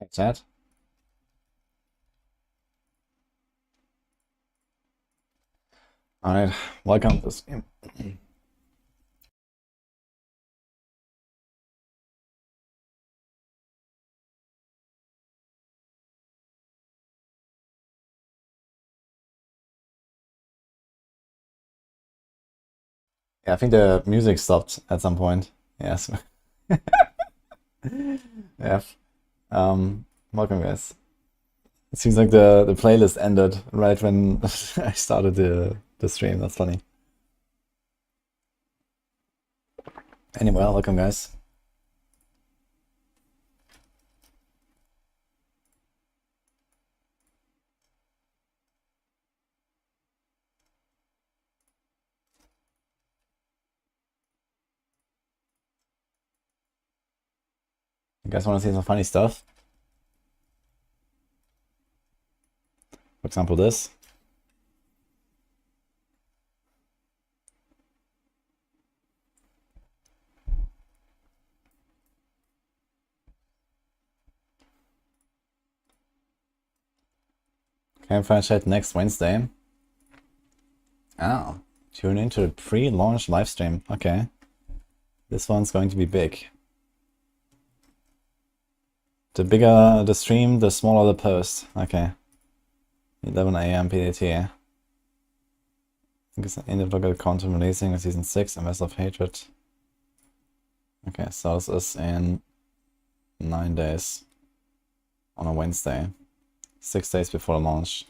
Hey, chat. Alright, welcome to this game. Yeah, I think the music stopped at some point. Yes. Yeah. Welcome guys. It seems like the playlist ended right when I started the stream. That's funny. Anyway, welcome guys. You guys want to see some funny stuff? For example, this. Campfire chat next Wednesday. Oh, tune into the pre-launch livestream. Okay. This one's going to be big. The bigger the stream, the smaller the post. Okay. 11 AM PDT. I think it's an individual content releasing in season 6, A Mess of Hatred. Okay, so this is in 9 days. On a Wednesday. 6 days before the launch.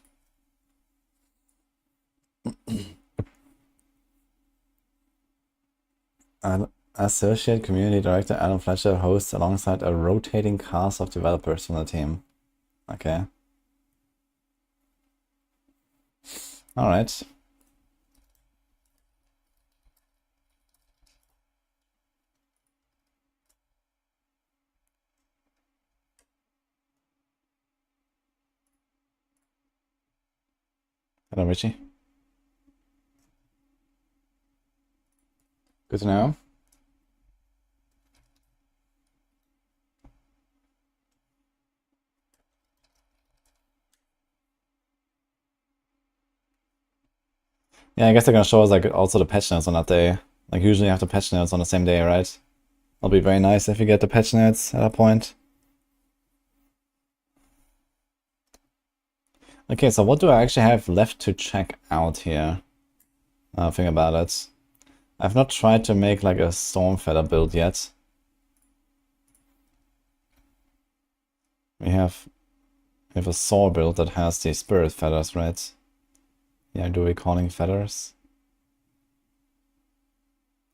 Associate Community Director Adam Fletcher hosts alongside a rotating cast of developers from the team. Okay. Alright. Hello, Richie. Good to know. Yeah, I guess they're gonna show us like also the patch notes on that day. Like usually you have the patch notes on the same day, right? It'll be very nice if you get the patch notes at that point. Okay, so what do I actually have left to check out here? Think about it. I've not tried to make like a storm feather build yet. We have a saw build that has the spirit feathers, right? Yeah, do we calling feathers?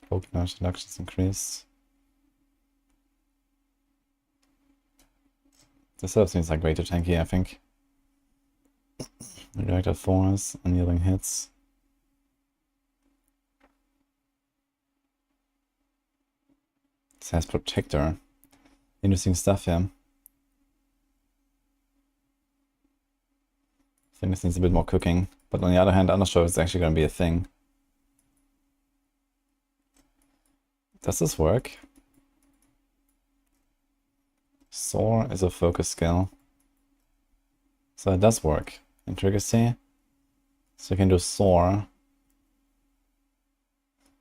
Folk introductions increased. This setup seems like way too tanky, I think. Redirected thorns, unyielding hits. This has protector. Interesting stuff, yeah. I think this needs a bit more cooking. But on the other hand, I'm not sure if it's actually going to be a thing. Does this work? Soar is a focus skill. So it does work. Intricacy. So you can do Soar.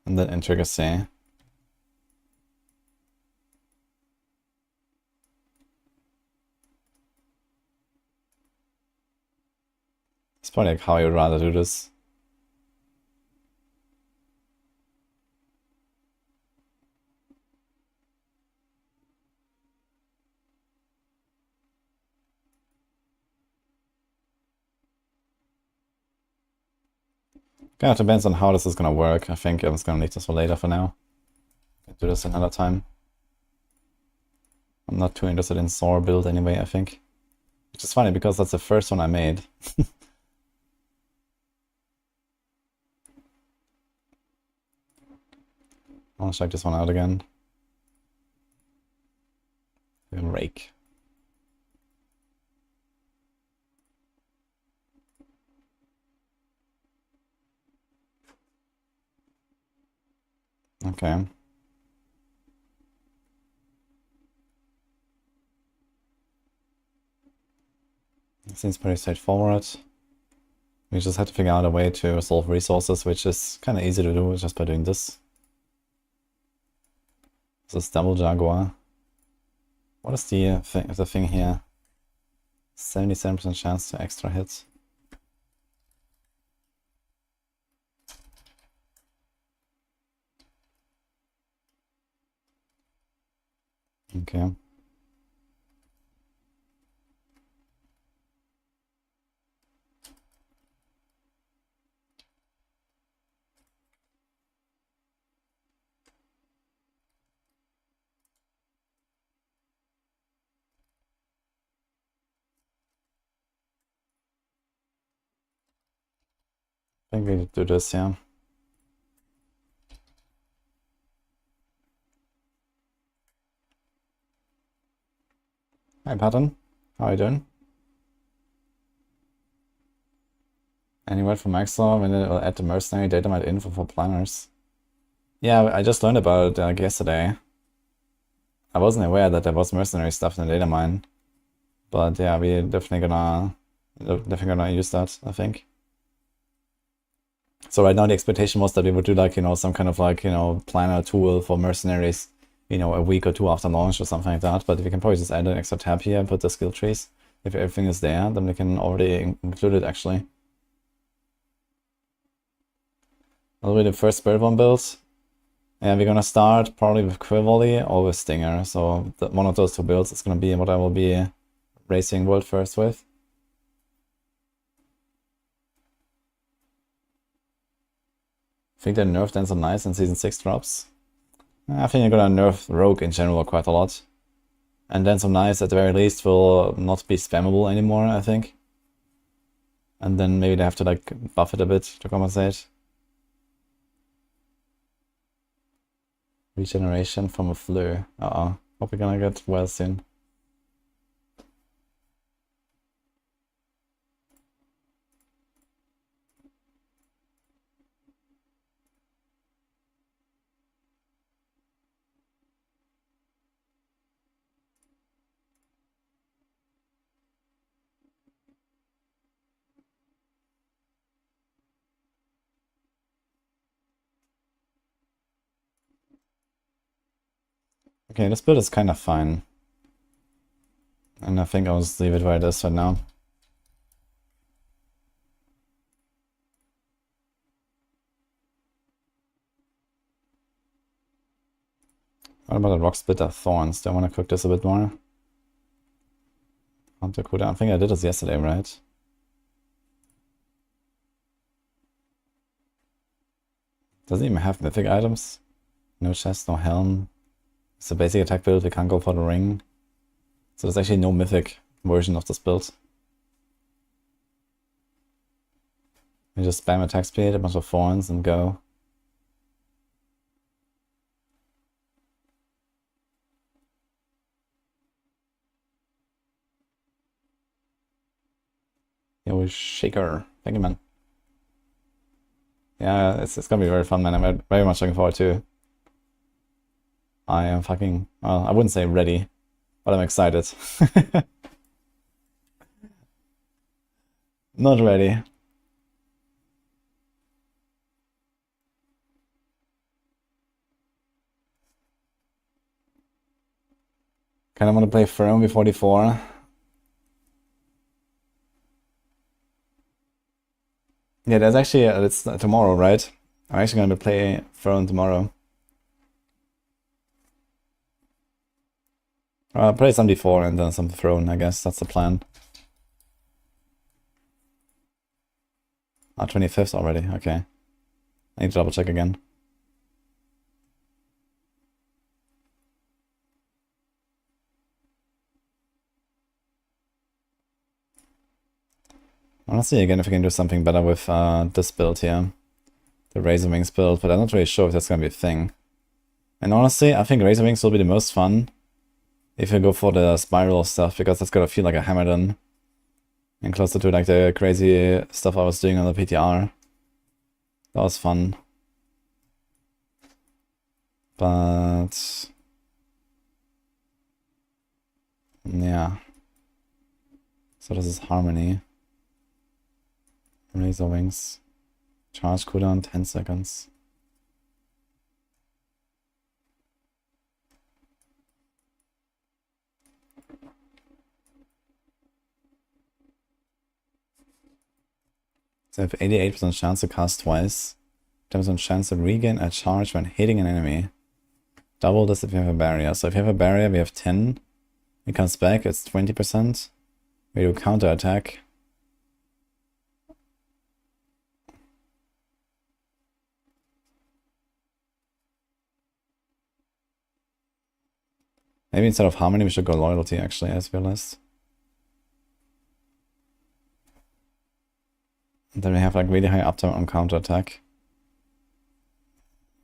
And then Intricacy. It's probably like how you'd rather do this. Kind of depends on how this is going to work. I think I'm just going to leave this for later for now. I'll do this another time. I'm not too interested in Soar build anyway, I think. Which is funny because that's the first one I made. I'll check this one out again. Rake. Okay. Seems pretty straightforward. We just had to figure out a way to resolve resources, which is kind of easy to do just by doing this. This is double Jaguar. What is the thing here? 77% chance to extra hit. Okay. I think we do this, yeah. Hi, Patton. How are you doing? Any word from Maxlaw when it will add the mercenary datamite info for planners? Yeah, I just learned about it yesterday. I wasn't aware that there was mercenary stuff in the data mine. But yeah, we're definitely gonna use that, I think. So right now the expectation was that we would do like, some kind of like, planner tool for mercenaries, a week or two after launch or something like that. But we can probably just add an extra tab here and put the skill trees. If everything is there, then we can already include it actually. That'll be the first Spiritborn build. And we're gonna start probably with Quill Volley or with Stinger. So one of those two builds is gonna be what I will be racing world first with. I think they nerfed Dance of Nice in Season 6 drops. I think they're gonna nerf Rogue in general quite a lot. And Dance of Nice at the very least will not be spammable anymore, I think. And then maybe they have to like buff it a bit to compensate. Regeneration from a flu. Uh-oh. Hope we're gonna get well soon. Okay, this build is kind of fine. And I think I'll just leave it where it is right now. What about the Rock Splitter Thorns? Do I want to cook this a bit more? Hunter cooldown. I think I did this yesterday, right? Doesn't even have mythic items. No chest, no helm. It's a basic attack build, we can't go for the ring. So there's actually no mythic version of this build. We just spam attack speed, a bunch of thorns, and go. Yo, Shaker. Thank you, man. Yeah, it's gonna be very fun, man. I'm very much looking forward to. I am fucking, well, I wouldn't say ready, but I'm excited. Not ready. Kinda wanna play Throne before D4. Yeah, there's actually, it's tomorrow, right? I'm actually gonna play Throne tomorrow. Play some D4 and then some Throne, I guess. That's the plan. 25th already, okay. I need to double check again. I wanna see again if we can do something better with this build here. The Razor Wings build, but I'm not really sure if that's gonna be a thing. And honestly, I think Razor Wings will be the most fun if you go for the spiral stuff, because that's gonna feel like a Hammerton. And closer to like the crazy stuff I was doing on the PTR. That was fun. But yeah. So this is Harmony. Razor Wings. Charge cooldown 10 seconds. So I have 88% chance to cast twice. 10% chance to regain a charge when hitting an enemy. Double this if you have a barrier. So if you have a barrier, we have 10. It comes back, it's 20%. We do counter attack. Maybe instead of Harmony, we should go Loyalty, actually, as realized. And then we have like really high uptime on counter attack.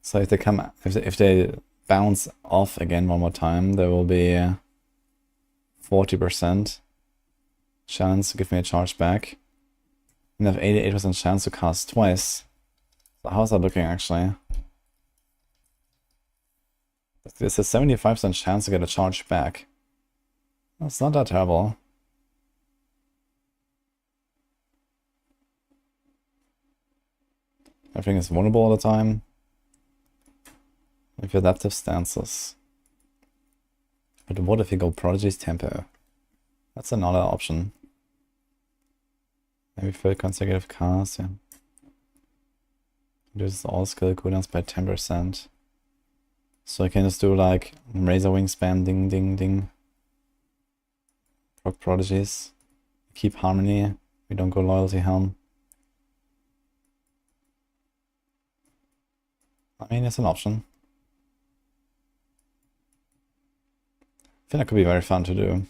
So if they come, if they bounce off again one more time, there will be 40% chance to give me a charge back. And I have 88% chance to cast twice. So how's that looking actually? There's a 75% chance to get a charge back. That's not that terrible. Everything is vulnerable all the time. If adaptive stances. But what if you go Prodigy's Tempo? That's another option. Maybe 3 consecutive casts, yeah. Reduces all skill cooldowns by 10%. So I can just do like Razor Wing spam, ding ding ding. Proc Prodigies. Keep Harmony. We don't go Loyalty Helm. I mean, it's an option. I think that could be very fun to do. I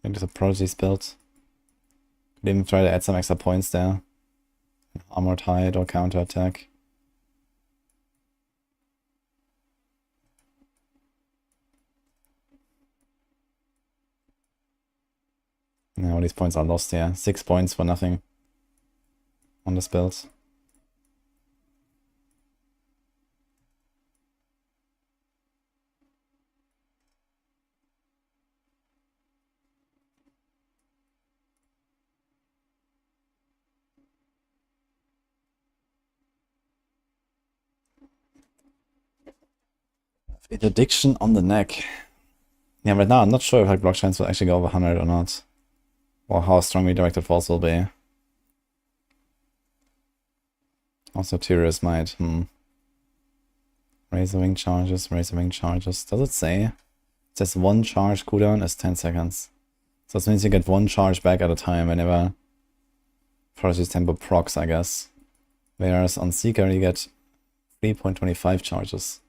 think there's a Prodigy's build. Could even try to add some extra points there. Armored Hide or counter attack. Now all these points are lost here. 6 points for nothing on this build. Interdiction on the neck. Yeah, right now I'm not sure if like blockchains will actually go over 100 or not. Or how strong redirected force will be. Also Tyrius might. Razor Wing charges, Razor Wing charges. Does it say? It says 1 charge cooldown is 10 seconds. So this means you get 1 charge back at a time whenever Prodigy's Tempo procs, I guess. Whereas on Seeker you get 3.25 charges.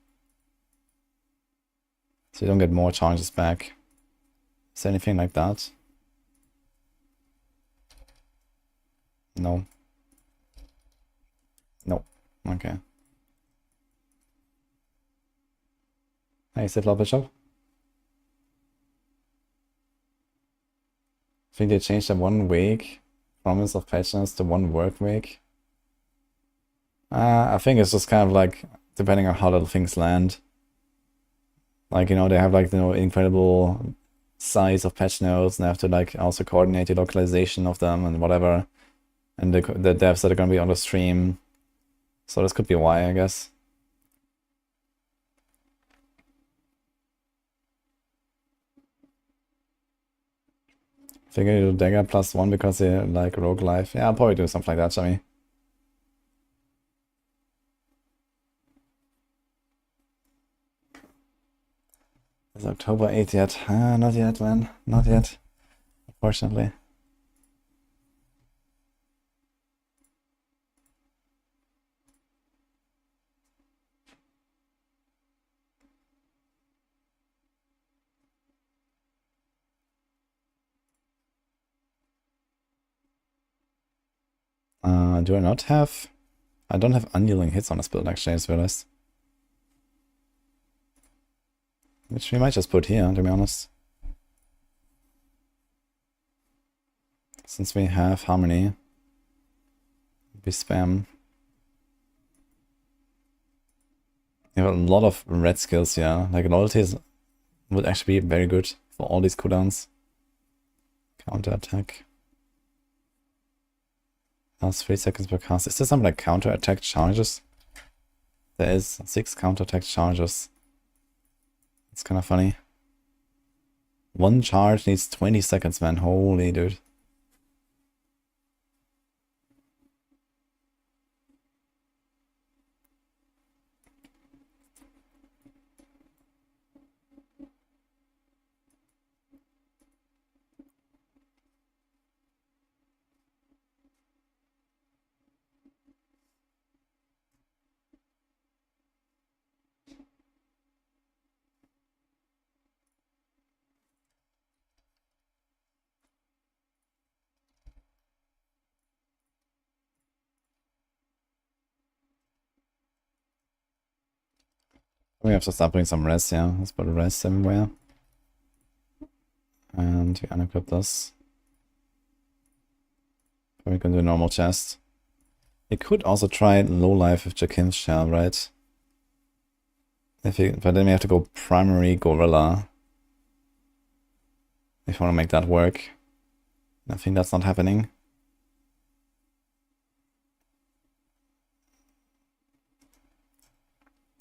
So you don't get more charges back. Is there anything like that? No. No. Okay. Hey, Sith Bishop. I think they changed the 1 week promise of patience to 1 work week. I think it's just kind of like depending on how little things land. Like, you know, they have like, you know, incredible size of patch nodes and they have to like also coordinate the localization of them and whatever. And the devs that are going to be on the stream. So this could be why, I guess. Figure you do dagger +1 because they like rogue life. Yeah, I'll probably do something like that, Jamie. Is October 8th yet? Not yet, man. Not yet. Unfortunately. Do I not have... I don't have unyielding hits on this build actually, I just realized. Which we might just put here, to be honest. Since we have Harmony. We spam. We have a lot of red skills here. Like loyalties would actually be very good for all these cooldowns. Counter attack. Last 3 seconds per cast. Is there something like counter attack charges? There is 6 counter attack charges. It's kind of funny. 1 charge needs 20 seconds, man. Holy dude. We have to start putting some rest, yeah. Let's put a rest everywhere. And we unequip this. Probably gonna do a normal chest. You could also try low life with Jakin's shell, right? But then we have to go primary gorilla. If you want to make that work. I think that's not happening.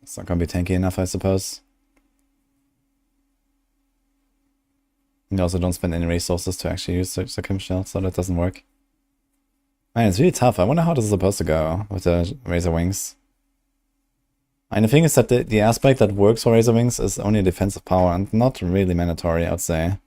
It's not gonna be tanky enough, I suppose. You also don't spend any resources to actually use the Kim Shell, so that doesn't work. Man, it's really tough. I wonder how this is supposed to go with the Razor Wings. And the thing is that the aspect that works for Razor Wings is only defensive power and not really mandatory, I'd say.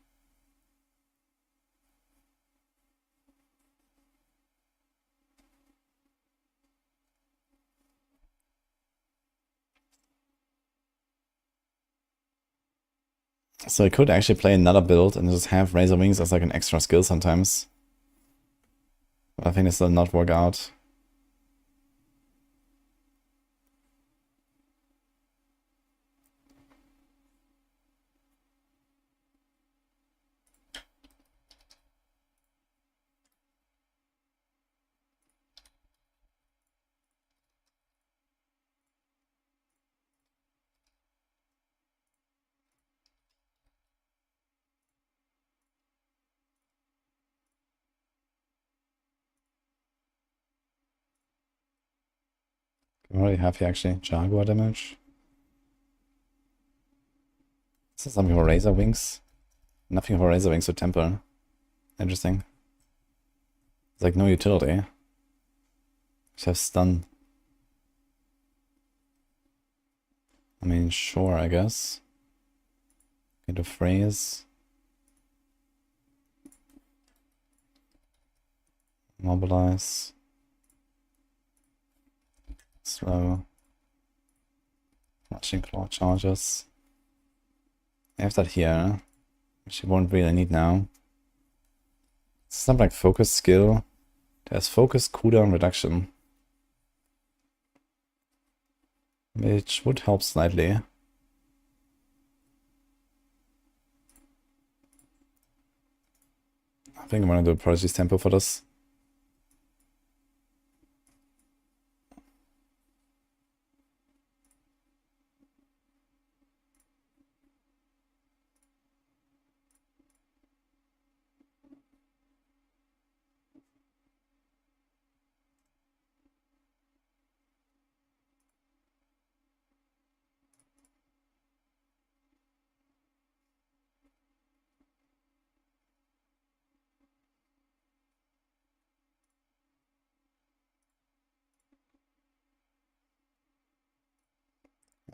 So I could actually play another build and just have Razor Wings as like an extra skill sometimes. But I think this will not work out. What do you have here actually? Jaguar damage. This is something for Razor Wings. Nothing for Razor Wings to temper. Interesting. It's like no utility. Just have stun. I mean, sure, I guess. Get a phrase. Mobilize. Slow. Matching claw charges. I have that here, which you won't really need now. It's something like focus skill. There's focus cooldown reduction, which would help slightly. I think I'm gonna do a Prodigy's Tempo for this.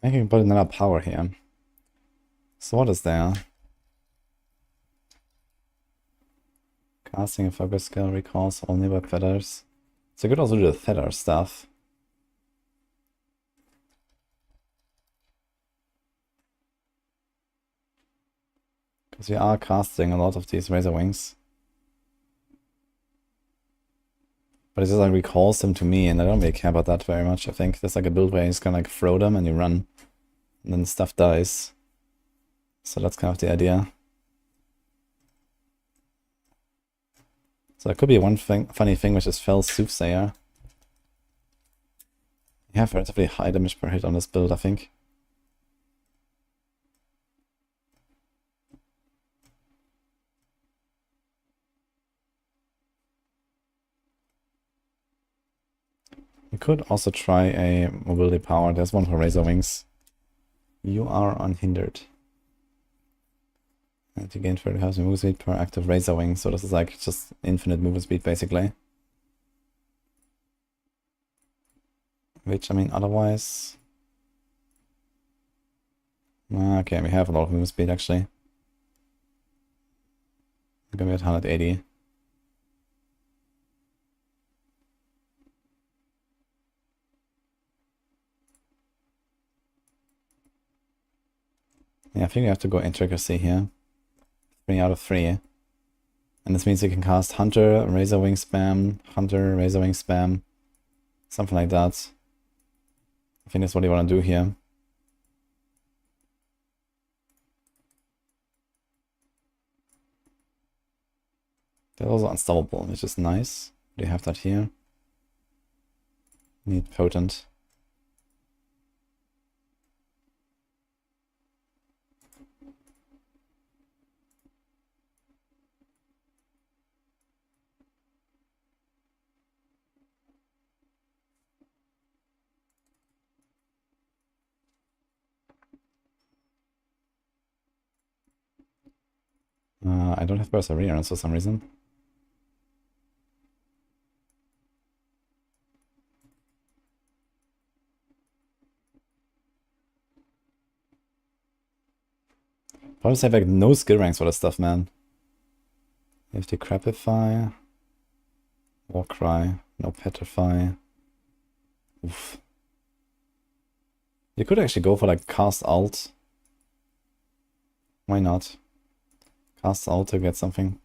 I can put another power here. So what is there? Casting a focus skill recalls all nearby feathers. So you could also do the feather stuff. Because we are casting a lot of these Razor Wings. But it just like recalls them to me, and I don't really care about that very much. I think there's like a build where you just kind of like throw them and you run. And then stuff dies. So that's kind of the idea. So there could be one funny thing, which is Fell Soothsayer. You have relatively high damage per hit on this build, I think. We could also try a mobility power. There's one for Razor Wings. You are unhindered. And you gain 30,000 movement speed per active Razor Wing. So this is like just infinite movement speed basically. Which, I mean, otherwise... Okay, we have a lot of movement speed actually. We're gonna be at 180. Yeah, I think we have to go intricacy here. 3 out of 3. And this means you can cast Hunter, Razor Wing spam, Hunter, Razor Wing spam. Something like that. I think that's what you want to do here. They're also unstoppable, which is nice. Do you have that here? Need potent. I don't have Perseverance for some reason. Probably have like no skill ranks for this stuff, man. You have to Crapify, Warcry, no Petrify. Oof. You could actually go for like Cast Alt. Why not? Cast Alt to get something.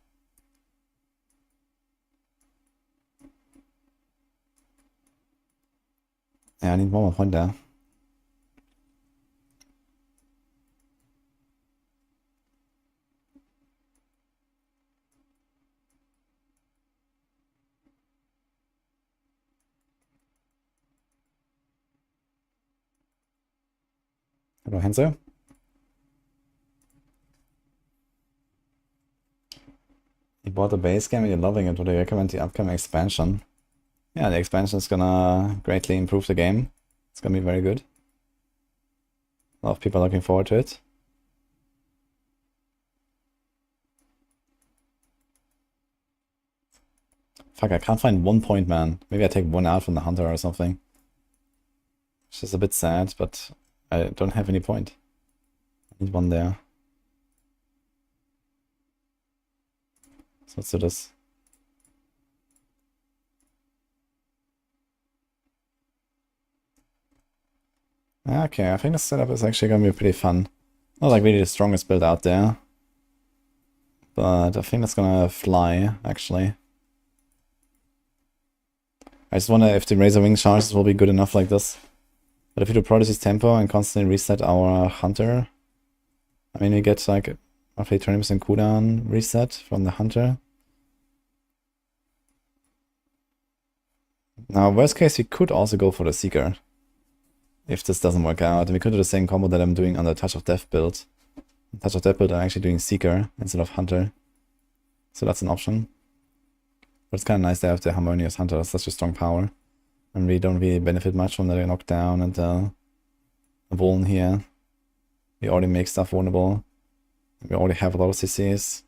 Yeah, I need one more point there. Hello, Hanzo. You bought the base game and you're loving it. Would I recommend the upcoming expansion? Yeah, the expansion is gonna greatly improve the game. It's gonna be very good. A lot of people are looking forward to it. Fuck, I can't find 1 point, man. Maybe I take 1 out from the hunter or something. Which is a bit sad, but I don't have any point. I need 1 there. So let's do this. Okay, I think the setup is actually gonna be pretty fun. Not like really the strongest build out there. But I think that's gonna fly, actually. I just wonder if the Razor Wing charges will be good enough like this. But if we do Prodigy's Tempo and constantly reset our Hunter, I mean, we get like roughly 20% cooldown reset from the Hunter. Now, worst case, we could also go for the Seeker. If this doesn't work out, and we could do the same combo that I'm doing on the Touch of Death build. Touch of Death build, I'm actually doing Seeker instead of Hunter. So that's an option. But it's kind of nice to have the Harmonious Hunter, that's such a strong power. And we don't really benefit much from the knockdown and the Vuln here. We already make stuff vulnerable. We already have a lot of CCs.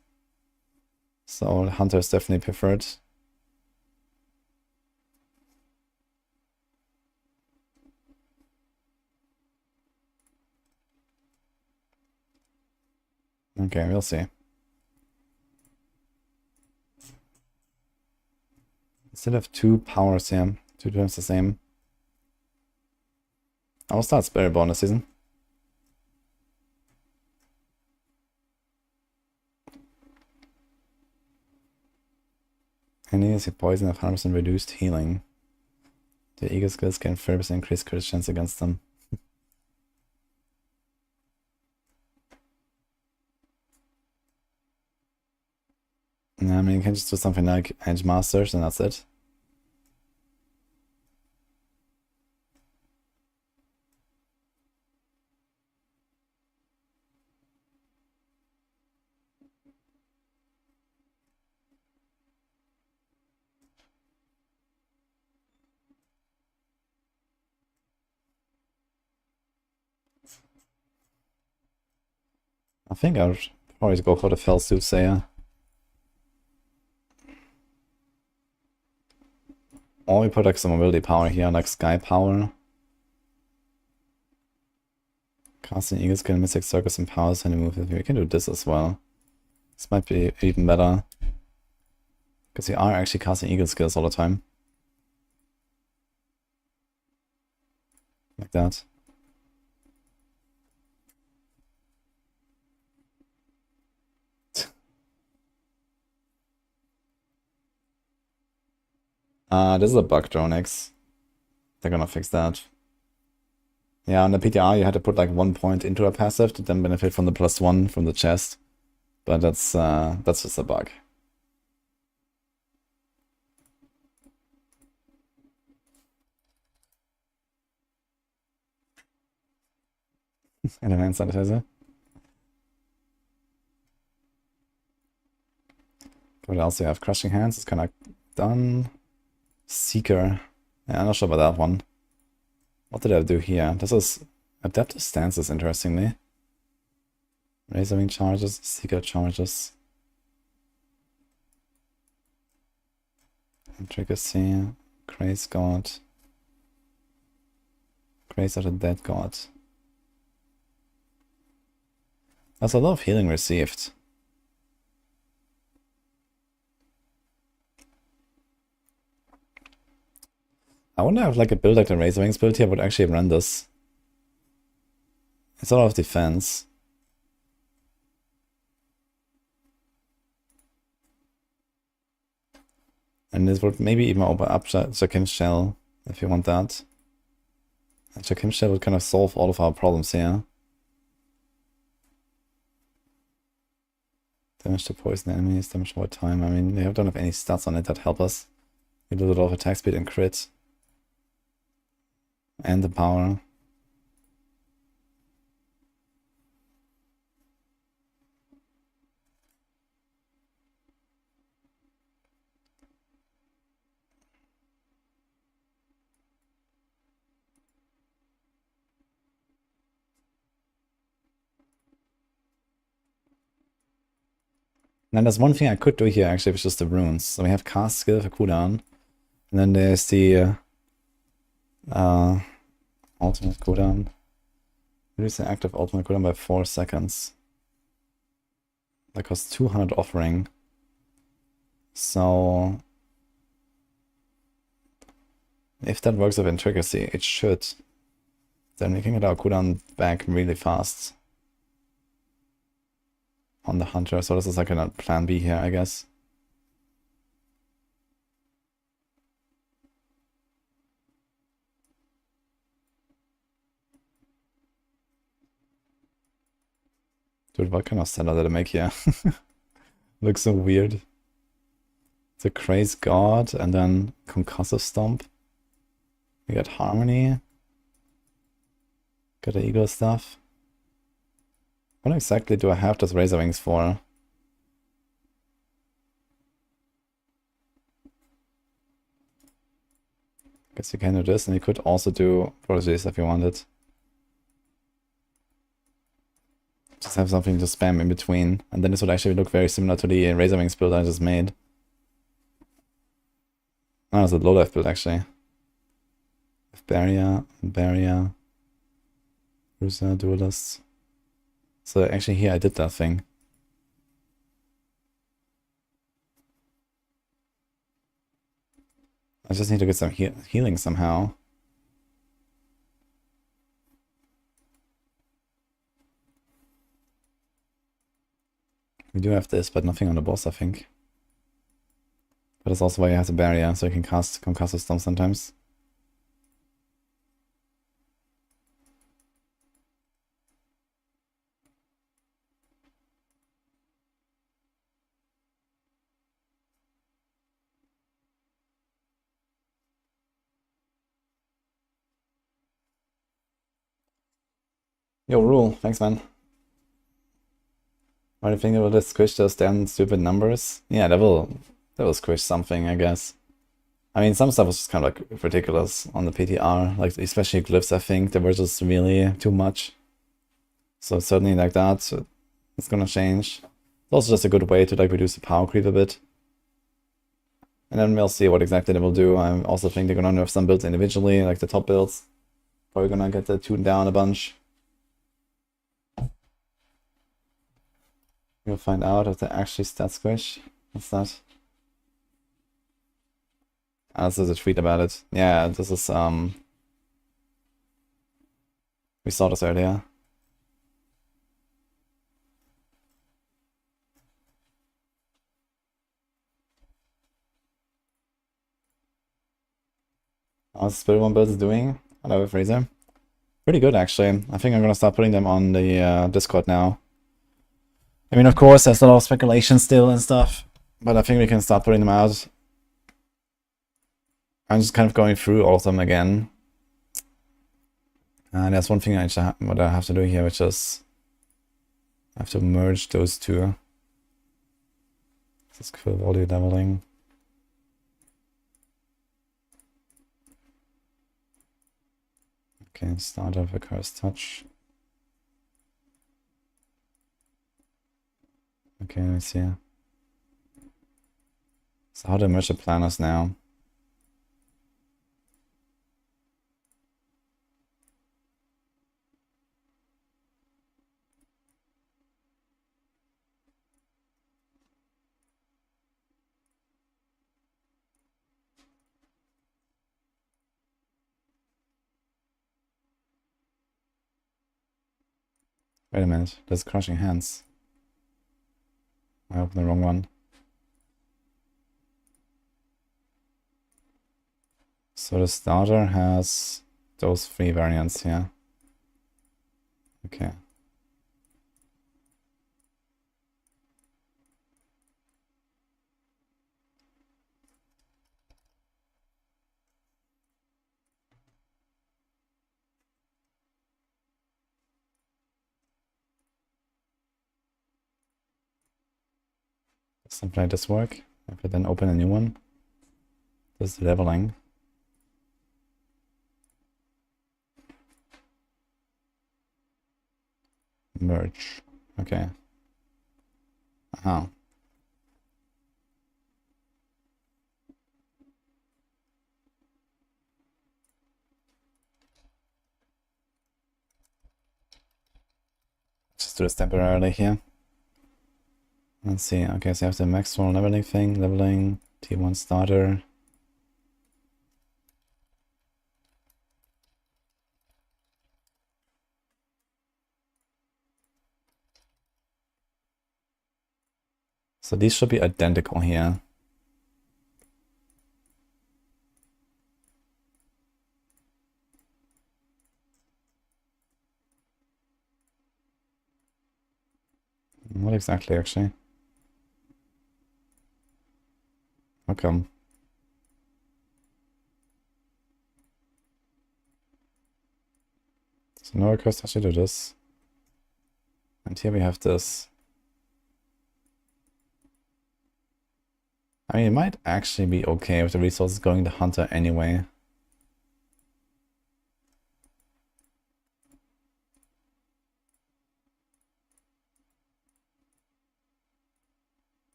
So Hunter is definitely preferred. Okay, we'll see. Still have 2 powers here, 2 times the same. I'll start Spiritborn this season. Any is poison have 100% reduced healing. The Eagle skills can 30% increase crit chance against them. I mean, you can just do something like Edge Masters and that's it. I think I'll probably go for the Fell Soothsayer. Or we put like some mobility power here, like Sky Power. Casting Eagle Skill, Mythic Circus, and Power Sending move. We can do this as well. This might be even better. Because we are actually casting Eagle Skills all the time. Like that. This is a bug, Dronix. They're gonna fix that. Yeah, on the PTR you had to put like 1 point into a passive to then benefit from the +1 from the chest. But that's just a bug. And an hand sanitizer. What else do you have? Crushing Hands is kind of done. Seeker. Yeah, I'm not sure about that one. What did I do here? This is Adaptive Stances, interestingly. Razoring charges, Seeker charges. Intricacy, Grace God. Grace of the Dead God. That's a lot of healing received. I wonder if like a build like the Razor Wings build here would actually run this. It's a lot of defense. And this would maybe even open up Jakim's Shell, if you want that. And Jakim's Shell would kind of solve all of our problems here. Damage to poison enemies, damage over time. I mean, they don't have any stats on it that help us. We lose a lot of attack speed and crit. And the power. And there's one thing I could do here actually, which is the runes. So we have cast skill for cooldown. And then there's the ultimate cooldown. Reduce the active ultimate cooldown by 4 seconds. That costs 200 offering. So if that works with Intricacy, it should. Then we can get our cooldown back really fast. On the Hunter, so this is like a plan B here, I guess. Dude, what kind of setup did I make here? Looks so weird. It's a Craze God and then Concussive Stomp. We got Harmony. Got the Eagle stuff. What exactly do I have those Razor Wings for? Guess you can do this, and you could also do Prodigies if you wanted. Just have something to spam in between, and then this would actually look very similar to the Razor Wings build I just made. Oh, it's a low life build actually. With Barrier, Bruiser, Duelist. So actually here I did that thing. I just need to get some healing somehow. We do have this, but nothing on the boss, I think. But that's also why you have the barrier, so you can cast Concussive Storm sometimes. Yo, Rule, thanks man. What do you think about this squish those damn stupid numbers? Yeah, that will squish something, I guess. I mean, some stuff was just kind of like ridiculous on the PTR, like especially glyphs, I think, they were just really too much. So certainly like that, It's gonna change. It's also just a good way to like reduce the power creep a bit. And then we'll see what exactly they will do. I also think they're gonna nerf some builds individually, like the top builds. Probably gonna get the tuned down a bunch. We'll find out if they actually stat squish. What's that? Ah, this is a tweet about it. Yeah, this is we saw this earlier. How's Spiritborn Builds doing? Hello, Fraser. Pretty good, actually. I think I'm gonna start putting them on the Discord now. I mean, of course, there's a lot of speculation still and stuff, but I think we can start putting them out. I'm just kind of going through all of them again. And there's one thing what I have to do here, which is I have to merge those two. This is quill value leveling. Okay, start off a cursed touch. Okay, let's see. So how do I merge the planners now? Wait a minute, there's crushing hands. I opened the wrong one. So the starter has those 3 variants here. Okay. Something like this work. If I then open a new one, this is leveling. Merge. Okay. Uh-huh. Just do this temporarily here. Let's see. Okay, so I have the maximum leveling thing. Leveling, T1 starter. So these should be identical here. What exactly, actually? How come? So no request actually do this. And here we have this. I mean, it might actually be okay with the resources going to Hunter anyway.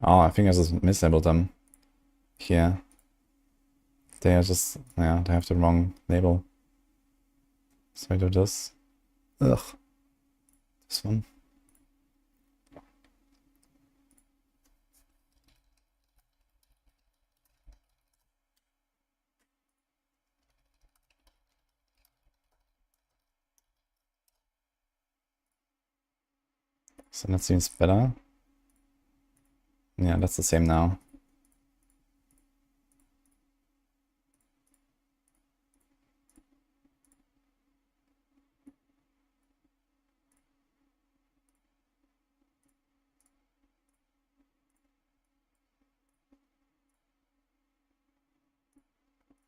Oh, I think I just mislabeled them here. They are just, yeah, they have the wrong label. So I do this. Ugh. This one. So that seems better. Yeah, that's the same now.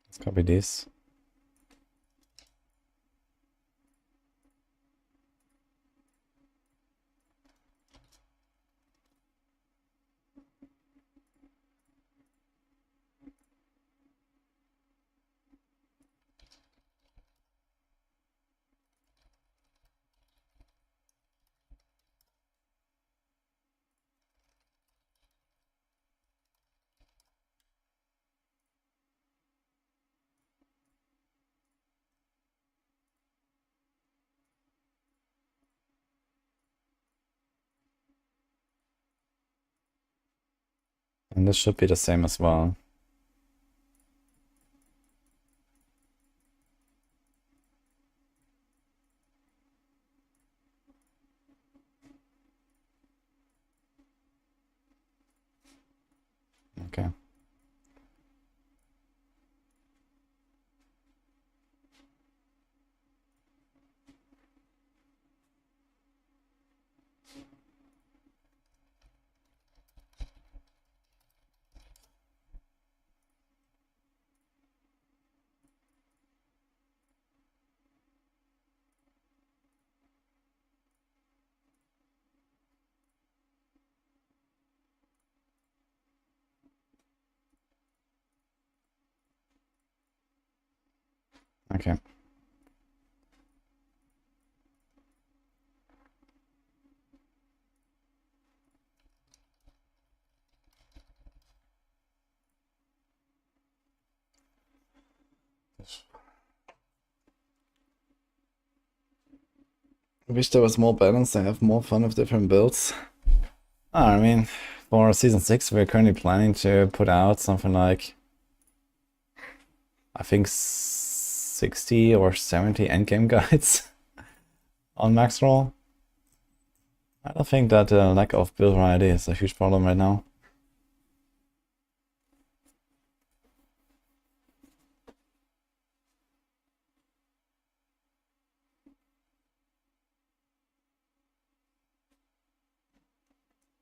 Let's copy these. this should be the same as well. Okay. Okay. I wish there was more balance. I have more fun with different builds. I mean, for season 6, we're currently planning to put out something like, I think 60 or 70 endgame guides on max roll. I don't think that lack of build variety is a huge problem right now.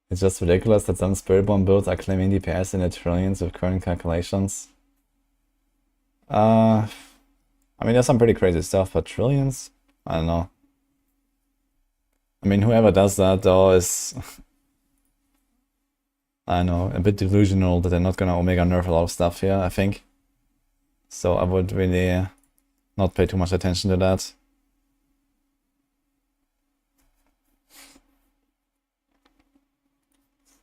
It's just ridiculous that some Spiritborn builds are claiming DPS in the trillions with current calculations. I mean, there's some pretty crazy stuff, but trillions? I don't know. I mean, whoever does that, though, is... I don't know, a bit delusional that they're not gonna Omega nerf a lot of stuff here, I think. So I would really not pay too much attention to that.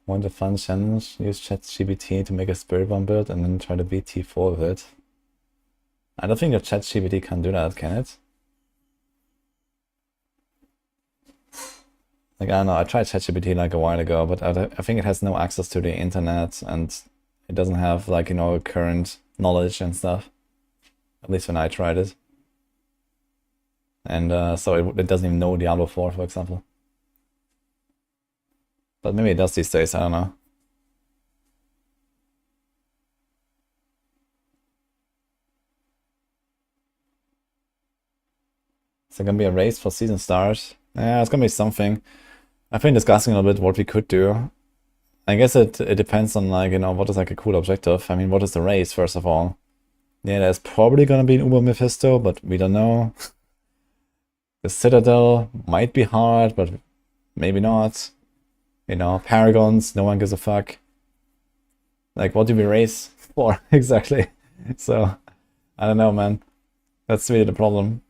Want a fun challenge? Use ChatGPT to make a Spiritborn build and then try to beat T4 with it. I don't think that ChatGPT can do that, can it? Like, I don't know, I tried ChatGPT like a while ago, but I think it has no access to the internet and it doesn't have, like, you know, current knowledge and stuff. At least when I tried it. And so it doesn't even know Diablo 4, for example. But maybe it does these days, I don't know. Is there gonna be a race for season start? Yeah, it's gonna be something. I've been discussing a little bit what we could do. I guess it depends on, like, you know, what is like a cool objective. I mean, what is the race, first of all? Yeah, there's probably gonna be an Uber Mephisto, but we don't know. The Citadel might be hard, but maybe not. You know, Paragons, no one gives a fuck. Like, what do we race for, exactly? So, I don't know, man. That's really the problem.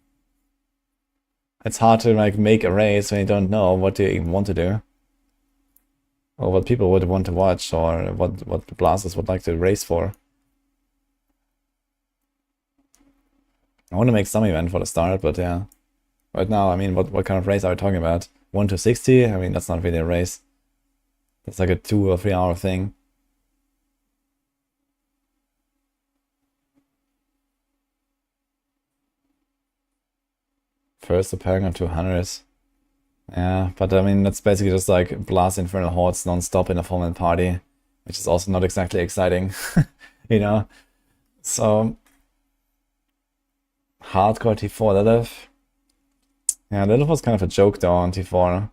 It's hard to, like, make a race when you don't know what you even want to do. Or what people would want to watch, or what the blasters would like to race for. I want to make some event for the start, but yeah. Right now, I mean, what kind of race are we talking about? 1 to 60? I mean, that's not really a race. That's like a 2 or 3 hour thing. First, the Paragon 200s. Yeah, but I mean, that's basically just like blast Infernal Hordes non-stop in a four-man party, which is also not exactly exciting, you know? So, hardcore T4 Lilith. Yeah, Lilith was kind of a joke though on T4.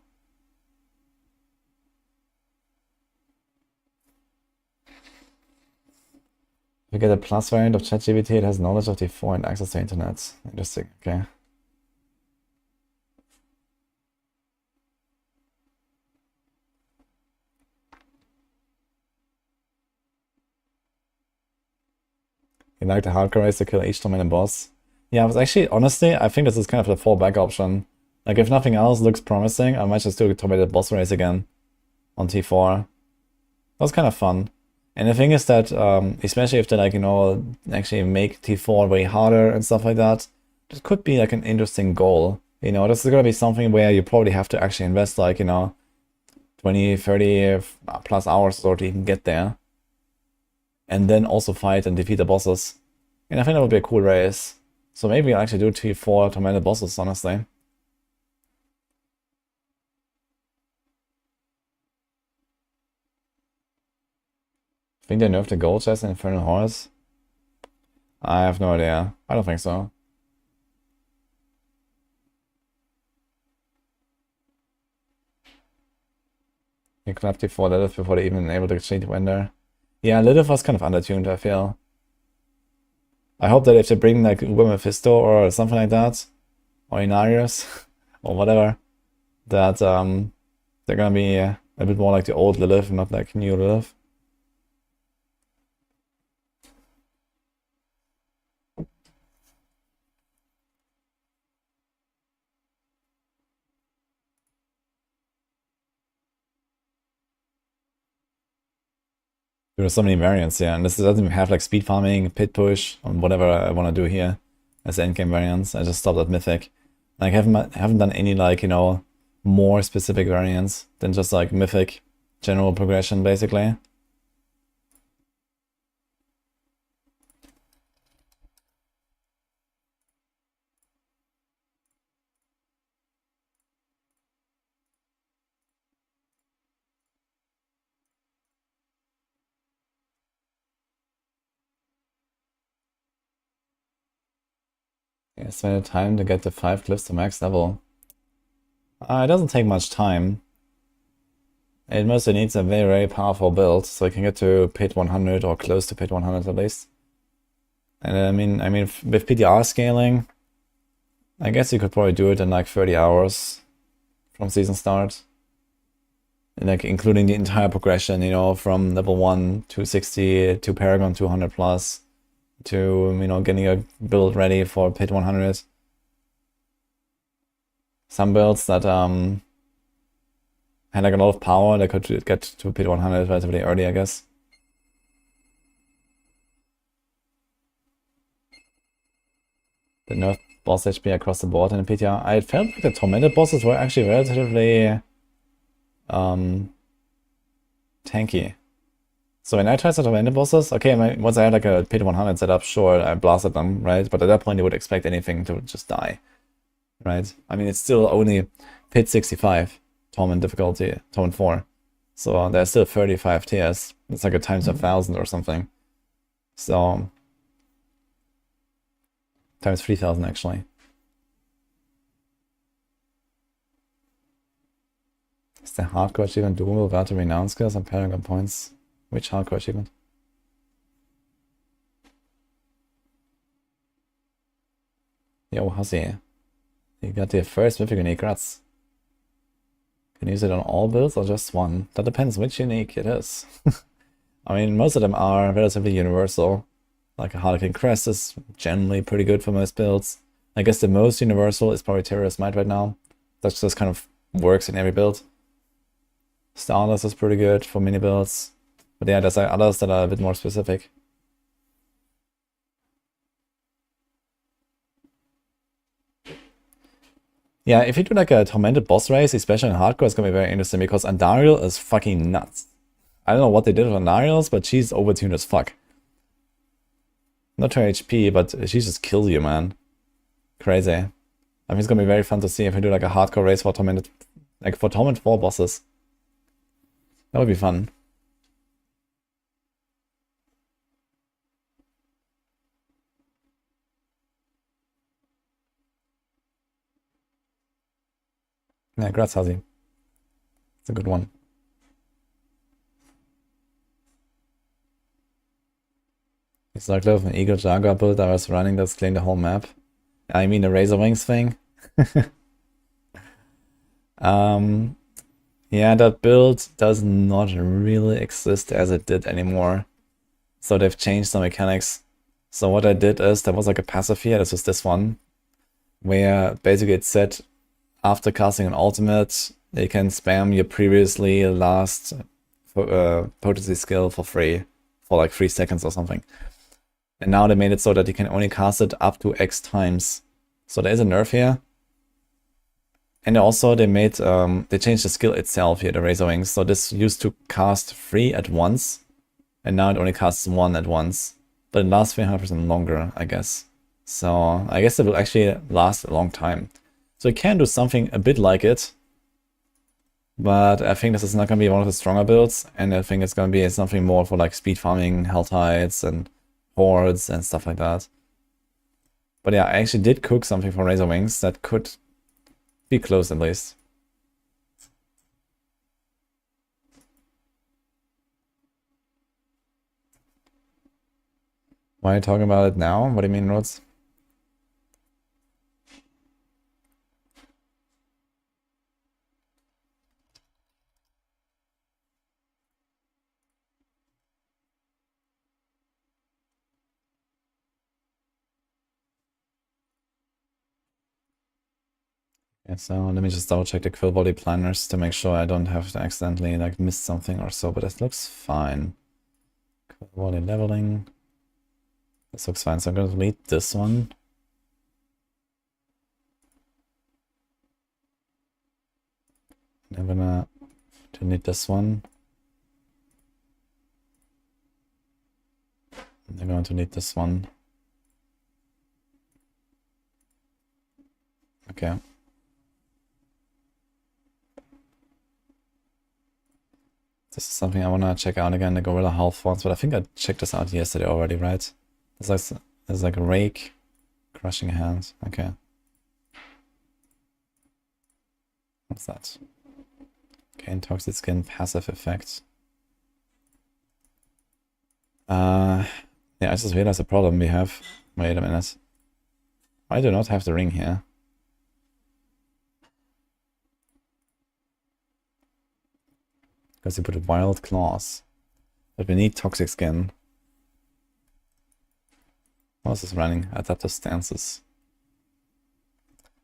If you get a plus variant of ChatGPT, it has knowledge of T4 and access to internet. Interesting, okay. You like the hardcore race to kill each domain and boss? Yeah, I was actually, honestly, I think this is kind of the fallback option. Like, if nothing else looks promising, I might just do a automated boss race again on T4. That was kind of fun. And the thing is that, especially if they, like, you know, actually make T4 way harder and stuff like that, this could be like an interesting goal. You know, this is gonna be something where you probably have to actually invest, like, you know, 20, 30 plus hours or so to even get there. and then also fight and defeat the bosses. And I think that would be a cool race. So maybe I'll actually do T4 tormented bosses, honestly. I think they nerfed the gold chest in Infernal Horse. I have no idea. I don't think so. You clapped T4 Lilith before they even enabled the cheat window. Yeah, Lilith was kind of undertuned, I feel. I hope that if they bring like Uber Mephisto or something like that, or Inarius, or whatever, that they're gonna be a bit more like the old Lilith and not like new Lilith. There are so many variants, yeah, and this doesn't even have like speed farming, pit push, or whatever I want to do here as endgame variants. I just stopped at Mythic. Like haven't done any like, you know, more specific variants than just like Mythic general progression basically. Yeah, spend time to get the 5 cliffs to max level. It doesn't take much time. It mostly needs a very, very powerful build, so you can get to pit 100 or close to pit 100 at least. And I mean, with PTR scaling, I guess you could probably do it in like 30 hours from season start. And like including the entire progression, you know, from level 1 260 to Paragon 200 plus to, you know, getting a build ready for pit 100. Some builds that had like a lot of power, they could get to pit 100 relatively early, I guess. The nerf boss HP across the board in the PTR. I felt like the tormented bosses were actually relatively tanky. So when I tried the tormented bosses, okay, once I had like a pit 100 set up, sure, I blasted them, right? But at that point, you would expect anything to just die, right? I mean, it's still only pit 65 torment difficulty, torment 4. So there's still 35 tiers. It's like a times 1,000 or something. So times 3,000 actually. Is the hardcore achievement doable without the renounce skills and Paragon points? Which hardcore achievement? Yo, Hussy. You got the first mythic unique, rats. Can you use it on all builds or just one? That depends which unique it is. I mean, most of them are relatively universal. Like a Harlequin Crest is generally pretty good for most builds. I guess the most universal is probably Terrorist Might right now. That just kind of works in every build. Starless is pretty good for mini builds. But yeah, there's like others that are a bit more specific. Yeah, if you do like a tormented boss race, especially in hardcore, it's gonna be very interesting because Andariel is fucking nuts. I don't know what they did with Andariel's, but she's overtuned as fuck. Not her HP, but she just kills you, man. Crazy. I mean, it's gonna be very fun to see if we do like a hardcore race for tormented, like for torment 4 bosses. That would be fun. Yeah, Graz Hazi. It's a good one. It's like an Eagle Jaguar build I was running that's cleaned the whole map. I mean the Razor Wings thing. Yeah, that build does not really exist as it did anymore. So they've changed the mechanics. So what I did is, there was like a passive here, this was this one, where basically it said after casting an ultimate, you can spam your previously last potency skill for free, for like 3 seconds or something. And now they made it so that you can only cast it up to X times. So there is a nerf here. And also they made, they changed the skill itself here, the Razor Wings. So this used to cast 3 at once. And now it only casts one at once. But it lasts 300% longer, I guess. So I guess it will actually last a long time. So it can do something a bit like it. But I think this is not going to be one of the stronger builds. And I think it's going to be something more for like speed farming, hell tides, and hordes, and stuff like that. But yeah, I actually did cook something for Razor Wings that could be close at least. Why are you talking about it now? What do you mean, Rods? Yeah, so let me just double check the quill body planners to make sure I don't have to accidentally like miss something or so, but it looks fine. Quill body leveling. This looks fine, so I'm going to delete this one. I'm gonna delete this one. I'm going to delete this one. Okay. This is something I want to check out again, the Gorilla Health Thorns, but I think I checked this out yesterday already, right? There's like a rake, crushing hand. Okay. What's that? Gain toxic skin, passive effect. Yeah, I just realized the problem we have. Wait a minute. I do not have the ring here. Because you put wild claws. But we need toxic skin. What is this running? Adaptive stances.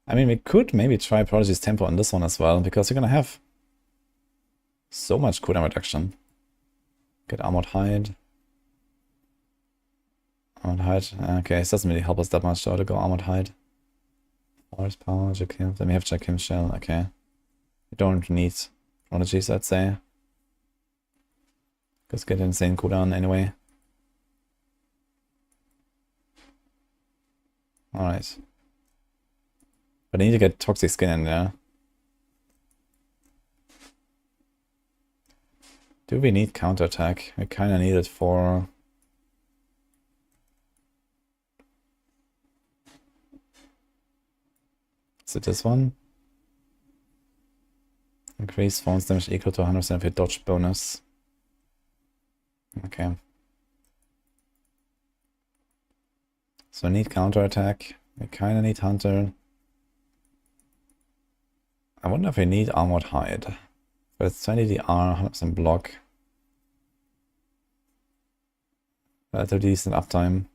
I mean, we could maybe try Prodigy's Tempo on this one as well, because you're gonna have so much cooldown reduction. Get Armored Hide. Armored Hide. Okay, it doesn't really help us that much though to go Armored Hide. Forest Power, Jakim. Then we have Jakim Shell. Okay. We don't need Prodigies, I'd say. Because get insane cooldown anyway. Alright. But I need to get Toxic Skin in there. Do we need counterattack? We kinda need it for... Is it this one? Increase thorns damage equal to 100% of your dodge bonus. Okay. So I need counterattack. We kinda need Hunter. I wonder if we need Armored Hide. But it's 20 DR, 100% block. Relatively decent uptime.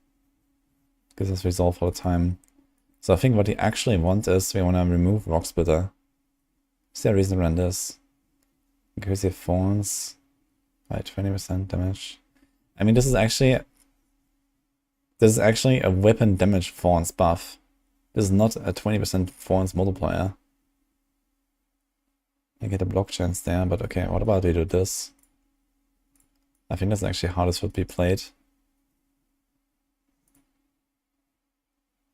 Gives us resolve all the time. So I think what we actually want is we want to remove Rock Splitter. Is there a reason to run this? Increase your thorns by 20% damage. I mean, this is actually a weapon damage thorns buff. This is not a 20% thorns multiplier. I get a block chance there, but okay, what about we do this? I think that's actually how this would be played.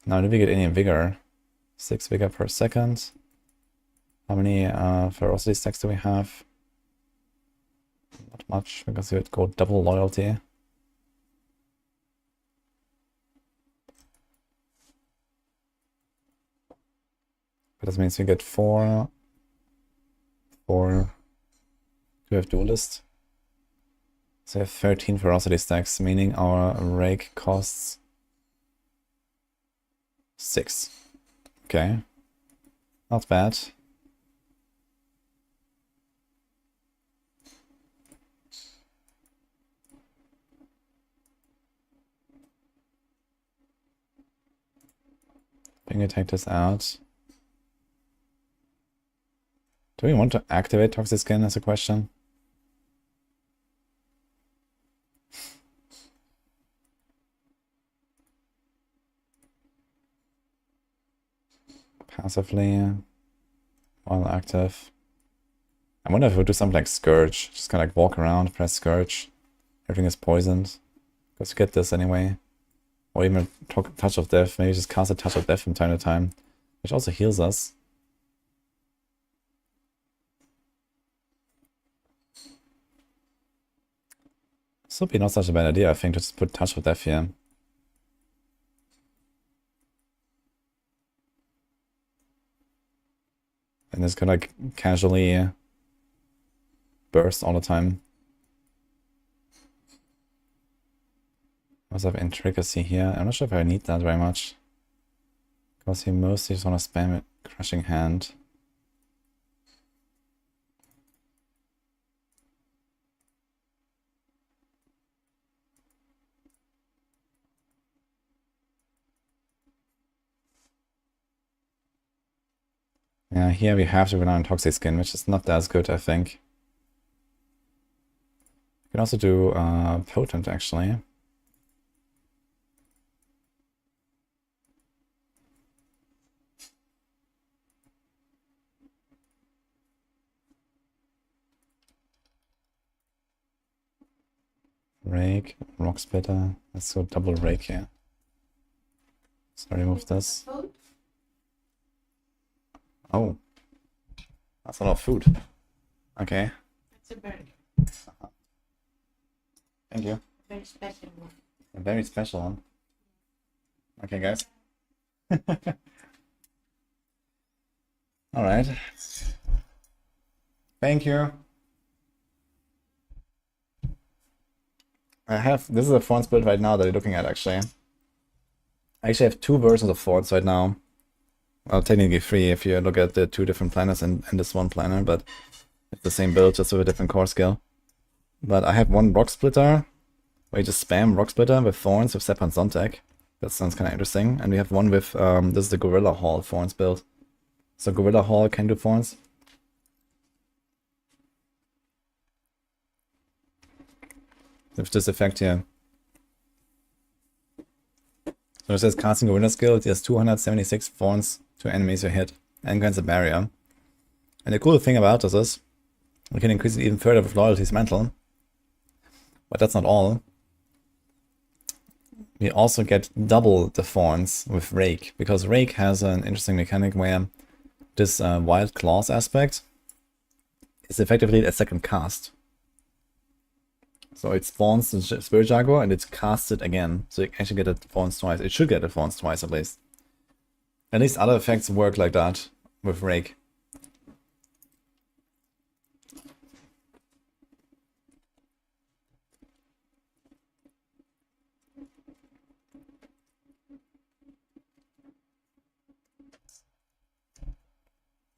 Now, do we get any vigor? 6 vigor per second. How many ferocity stacks do we have? Not much, because we would go double loyalty. But this means we get 4. Do we have duelist? So we have 13 ferocity stacks, meaning our rake costs 6. Okay. Not bad. Can you take this out? Do we want to activate Toxic Skin as a question? Passively, while active. I wonder if we'll do something like Scourge. Just kind of like walk around, press Scourge, Everything is poisoned. Let's get this anyway. Or even touch of death. Maybe just cast a touch of death from time to time. Which also heals us. This would be not such a bad idea, I think, to just put touch of death here. And it's gonna like casually burst all the time. I also have intricacy here. I'm not sure if I need that very much. Because he mostly just want to spam it. Crushing Hand. Yeah, here we have to rely on Toxic Skin, which is not as good, I think. We can also do Potent, actually. Rake, Rock Splitter. Let's go double Rake here. So remove this. Oh. That's a lot of food. Okay. It's a burger. Thank you. Very special one. A very special one. Okay, guys. Alright. Thank you. This is a thorns build right now that you're looking at, actually. I actually have 2 versions of thorns right now. Well, technically 3 if you look at the 2 different planners and this one planner, but it's the same build, just with a different core skill. But I have one Rock Splitter, where you just spam Rock Splitter with thorns with Sep and Zontag. That sounds kind of interesting. And we have one with, this is the Gorilla Hall thorns build. So Gorilla Hall can do thorns. With this effect here. So it says casting Gorilla skill, it has 276 thorns to enemies you hit, and grants a barrier. And the cool thing about this is, we can increase it even further with Loyalty's Mantle. But that's not all. We also get double the thorns with Rake, because Rake has an interesting mechanic where this Wild Claws aspect is effectively a second cast. So it spawns the Spirit Jaguar and it casts it again. So you actually get the thorns twice. It should get the thorns twice at least. At least other effects work like that with Rake.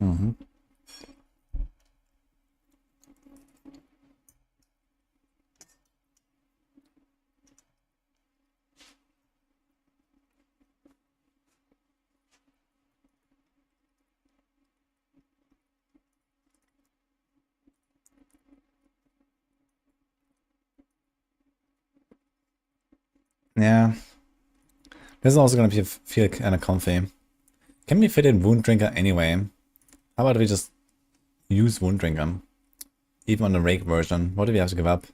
Mm-hmm. Yeah. This is also going to feel kind of comfy. Can we fit in Wound Drinker anyway? How about we just use Wound Drinker? Even on the Rake version. What do we have to give up?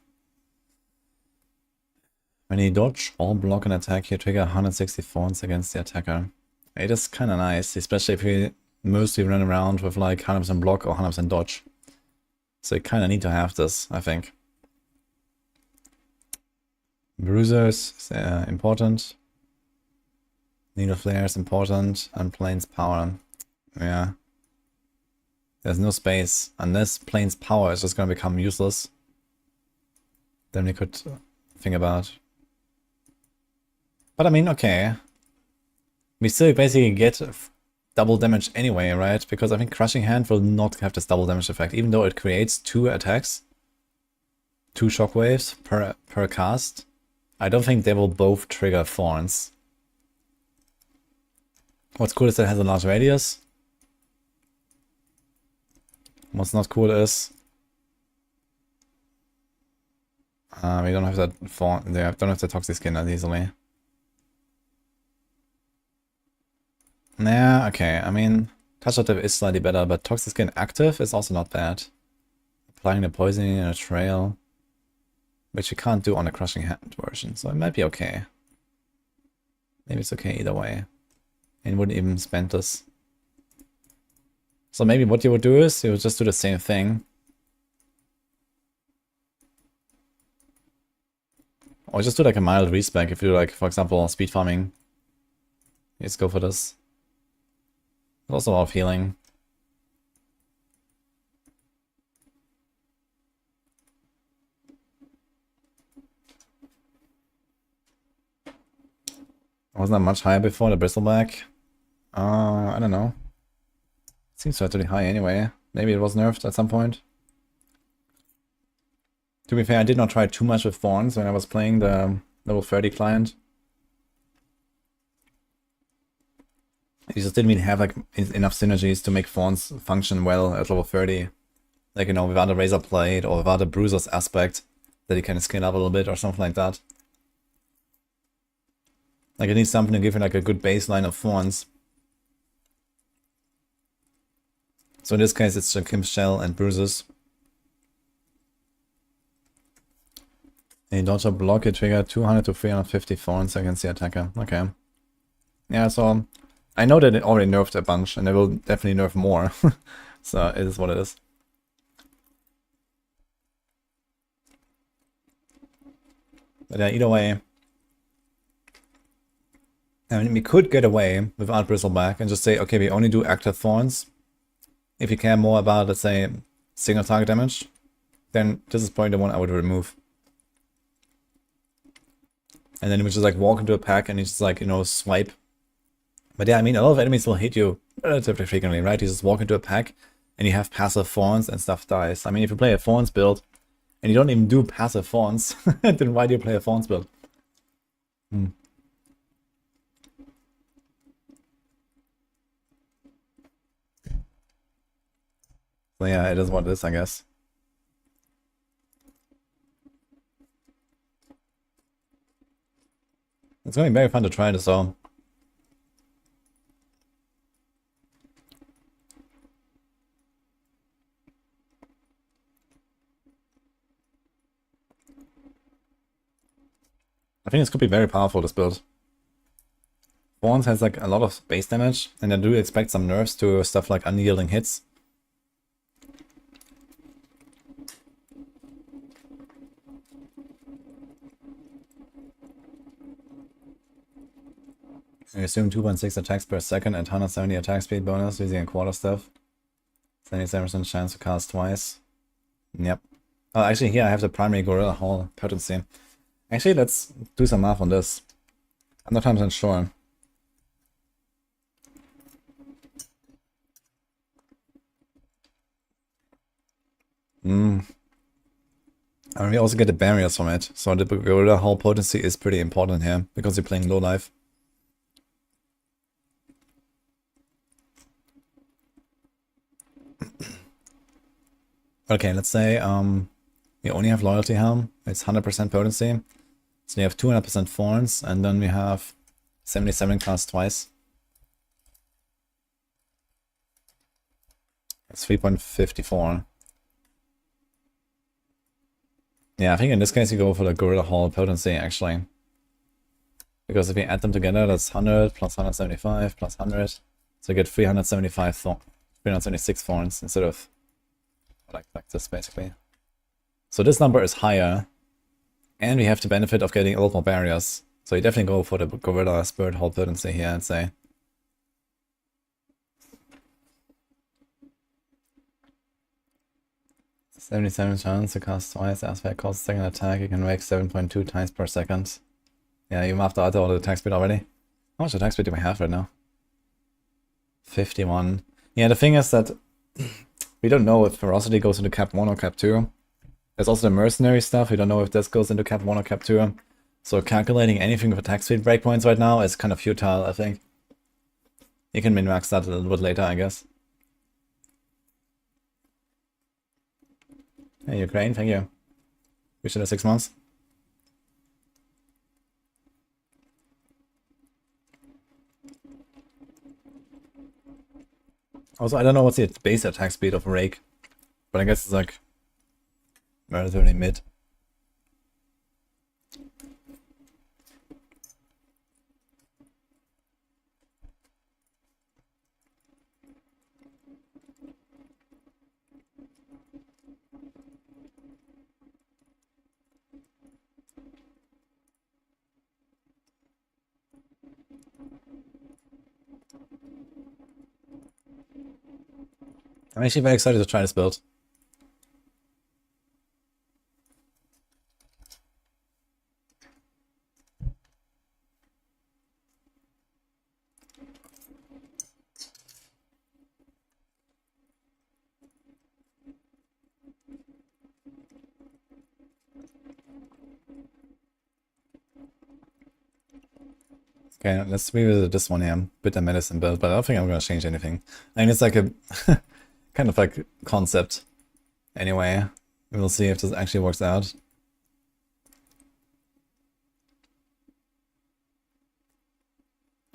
When you dodge or block an attack, you trigger 160 thorns against the attacker. It is kind of nice, especially if you mostly run around with like 100% block or 100% dodge. So you kind of need to have this, I think. Bruisers is important. Needle Flare is important. And Plane's Power. Yeah. There's no space. Unless Plane's Power is just going to become useless. Then we could think about. But I mean, okay. We still basically get double damage anyway, right? Because I think Crushing Hand will not have this double damage effect. Even though it creates 2 attacks. 2 shockwaves per cast. I don't think they will both trigger thorns. What's cool is that it has a large radius. What's not cool is we don't have that thorn. They don't have the Toxic Skin that easily. Yeah, okay. I mean, Touch of Death is slightly better, but Toxic Skin active is also not bad. Applying the poisoning in a trail. which you can't do on a Crushing Hand version, so it might be okay. Maybe it's okay either way. And wouldn't even spend this. So maybe what you would do is you would just do the same thing. Or just do like a mild respec if you do like, for example, speed farming. You just go for this. There's also a lot of healing. Wasn't that much higher before the bristleback? I don't know. Seems relatively high anyway. Maybe it was nerfed at some point. To be fair, I did not try too much with thorns when I was playing the level 30 client. You just didn't really have like enough synergies to make thorns function well at level 30. Like, you know, without a razor blade or without a bruiser's aspect that you can scale up a little bit or something like that. Like, it needs something to give you like a good baseline of thorns. So in this case, it's Kim's Shell and bruises. A dodge or block, you trigger 200 to 350 thorns against the attacker. Okay. Yeah, so I know that it already nerfed a bunch, and it will definitely nerf more. So it is what it is. But yeah, either way, I mean, we could get away without Bristleback and just say, okay, we only do active thorns. If you care more about, let's say, single target damage, then this is probably the one I would remove. And then you would just like walk into a pack and you just like, you know, swipe. But yeah, I mean, a lot of enemies will hit you relatively frequently, right? You just walk into a pack and you have passive thorns and stuff dies. I mean, if you play a thorns build and you don't even do passive thorns, then why do you play a thorns build? So yeah, it is what it is, I guess. It's going to be very fun to try this though. I think this could be very powerful, this build. Thorns has like a lot of base damage, and I do expect some nerfs to stuff like unyielding hits. I assume 2.6 attacks per second and 170 attack speed bonus using a quarter staff. 77% chance to cast twice. Yep. Oh, actually here I have the primary Gorilla Hall potency. Actually, let's do some math on this. I'm not 100% sure. And we also get the barriers from it, so the Gorilla Hall potency is pretty important here, because you're playing low life. Okay, let's say we only have Loyalty Helm, it's 100% potency. So we have 200% Thorns, and then we have 77 cast twice. It's 3.54. Yeah, I think in this case you go for the Gorilla Hall potency, actually. Because if you add them together, that's 100 plus 175 plus 100. So you get 376 Thorns instead of like this, basically. So this number is higher. And we have the benefit of getting a lot more barriers. So you definitely go for the Gorilla Spirit Hall potency here, I'd say. $77 chance to cast twice as per cost second attack. You can make 7.2 times per second. Yeah, even after I all the attack speed already. How much attack speed do we have right now? 51. Yeah, the thing is that we don't know if Ferocity goes into cap 1 or cap 2. There's also the mercenary stuff. We don't know if this goes into cap 1 or cap 2. So calculating anything with attack speed breakpoints right now is kind of futile, I think. You can min-max that a little bit later, I guess. Hey, Ukraine, thank you. Wish it 6 months. Also, I don't know what's the base attack speed of a Rake, but I guess it's like relatively mid. I'm actually very excited to try this build. Okay, let's revisit this one here. Bitter medicine build, but I don't think I'm gonna change anything. I mean, it's like a kind of like concept. Anyway, we'll see if this actually works out.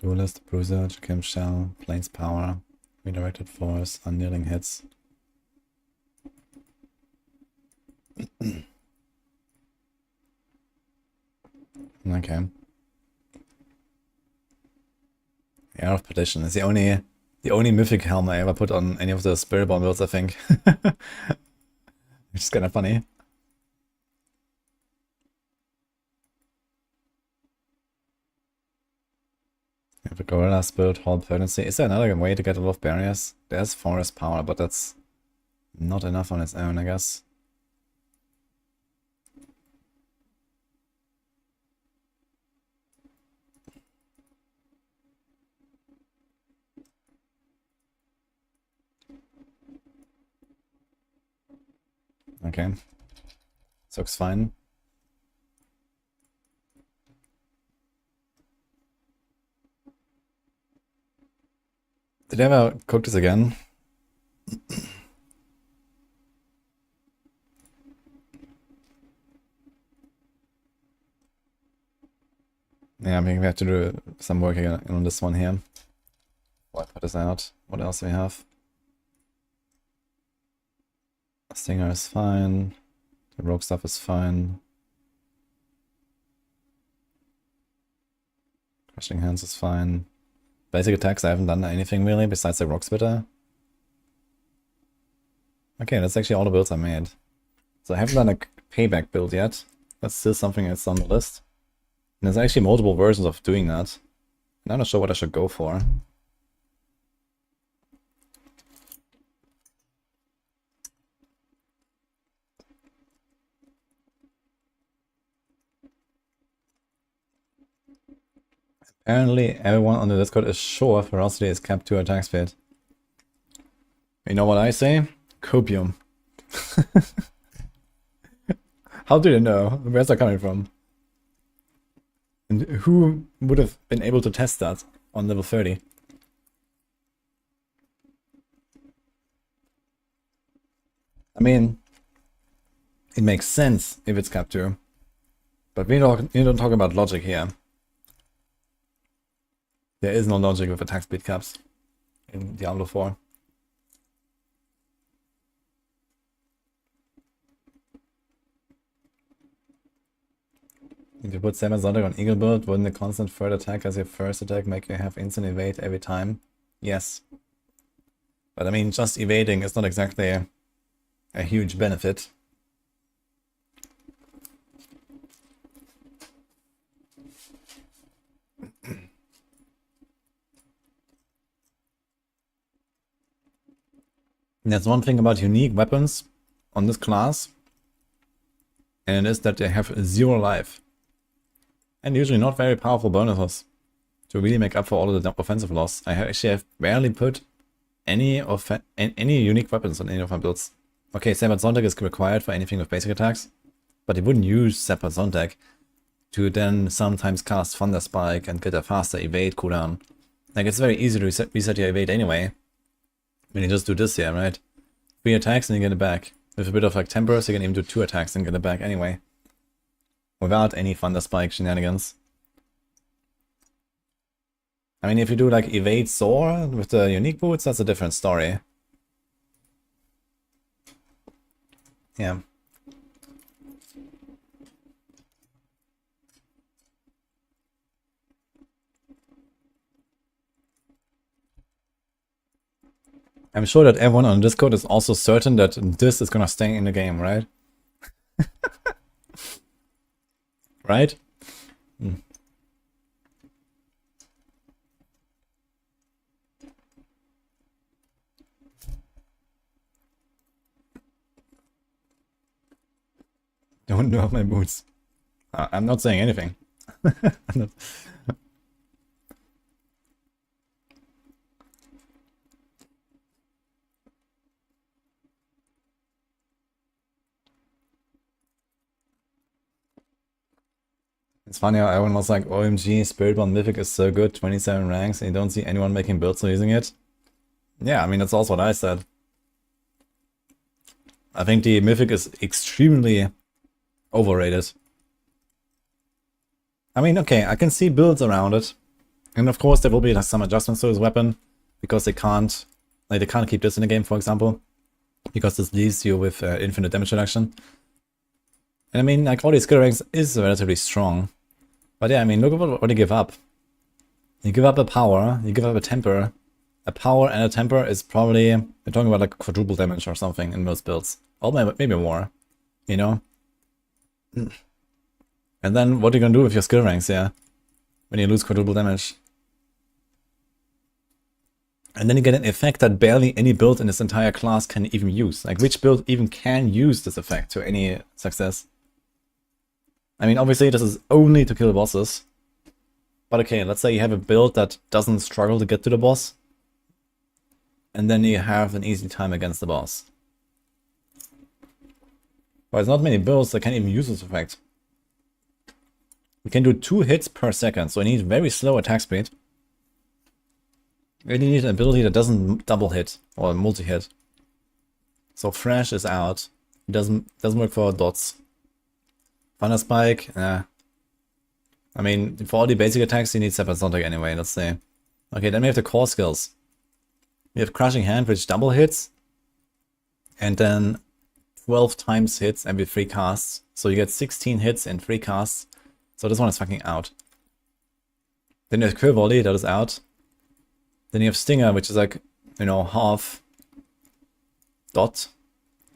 Duelist, Bruiser, Jakim Shell, Plains Power, Redirected Force, Unkneeling Hits. Okay. Air of Perdition is the only mythic helm I ever put on any of the Spiritborn builds, I think. Which is kind of funny. We have a Gorilla's build, Hold Potency. Is there another way to get a lot of barriers? There's Forest Power, but that's not enough on its own, I guess. Okay. This looks fine. Did I ever cook this again? Yeah, I mean, we have to do some work again on this one here. I'll put this out. What else do we have? Stinger is fine. The rogue stuff is fine. Crushing Hands is fine. Basic attacks, I haven't done anything really besides the rock spitter. Okay, that's actually all the builds I made. So I haven't done a payback build yet. That's still something that's on the list. And there's actually multiple versions of doing that. And I'm not sure what I should go for. Apparently everyone on the Discord is sure ferocity is capped to attack speed. You know what I say? Copium. How do you know? Where's that coming from? And who would have been able to test that on level 30? I mean, it makes sense if it's capped to. But we don't talk about logic here. There is no logic with attack speed caps in Diablo 4. If you put Saber Zodiac on Eagle build, wouldn't the constant third attack as your first attack make you have instant evade every time? Yes. But I mean, just evading is not exactly a huge benefit. There's one thing about unique weapons on this class, and it is that they have 0 life. And usually not very powerful bonuses to really make up for all of the offensive loss. I actually have barely put any unique weapons on any of my builds. Okay, Saber Zodiac is required for anything with basic attacks, but you wouldn't use Saber Zodiac to then sometimes cast Thunder Spike and get a faster evade cooldown. Like, it's very easy to reset your evade anyway. When you just do this here, right? 3 attacks and you get it back. With a bit of like tempers, you can even do 2 attacks and get it back anyway. Without any Thunder Spike shenanigans. I mean, if you do like evade soar with the unique boots, that's a different story. Yeah. I'm sure that everyone on Discord is also certain that this is gonna stay in the game, right? Right? Don't nerf my boots. I'm not saying anything. I'm not. It's funny how everyone was like, OMG, Spiritborn Mythic is so good, 27 ranks, and you don't see anyone making builds or using it. Yeah, I mean, that's also what I said. I think the Mythic is extremely overrated. I mean, okay, I can see builds around it. And of course there will be like, some adjustments to his weapon, because they can't keep this in the game, for example. Because this leaves you with infinite damage reduction. And I mean, like, all these skill ranks is relatively strong. But yeah, I mean, look at what you give up. You give up a power, you give up a temper. A power and a temper is probably, we're talking about like quadruple damage or something in most builds. Or maybe more, you know? And then what are you gonna do with your skill ranks, yeah? When you lose quadruple damage. And then you get an effect that barely any build in this entire class can even use. Like, which build even can use this effect to any success? I mean, obviously this is only to kill bosses. But okay, let's say you have a build that doesn't struggle to get to the boss. And then you have an easy time against the boss. But there's not many builds that can even use this effect. You can do 2 hits per second, so you need very slow attack speed. You really need an ability that doesn't double hit or multi-hit. So Thrash is out. It doesn't work for dots. Thunder Spike, I mean, for all the basic attacks you need Sepasonic anyway, let's say. Okay, then we have the core skills. We have Crushing Hand, which double hits. And then 12 times hits every 3 casts. So you get 16 hits in 3 casts. So this one is fucking out. Then you have Quill Volley, that is out. Then you have Stinger, which is like, you know, half dot.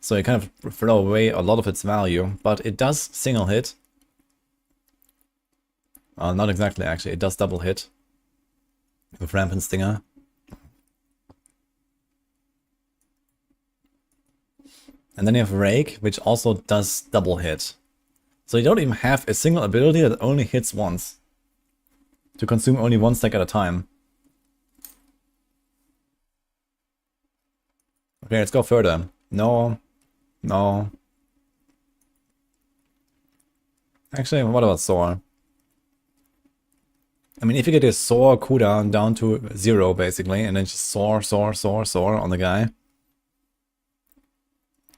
So you kind of throw away a lot of its value, but it does single hit. Not exactly, actually. It does double hit with Rampant Stinger. And then you have Rake, which also does double hit. So you don't even have a single ability that only hits once. To consume only 1 stack at a time. Okay, let's go further. No. No. Actually, what about Soar? I mean, if you get a Soar cooldown down to 0, basically, and then just Soar on the guy.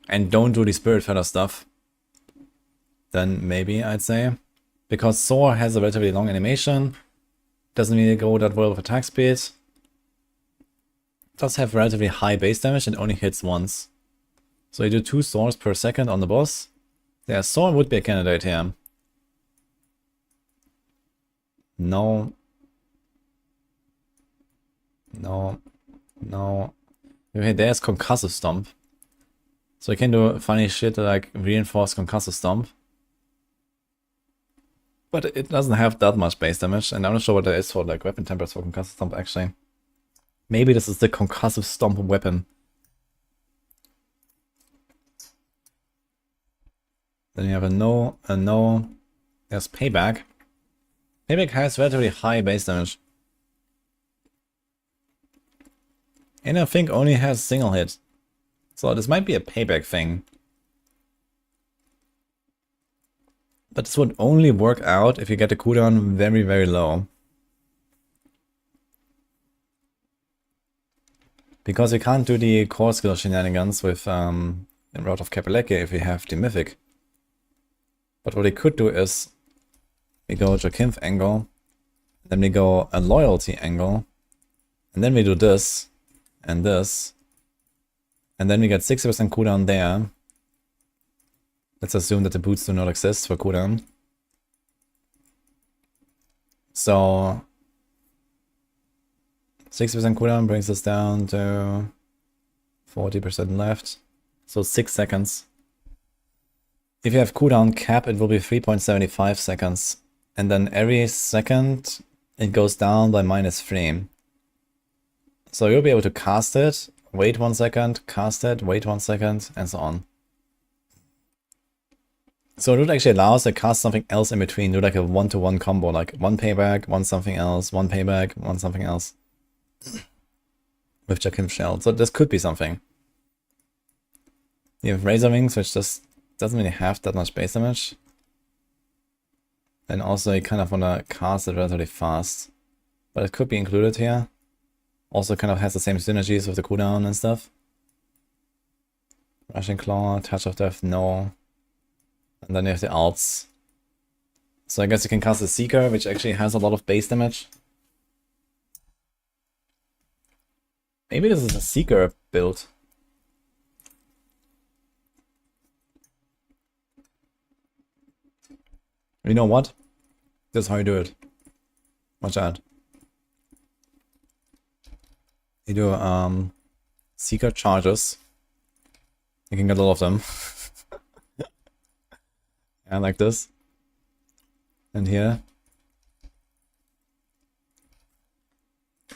And don't do the Spirit Feather stuff. Then maybe, I'd say. Because Soar has a relatively long animation. Doesn't really go that well with attack speed. Does have relatively high base damage and only hits once. So you do 2 Soars per second on the boss. Yeah, Soar would be a candidate here. No. No. No. Okay, there's Concussive Stomp. So you can do funny shit like reinforce Concussive Stomp. But it doesn't have that much base damage, and I'm not sure what there is for like weapon tempers for Concussive Stomp actually. Maybe this is the Concussive Stomp weapon. Then you have a no. There's Payback. Payback has relatively high base damage. And I think only has single hit. So this might be a Payback thing. But this would only work out if you get the cooldown very, very low. Because you can't do the core skill shenanigans with Route of Kapeleke if you have the Mythic. But what we could do is we go Jokinth angle, then we go a loyalty angle, and then we do this, and this, and then we get 60% cooldown there. Let's assume that the boots do not exist for cooldown. So 60% cooldown brings us down to 40% left. So 6 seconds. If you have cooldown cap, it will be 3.75 seconds. And then every second, it goes down by -3. So you'll be able to cast it, wait 1 second, cast it, wait 1 second, and so on. So Root actually allows to cast something else in between, do like a 1-to-1 combo, like one payback, one something else, one payback, one something else. With Jakim Shell. So this could be something. You have Razor Wings, which just doesn't really have that much base damage. And also you kind of want to cast it relatively fast. But it could be included here. Also kind of has the same synergies with the cooldown and stuff. Rushing Claw, Touch of Death, no. And then you have the alts. So I guess you can cast the Seeker, which actually has a lot of base damage. Maybe this is a Seeker build. You know what? This is how you do it. Watch out. You do Seeker charges. You can get a lot of them. Yeah, like this. And here.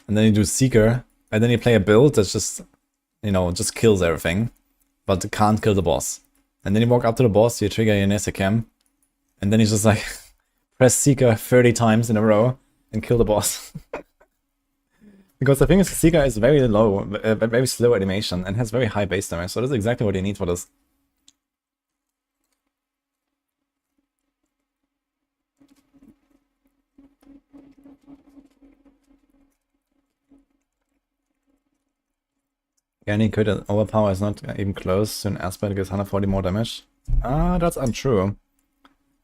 And then you do Seeker. And then you play a build that's just, you know, just kills everything. But can't kill the boss. And then you walk up to the boss, you trigger your Nesicam. And then you just like press Seeker 30 times in a row and kill the boss. Because the thing is, Seeker is very low, very slow animation and has very high base damage. So that's exactly what you need for this. Any crit overpower is not even close to an aspect gets 140 more damage. Ah, that's untrue.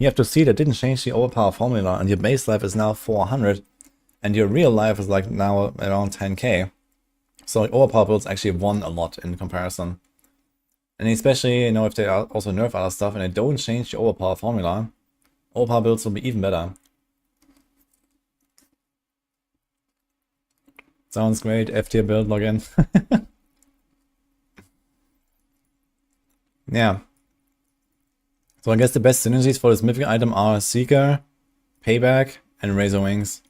You have to see that didn't change the overpower formula, and your base life is now 400, and your real life is like now around 10k. So overpower builds actually won a lot in comparison. And especially, you know, if they also nerf other stuff and they don't change the overpower formula, overpower builds will be even better. Sounds great, F-tier build login. Yeah. So I guess the best synergies for this mythic item are Seeker, Payback, and Razor Wings.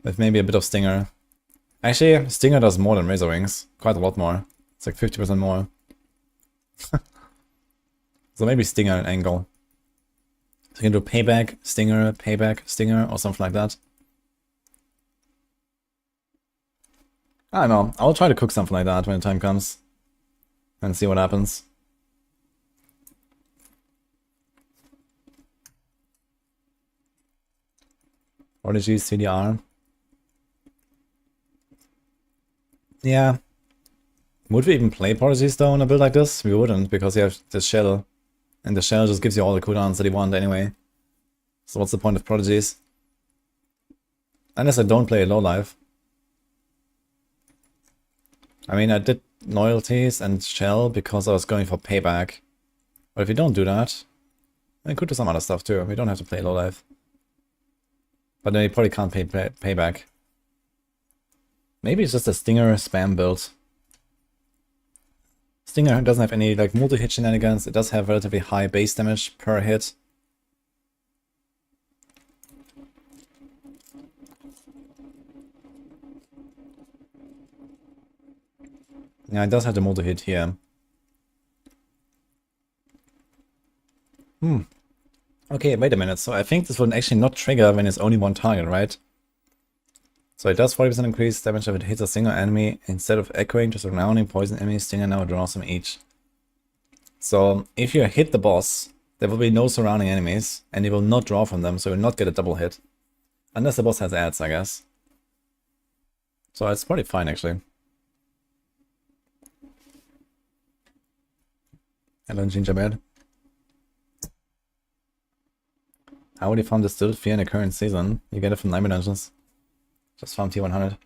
With maybe a bit of Stinger. Actually, Stinger does more than Razor Wings. Quite a lot more. It's like 50% more. So maybe Stinger and Angle. So you can do Payback, Stinger, or something like that. I don't know. I'll try to cook something like that when the time comes. And see what happens. Prodigy, CDR. Yeah. Would we even play Prodigies though in a build like this? We wouldn't, because you have this shell. And the shell just gives you all the cooldowns that you want anyway. So what's the point of Prodigies? Unless I don't play low life. I mean, I did loyalties and shell because I was going for payback. But if you don't do that, then you could do some other stuff too. We don't have to play low life. But then you probably can't pay payback. Maybe it's just a Stinger spam build. Stinger doesn't have any like multi-hit shenanigans. It does have relatively high base damage per hit. Yeah, it does have the multi-hit here. Okay, wait a minute. So I think this will actually not trigger when it's only one target, right? So it does 40% increase damage if it hits a single enemy. Instead of echoing to surrounding poison enemies, Stinger now draws them each. So if you hit the boss, there will be no surrounding enemies, and you will not draw from them, so you will not get a double hit. Unless the boss has ads, I guess. So it's pretty fine, actually. Hello, Gingerbread. How would you farm Distilled Fear in the current season? You get it from Nightmare Dungeons. Just farm T100.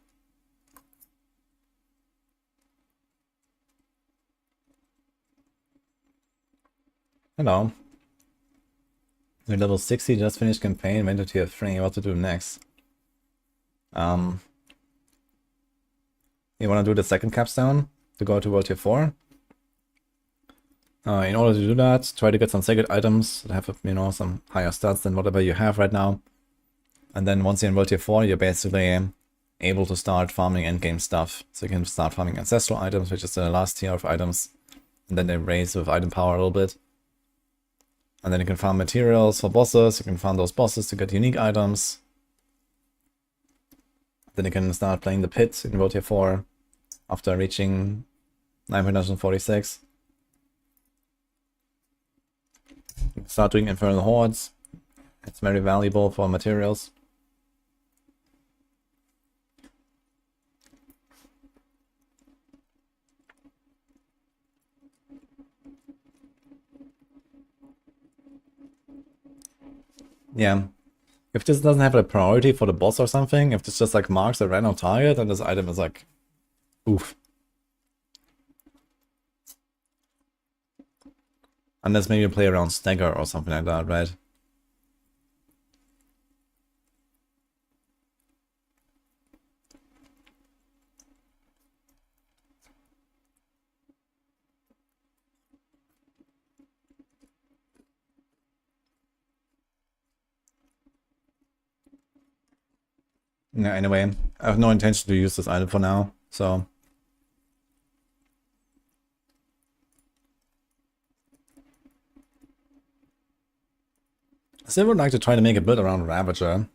Hello. You're level 60, just finished campaign, went to tier 3. What to do next? You want to do the second capstone to go to world tier 4? In order to do that, try to get some sacred items that have, you know, some higher stats than whatever you have right now. And then once you're in world tier 4, you're basically able to start farming endgame stuff. So you can start farming ancestral items, which is the last tier of items. And then they raise with item power a little bit. And then you can farm materials for bosses, you can farm those bosses to get unique items. Then you can start playing the pit in World Tier 4 after reaching 946. You can start doing Infernal Hordes. It's very valuable for materials. Yeah. If this doesn't have a priority for the boss or something, if this just like marks a random target, then this item is like, oof. Unless maybe you play around stagger or something like that, right? Yeah, anyway, I have no intention to use this item for now, so... I still would like to try to make a build around Ravager.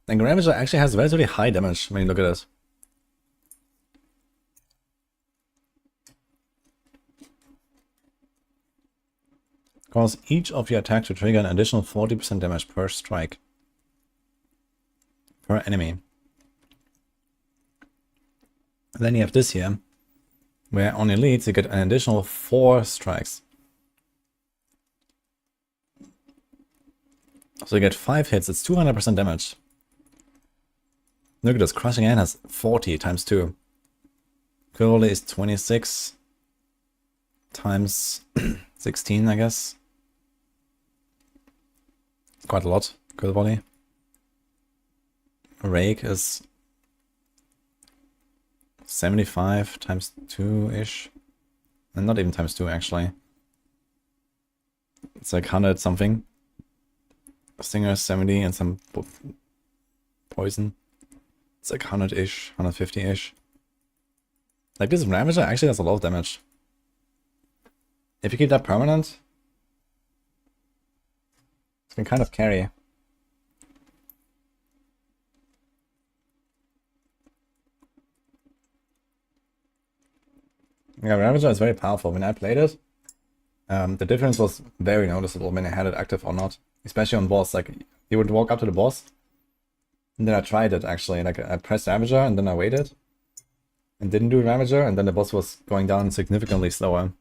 And Ravager actually has relatively high damage when you look at it. Cause each of your attacks to trigger an additional 40% damage per strike. Per enemy. And then you have this here, where on elites you get an additional 4 strikes. So you get 5 hits, it's 200% damage. Look at this, Crushing Hand has 40 times 2. Kill volley is 26 times 16, I guess. Quite a lot, kill volley. Rake is 75 times 2-ish. And not even times 2 actually. It's like 100 something. Stinger 70 and some poison. It's like 100-ish, 150-ish. Like this Ravager actually does a lot of damage. If you keep that permanent, it can kind of carry. Yeah, Ravager is very powerful. When I played it, the difference was very noticeable when I had it active or not. Especially on boss, like, you would walk up to the boss, and then I tried it actually, like, I pressed Ravager, and then I waited, and didn't do Ravager, and then the boss was going down significantly slower.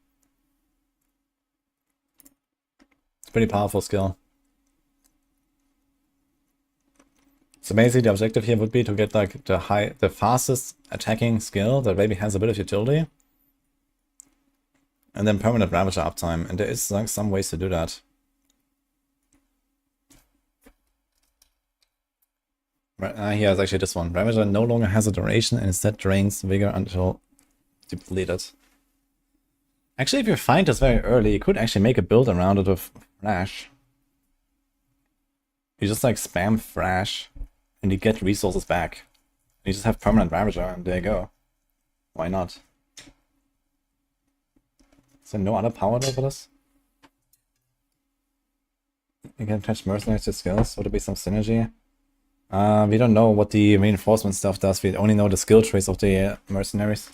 It's a pretty powerful skill. So basically the objective here would be to get, like, the fastest attacking skill that maybe has a bit of utility, and then permanent Ravager uptime, and there is, like, some ways to do that. Here is actually this one. Ravager no longer has a duration and instead drains vigor until depleted. Actually, if you find this very early, you could actually make a build around it with Thrash. You just like spam Thrash and you get resources back. You just have permanent Ravager and there you go. Why not? Is there no other power though for this? You can attach mercenaries to skills. Would there be some synergy? We don't know what the reinforcement stuff does. We only know the skill trees of the mercenaries.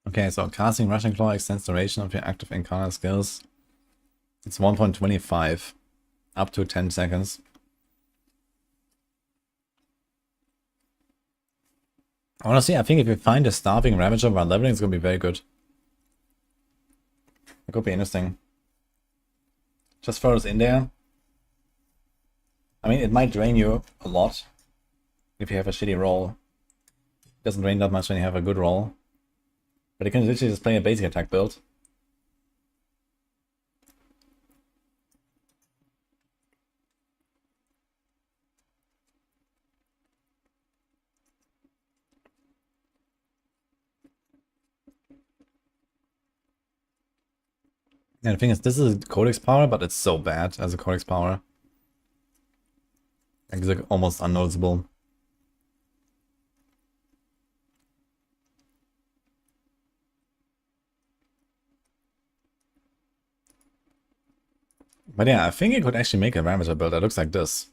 Okay, so casting Rushing Claw extends the duration of your active encounter skills. It's 1.25, up to 10 seconds. Honestly, I think if you find a Starving Ravager while leveling, it's going to be very good. It could be interesting. Just throw this in there. I mean, it might drain you a lot if you have a shitty roll. It doesn't drain that much when you have a good roll. But you can literally just play a basic attack build. And the thing is, this is codex power, but it's so bad as a codex power. It's like almost unnoticeable. But yeah, I think it could actually make a Ravager build that looks like this.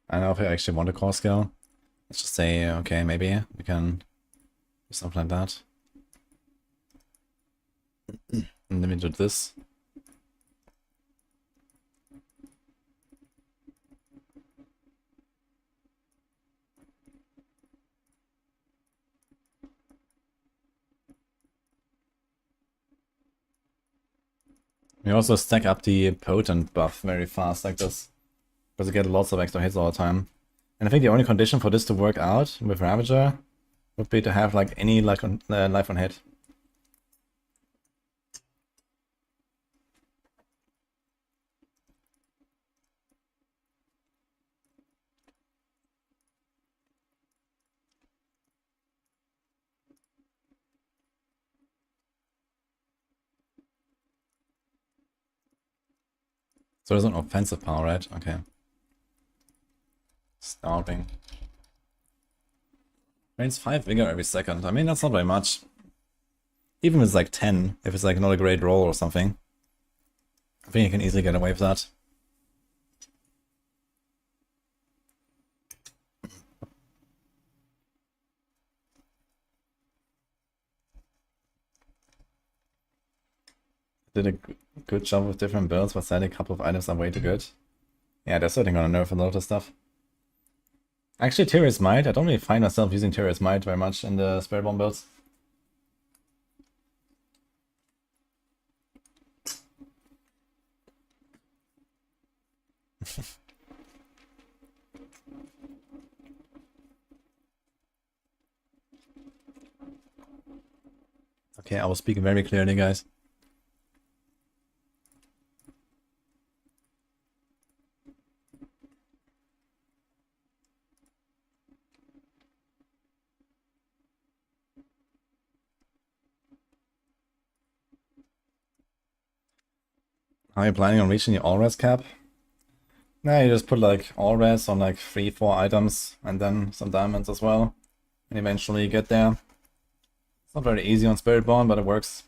I don't know if I actually want a core skill. Let's just say, okay, maybe we can do something like that. And then we do this. We also stack up the potent buff very fast like this, because you get lots of extra hits all the time. And I think the only condition for this to work out with Ravager would be to have like any life on hit. So there's an offensive power, right? Okay. Starving. Drains 5 vigor every second. I mean, that's not very much. Even if it's like 10, if it's like not a great roll or something, I think you can easily get away with that. Did a good job with different builds, but sadly a couple of items are way too good. Yeah, they're certainly gonna nerf a lot of stuff. Actually, Tyrius Might, I don't really find myself using Tyrius Might very much in the Spiritborn builds. Okay, I will speak very clearly, guys. How are you planning on reaching the all-res cap? Nah, you just put like all-res on like 3-4 items and then some diamonds as well. And eventually you get there. It's not very easy on Spiritborn, but it works.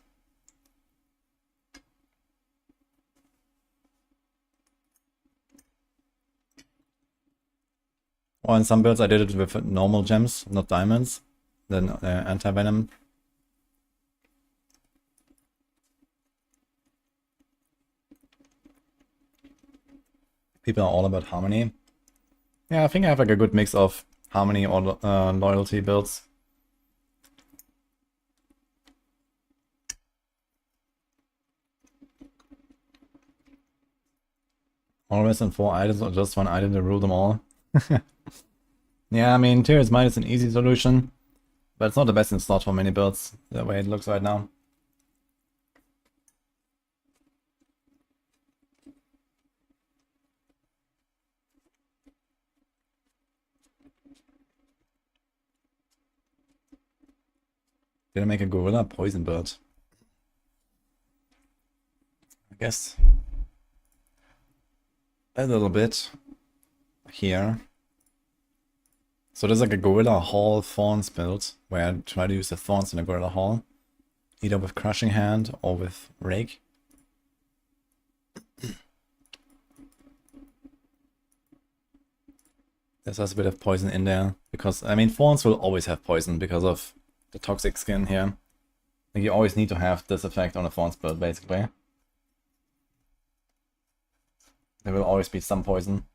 Or in some builds I did it with normal gems, not diamonds. Then anti-venom. People are all about harmony. Yeah, I think I have like a good mix of harmony or loyalty builds. Always in 4 items or just 1 item to rule them all. Yeah, I mean, Tyrius Might is an easy solution, but it's not the best in slot for many builds, the way it looks right now. Did I make a gorilla poison build? I guess a little bit here. So there's like a gorilla hall thorns build where I try to use the thorns in a gorilla hall, either with crushing hand or with rake. There's a bit of poison in there because I mean thorns will always have poison because of the toxic skin here. Like you always need to have this effect on a thorns build basically. There will always be some poison.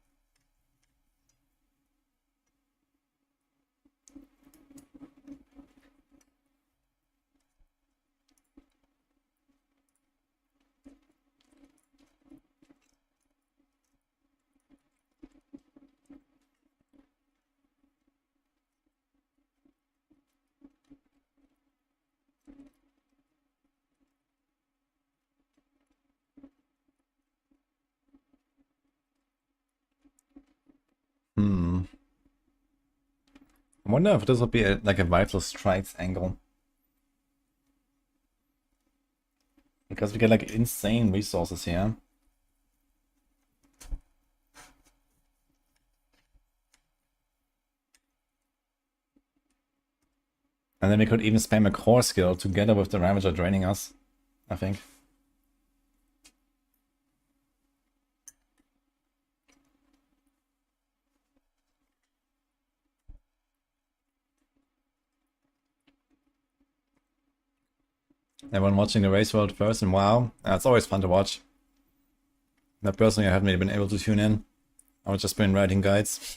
Hmm. wonder if this would be like a vital strikes angle. Because we get like insane resources here. And then we could even spam a core skill together with the Ravager draining us, I think. Everyone watching the race world first, and wow, it's always fun to watch. But personally, I haven't really been able to tune in. I've just been writing guides.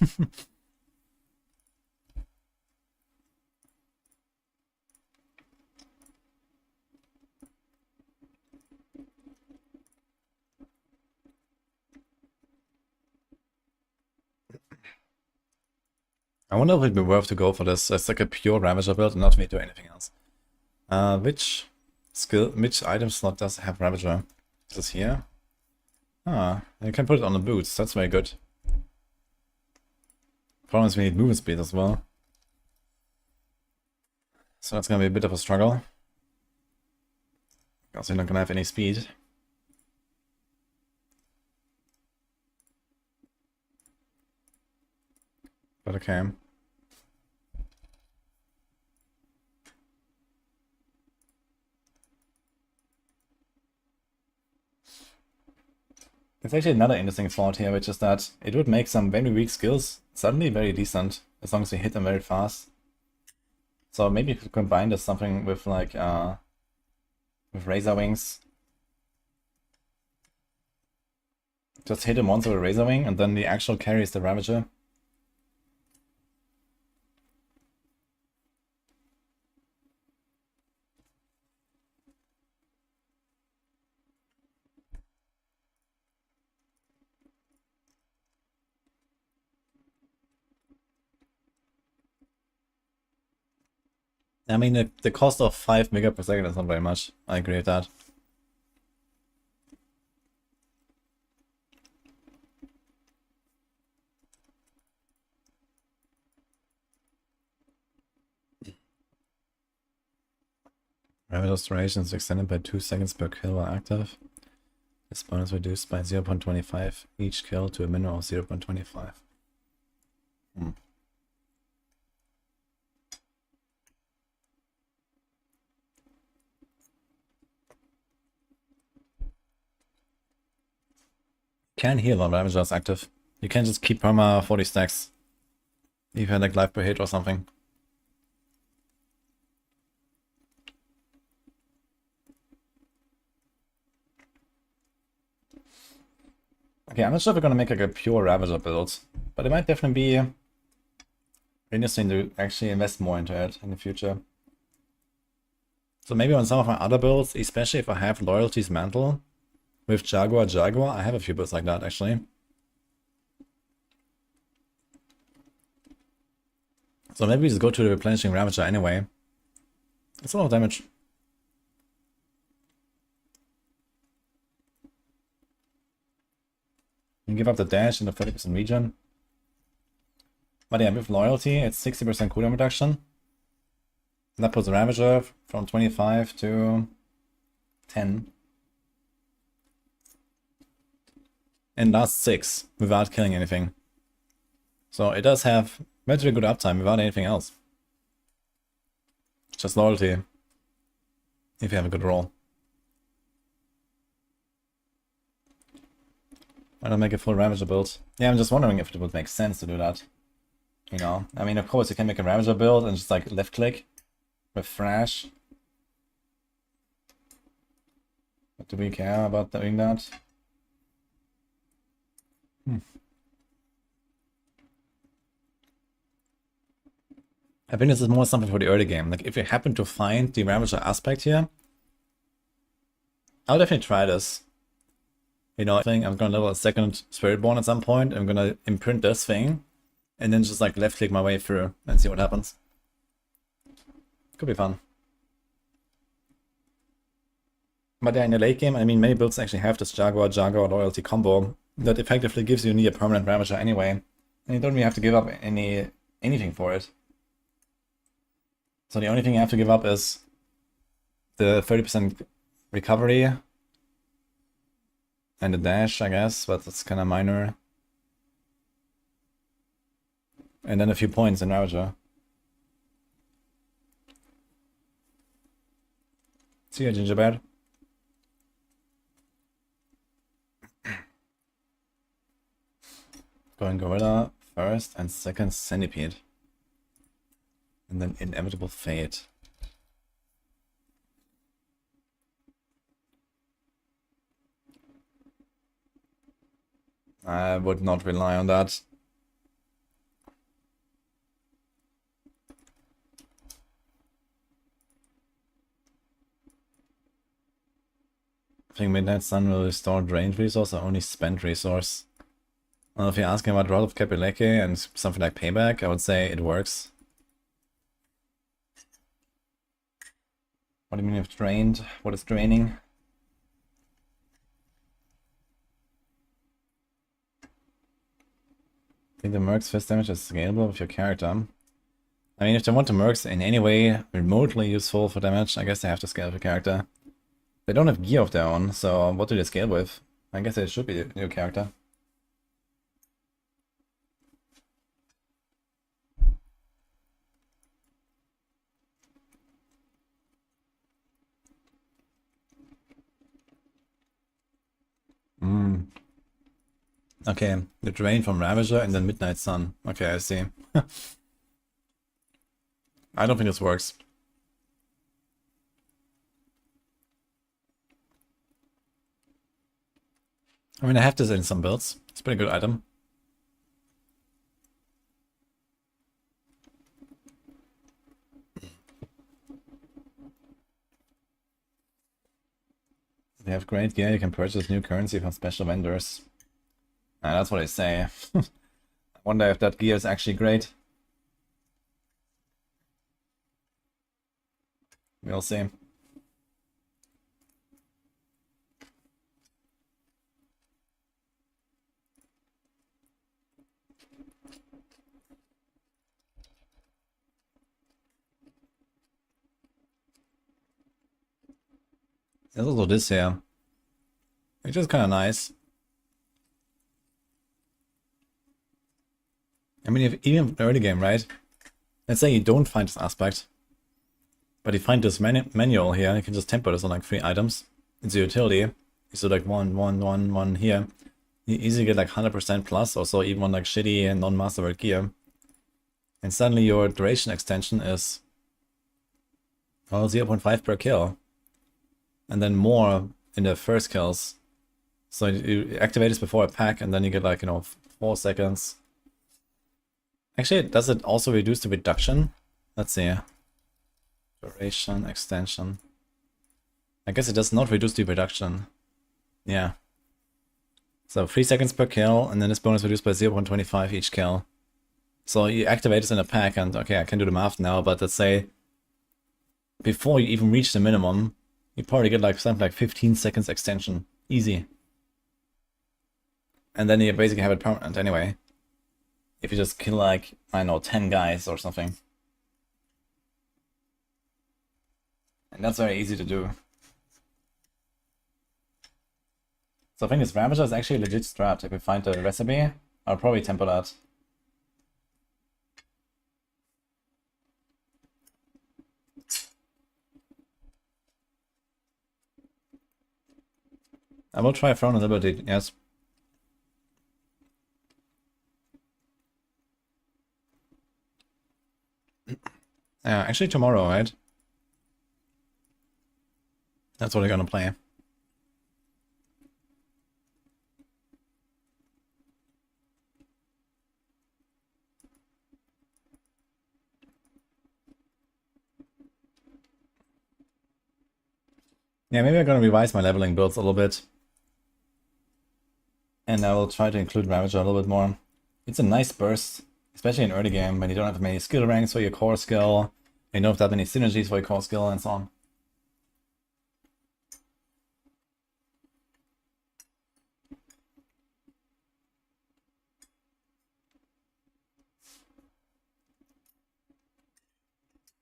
I wonder if it'd be worth to go for this. It's like a pure Ravager build and not me do anything else. Which item slot does have Ravager? Is this here? Ah, you can put it on the boots. That's very good. Problem is we need movement speed as well. So that's gonna be a bit of a struggle. Because we're not gonna have any speed. But okay. There's actually another interesting thought here, which is that it would make some very weak skills suddenly very decent, as long as we hit them very fast. So maybe you could combine this something with like with Razor Wings. Just hit him once with a Razor Wing, and then the actual carry is the Ravager. I mean, the cost of 5 mega per second is not very much. I agree with that. Ravager's duration is extended by 2 seconds per kill while active. This bonus reduced by 0.25 each kill to a minimum of 0.25. Can heal on Ravager is active. You can just keep perma 40 stacks. If you had like life per hit or something. Okay, I'm not sure if we're gonna make like a pure Ravager build, but it might definitely be interesting to actually invest more into it in the future. So maybe on some of my other builds, especially if I have Loyalty's Mantle with Jaguar, I have a few builds like that actually. So maybe we just go to the replenishing Ravager anyway. It's a lot of damage. You give up the dash and the 30% regen. But yeah, with Loyalty, it's 60% cooldown reduction. That puts Ravager from 25 to 10. And lasts 6 without killing anything. So it does have very good uptime without anything else. Just Loyalty. If you have a good roll. Why not make a full Ravager build? Yeah, I'm just wondering if it would make sense to do that. You know, I mean, of course you can make a Ravager build and just like left click with Thrash. But do we care about doing that? I think this is more something for the early game. Like if you happen to find the Ravager aspect here, I'll definitely try this. You know, I think I'm gonna level a second Spiritborn at some point. I'm gonna imprint this thing and then just like left click my way through and see what happens. Could be fun. But yeah, in the late game, I mean, many builds actually have this Jaguar Loyalty combo that effectively gives you near permanent Ravager anyway. And you don't really have to give up anything for it. So the only thing I have to give up is the 30% recovery and the dash, I guess, but that's kind of minor. And then a few points in Ravager. See ya, Gingerbread. Going Gorilla first and second Centipede. And then Inevitable Fate. I would not rely on that. I think Midnight Sun will restore drained resource or only spent resource. Well, if you're asking about Rod of Capileke and something like Payback, I would say it works. What do you mean with drained? What is draining? I think the Merc's fist damage is scalable with your character. I mean, if they want the Mercs in any way remotely useful for damage, I guess they have to scale with your character. They don't have gear of their own, so what do they scale with? I guess it should be your character. Okay, the drain from Ravager and then Midnight Sun. Okay, I see. I don't think this works. I mean, I have this in some builds. It's a pretty good item. They have great gear, you can purchase new currency from special vendors. That's what I say. I wonder if that gear is actually great. We'll see. There's also this here, which is kind of nice. I mean, if even early game, right? Let's say you don't find this aspect, but you find this manual here, and you can just temper this on like 3 items. It's a utility. You do like 1, 1, 1, 1 here. You easily get like 100% plus, also even on like shitty and non-masterwork gear. And suddenly your duration extension is 0.5 per kill. And then more in the first kills. So you activate this before a pack, and then you get like, 4 seconds. Actually, does it also reduce the reduction? Let's see. Duration, extension. I guess it does not reduce the reduction. Yeah. So 3 seconds per kill, and then this bonus reduced by 0.25 each kill. So you activate this in a pack, and okay, I can do the math now, but let's say before you even reach the minimum, you probably get like something like 15 seconds extension. Easy. And then you basically have it permanent anyway. If you just kill like, I don't know, 10 guys or something. And that's very easy to do. So I think this Ravager is actually a legit strat. If we find the recipe, I'll probably temper that. I will try Thorns ability, yes. Yeah, actually tomorrow, right? That's what we're gonna play. Yeah, maybe I'm gonna revise my leveling builds a little bit. And I will try to include Ravager a little bit more. It's a nice burst, especially in early game when you don't have many skill ranks for your core skill, and you don't have that many synergies for your core skill, and so on.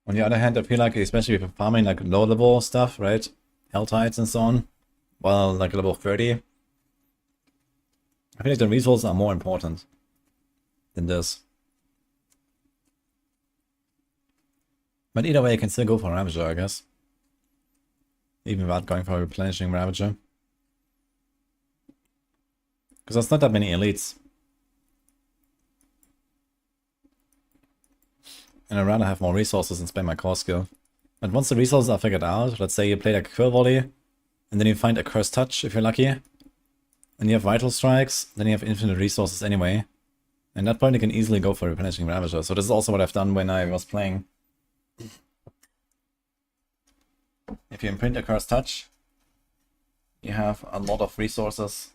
On the other hand, I feel like, especially if you're farming like low level stuff, right? Hell tides and so on, well, like level 30, I feel like the resources are more important than this. But either way, I can still go for Ravager, I guess. Even without going for a replenishing Ravager. Because there's not that many elites. And I'd rather have more resources and spend my core skill. But once the resources are figured out, let's say you play like a Quill Volley, and then you find a Cursed Touch if you're lucky, and you have Vital Strikes, then you have infinite resources anyway. And at that point you can easily go for replenishing Ravager. So this is also what I've done when I was playing. If you imprint a Cursed Touch, you have a lot of resources.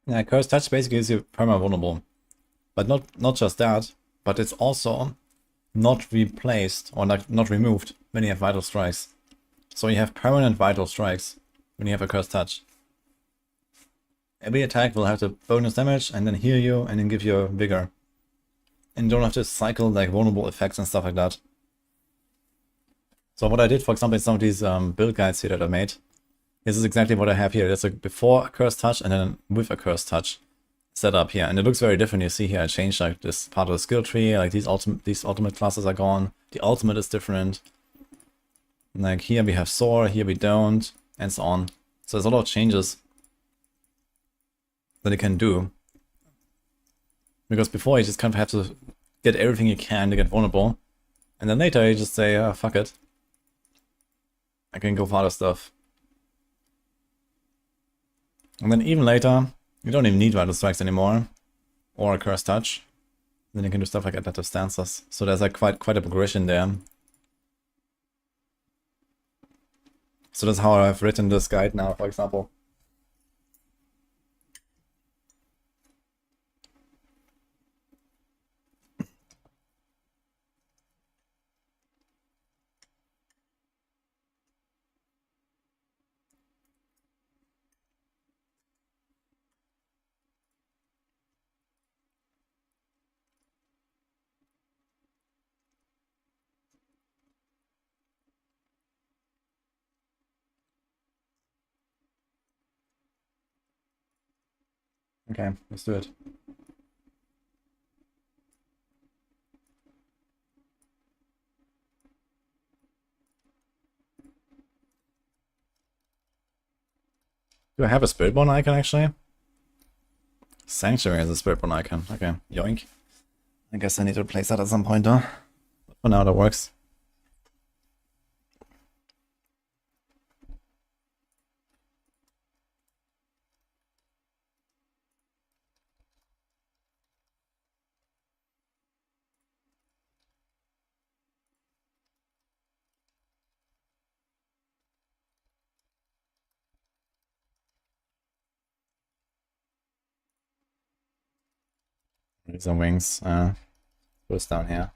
Yeah, Cursed Touch basically gives you perma-vulnerable. But not just that, but it's also not replaced or like not removed when you have Vital Strikes. So you have permanent Vital Strikes when you have a Cursed Touch. Every attack will have the bonus damage and then heal you and then give you vigor. And you don't have to cycle like vulnerable effects and stuff like that. So what I did, for example, in some of these build guides here that I made, this is exactly what I have here. There's like before a Cursed Touch and then with a Cursed Touch set up here. And it looks very different. You see here I changed like this part of the skill tree, like these ultimate classes are gone. The ultimate is different. Like here we have Soar, here we don't, and so on. So there's a lot of changes that you can do. Because before you just kind of have to get everything you can to get vulnerable. And then later you just say, oh, fuck it. I can go for other stuff. And then even later, you don't even need Vital Strikes anymore. Or a Cursed Touch. Then you can do stuff like Adaptive Stances. So there's like quite a progression there. So that's how I've written this guide now, for example. Okay, let's do it. Do I have a Spiritborn icon actually? Sanctuary is a Spiritborn icon. Okay, yoink. I guess I need to replace that at some point though. But for now that works. Need some wings. Goes down here.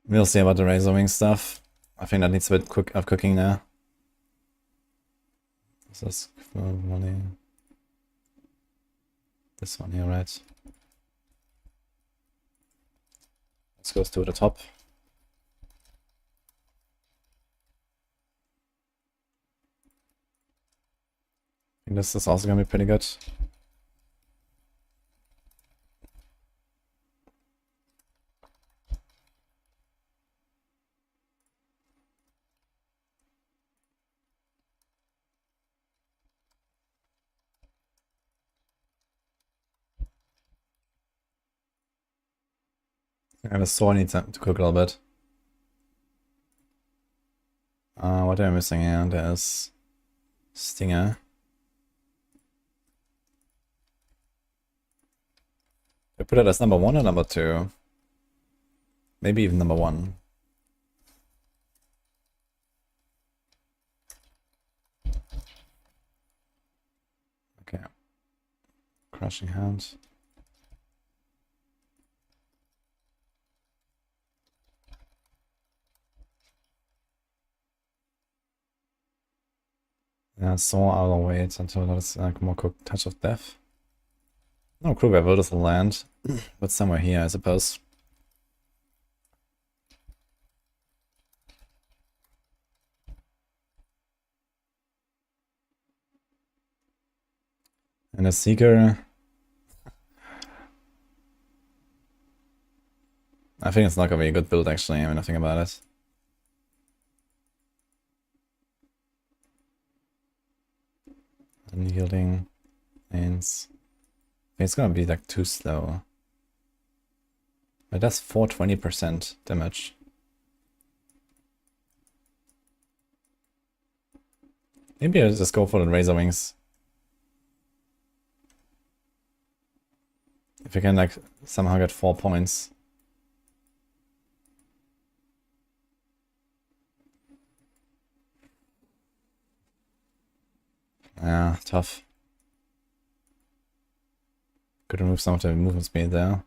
We'll see about the Razor Wing stuff. I think that needs a bit of cooking now. This is money. This one here, right? This goes to the top. I think this is also gonna be pretty good. And the sword needs to cook a little bit. What am I missing here? There's Stinger. I put it as number 1 or number 2? Maybe even number 1. Okay. Crushing Hand. Yeah, so I'll wait until there's like more cooked touch of death. No clue where Will will land, but somewhere here, I suppose. And a Seeker. I think it's not gonna be a good build actually, I mean nothing about it. Unyielding. And it's gonna be like too slow. It does 420% damage. Maybe I'll just go for the Razor Wings. If we can like somehow get 4 points. Yeah, tough. Could remove some of the movement speed there.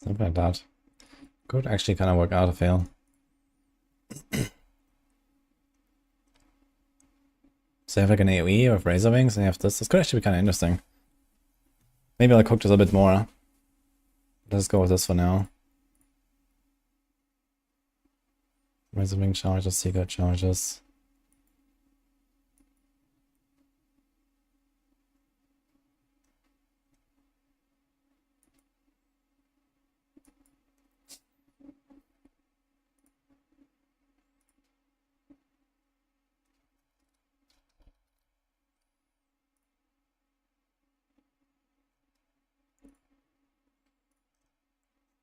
Something like that. Could actually kind of work out a fail. So you have like an AoE of Razor Wings and you have this. This could actually be kind of interesting. Maybe I'll cook this a bit more. Let's go with this for now. Razor Wing charges, Seeker charges.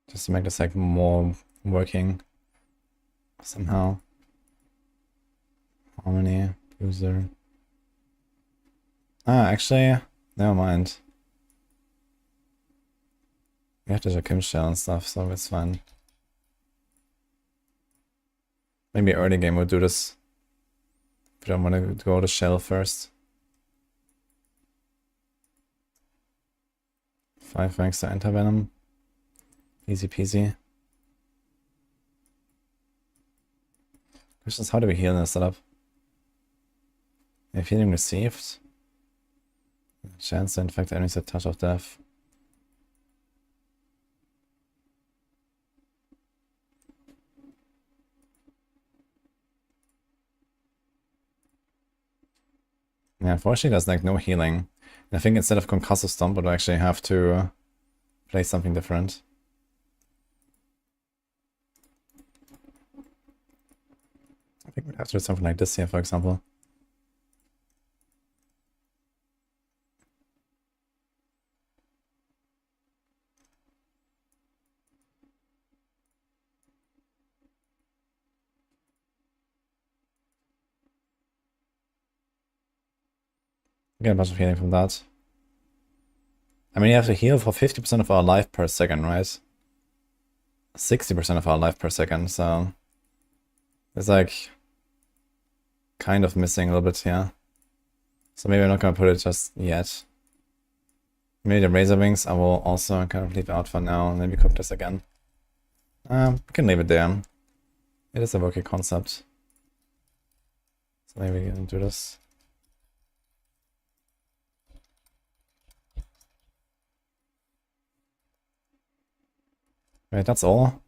Just to make this like more working somehow. Harmony, user. Ah, actually, never mind. We have to Kim Shell and stuff, so it's fine. Maybe early game we'll do this. If you don't want to go to Shell first. 5 ranks to enter Venom. Easy peasy. Question is, how do we heal in this setup? If healing received. Chance to infect enemies at touch of death. Yeah, unfortunately there's like no healing. And I think instead of Concussive Stomp, we'll actually have to play something different. I think we'd have to do something like this here, for example. Get a bunch of healing from that. I mean, you have to heal for 50% of our life per second, right? 60% of our life per second, so it's like kind of missing a little bit here. So maybe I'm not gonna put it just yet. Maybe the Razor Wings I will also kind of leave out for now and maybe cook this again. We can leave it there. It is a working concept. So maybe we can do this. Right, that's all.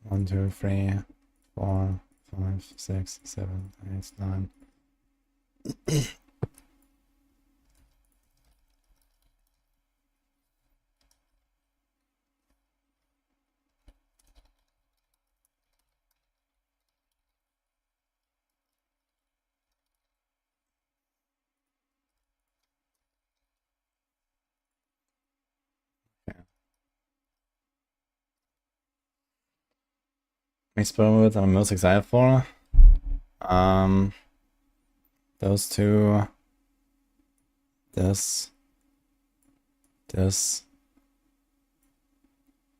1, 2, 3, 4, 5, 6, 7, 8, 9. Experiment I'm most excited for. Those two. This. This.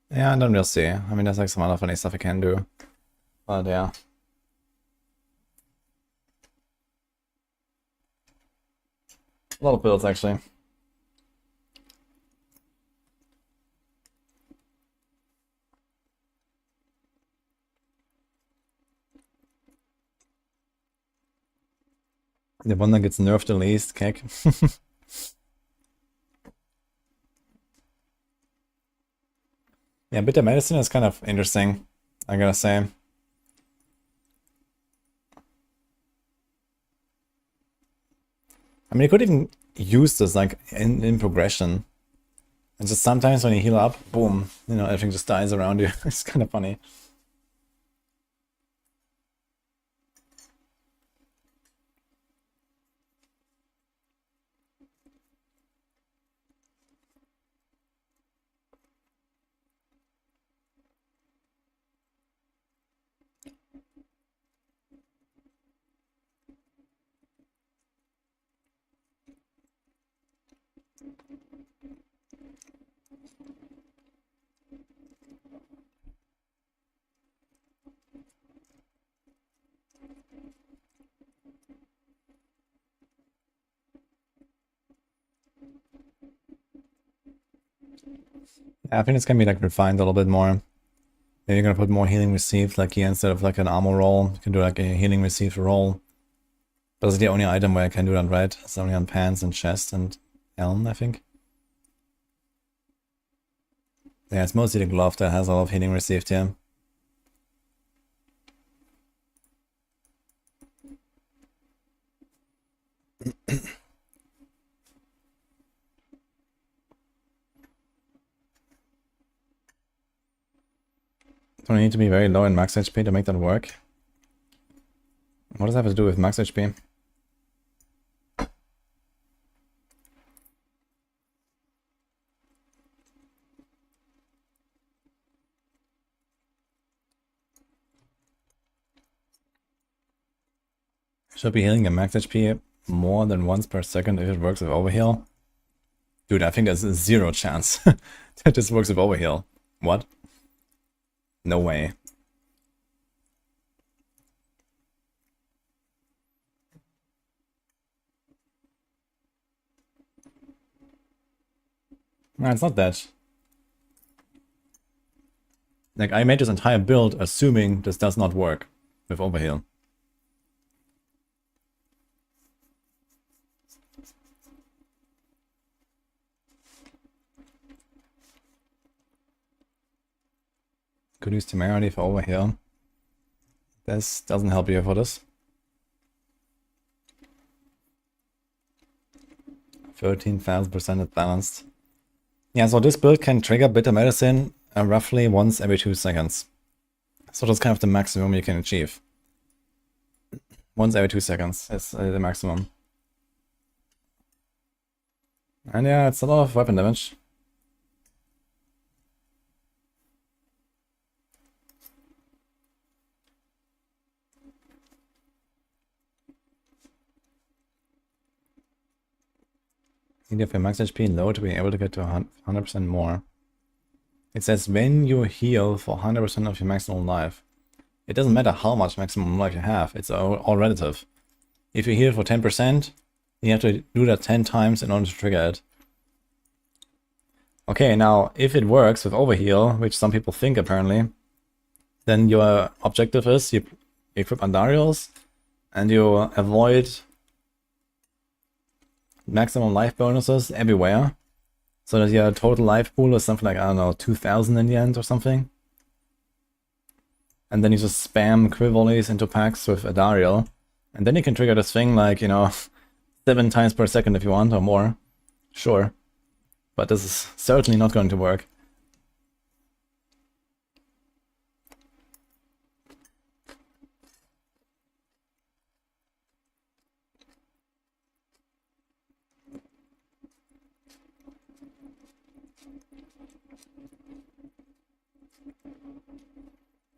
Yeah, and then we'll see. I mean, there's like some other funny stuff I can do. But yeah. A lot of builds, actually. The one that gets nerfed the least, Keck. Yeah, bitter medicine is kind of interesting, I gotta say. I mean, you could even use this like in progression. And just sometimes when you heal up, boom, you know, everything just dies around you. It's kind of funny. Yeah, I think it's gonna be like refined a little bit more. Maybe you're gonna put more healing received, like here instead of like an armor roll, you can do like a healing received roll. But it's the only item where I can do that, right? It's only on pants and chest and helm, I think. Yeah, it's mostly the glove that has a lot of healing received here. Do I need to be very low in max HP to make that work? What does that have to do with max HP? Should be healing a max HP more than once per second if it works with overheal. Dude, I think there's a 0 chance that this works with overheal. What? No way. No, it's not that. Like, I made this entire build assuming this does not work with overheal. Could use temerity for overheal. This doesn't help you for this. 13,000% is balanced. Yeah, so this build can trigger bitter medicine roughly once every 2 seconds. So that's kind of the maximum you can achieve. Once every 2 seconds is the maximum. And yeah, it's a lot of weapon damage. You need your max HP low to be able to get to 100% more. It says when you heal for 100% of your maximum life. It doesn't matter how much maximum life you have, it's all relative. If you heal for 10%, you have to do that 10 times in order to trigger it. Okay, now if it works with overheal, which some people think apparently, then your objective is you equip Andariels and you avoid maximum life bonuses everywhere, so that your total life pool is something like, I don't know, 2,000 in the end or something. And then you just spam Quivolleys into packs with Adariel, and then you can trigger this thing like, you know, 7 times per second if you want, or more. Sure. But this is certainly not going to work.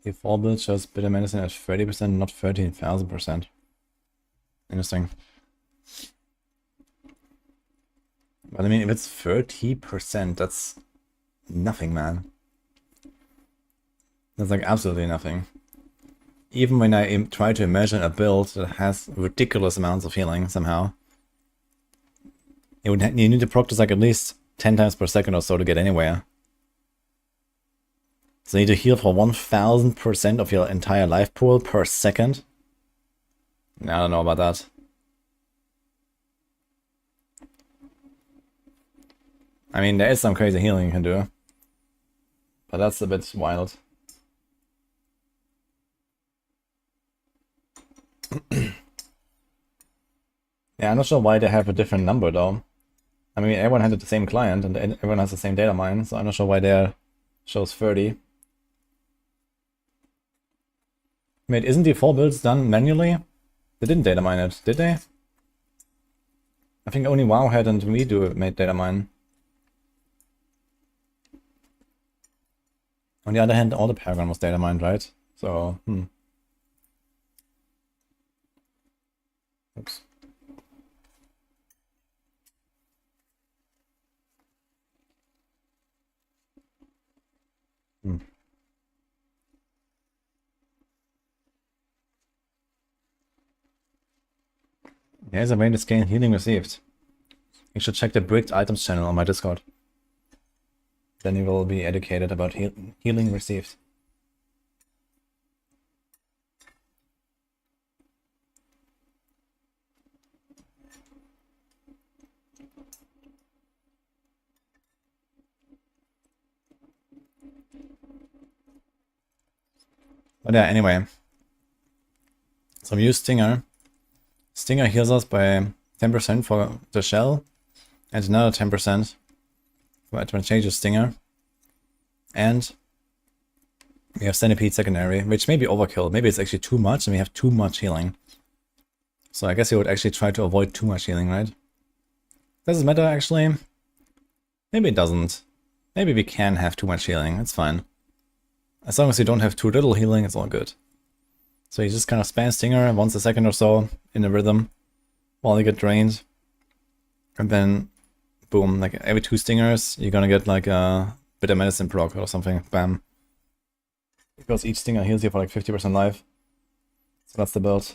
If Orbital shows bitter medicine at 30%, not 13,000%. Interesting. But I mean, if it's 30%, that's nothing, man. That's like absolutely nothing. Even when I try to imagine a build that has ridiculous amounts of healing somehow, you need to practice like at least 10 times per second or so to get anywhere. So you need to heal for 1000% of your entire life pool per second. I don't know about that. I mean, there is some crazy healing you can do, but that's a bit wild. Yeah, I'm not sure why they have a different number though. I mean, everyone has the same client and everyone has the same data mine, so I'm not sure why there shows 30. Wait, isn't the 4 builds done manually? They didn't data mine it, did they? I think only Wowhead and Redo made data mine. On the other hand, all the Paragon was data mined, right? So, Oops. There's a way to scale healing received. You should check the bricked items channel on my Discord. Then you will be educated about healing received. But yeah, anyway. So we use Stinger. Stinger heals us by 10% for the shell, and another 10% for advantageous Stinger. And we have Centipede secondary, which may be overkill. Maybe it's actually too much and we have too much healing. So I guess you would actually try to avoid too much healing, right? Does it matter actually? Maybe it doesn't. Maybe we can have too much healing, it's fine. As long as you don't have too little healing, it's all good. So you just kind of spam Stinger once a second or so in a rhythm while you get drained. And then, boom, like every 2 Stingers, you're gonna get like a bit of medicine proc or something. Bam. Because each Stinger heals you for like 50% life. So that's the build.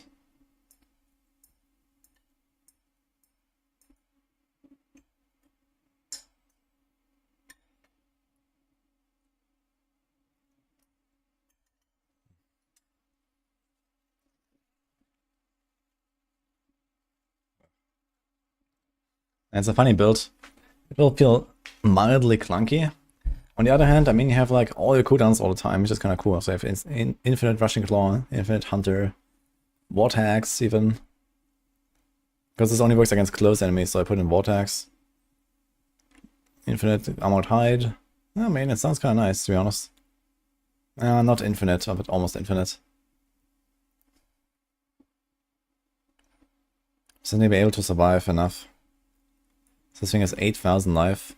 And it's a funny build. It will feel mildly clunky. On the other hand, I mean, you have like all your cooldowns all the time, which is kind of cool. So you have infinite Rushing Claw, infinite Hunter, Vortex even. Because this only works against close enemies, so I put in Vortex. Infinite Armored Hide. I mean, it sounds kind of nice, to be honest. Not infinite, but almost infinite. So they be able to survive enough. So this thing has 8,000 life.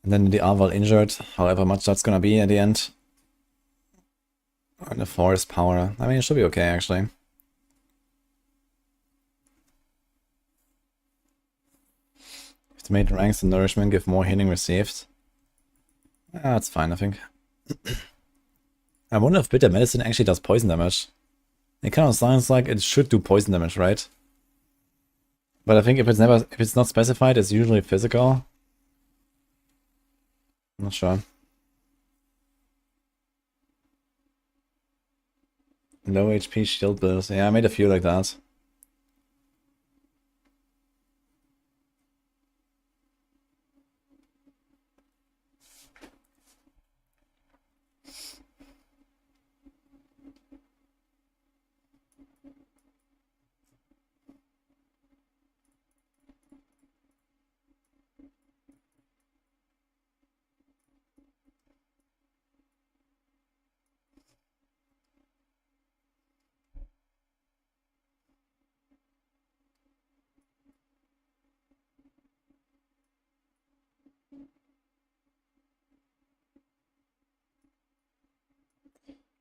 And then the Arval injured, however much that's gonna be at the end. And the forest power. I mean, it should be okay, actually. If the mate ranks and nourishment give more healing received. That's fine, I think. I wonder if bitter medicine actually does poison damage. It kind of sounds like it should do poison damage, right? But I think if it's not specified, it's usually physical. I'm not sure. Low HP shield builds. Yeah, I made a few like that.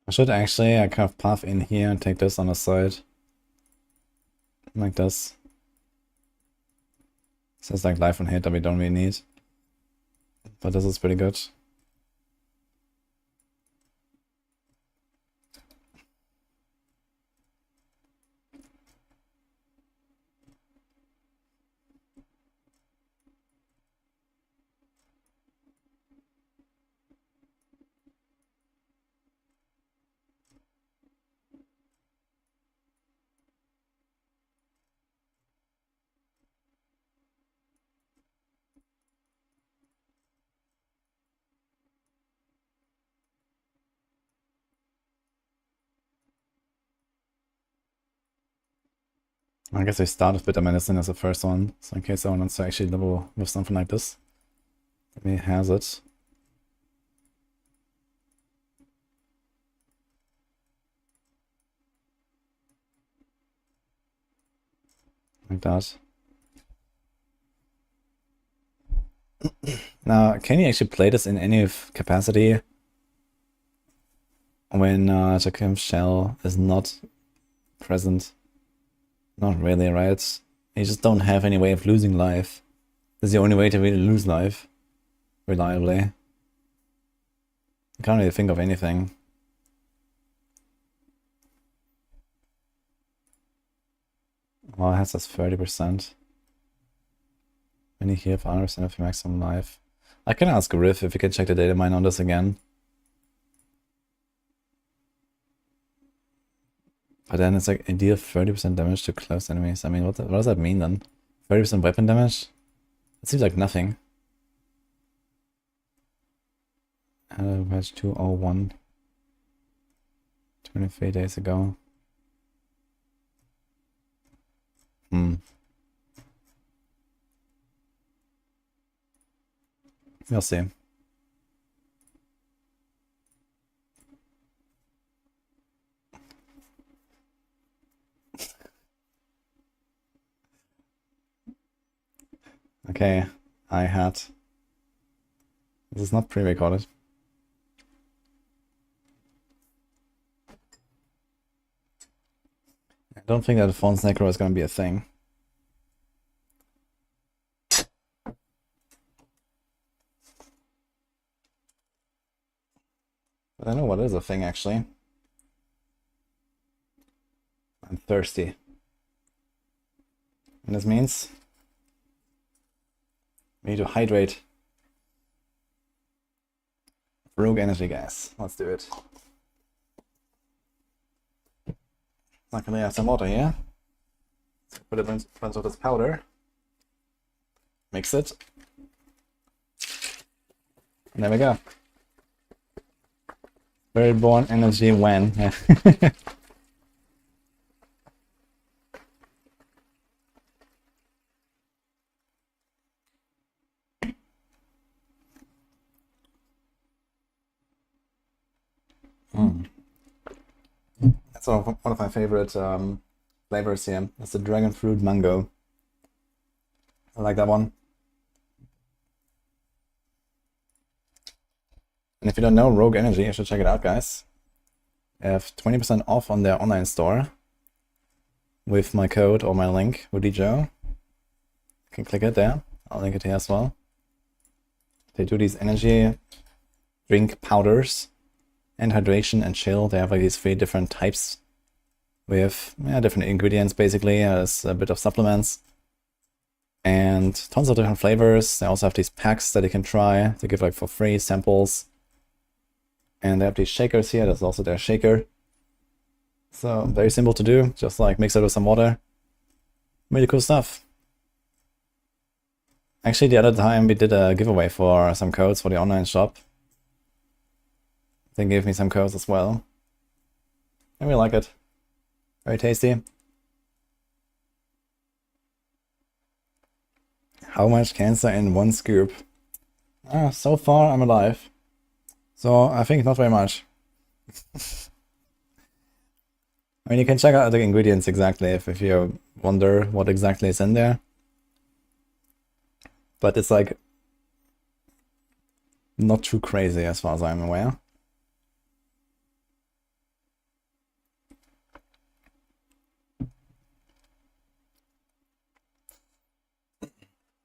I should actually kind of path in here and take this on the side. Like this. So it's like life on hit that we don't really need. But this is pretty good. I guess I start with bitter medicine as the first one, so in case someone wants to actually level with something like this, he has it. Like that. Now, can you actually play this in any capacity when Jakim's shell is not present? Not really, right? You just don't have any way of losing life. This is the only way to really lose life reliably. I can't really think of anything. Well, it has this 30%. When you heal for 100% of your maximum life. I can ask Riff if we can check the data mine on this again. But then it's like, deal 30% damage to close enemies. I mean, what does that mean then? 30% weapon damage? It seems like nothing. Patch 201. 23 days ago. We'll see. Okay, I had. This is not pre-recorded. I don't think that the thorns necro is going to be a thing. But I know what is a thing, actually. I'm thirsty. And this means we need to hydrate. Rogue energy gas. Let's do it. Luckily I have some water here. Put a bunch of this powder. Mix it. And there we go. Spiritborn energy when. That's one of my favorite flavors here. It's the dragon fruit mango. I like that one. And if you don't know Rogue Energy, you should check it out, guys. I have 20% off on their online store with my code or my link, wudijo. You can click it there. I'll link it here as well. They do these energy drink powders and hydration and chill. They have like these 3 different types with different ingredients basically, as a bit of supplements. And tons of different flavors. They also have these packs that you can try to give like for free samples. And they have these shakers here. That's also their shaker. So very simple to do. Just like mix it with some water. Really cool stuff. Actually, the other time we did a giveaway for some codes for the online shop. They gave me some codes as well. I really like it. Very tasty. How much cancer in 1 scoop? So far I'm alive. So I think not very much. I mean, you can check out the ingredients exactly if you wonder what exactly is in there. But it's like not too crazy as far as I'm aware.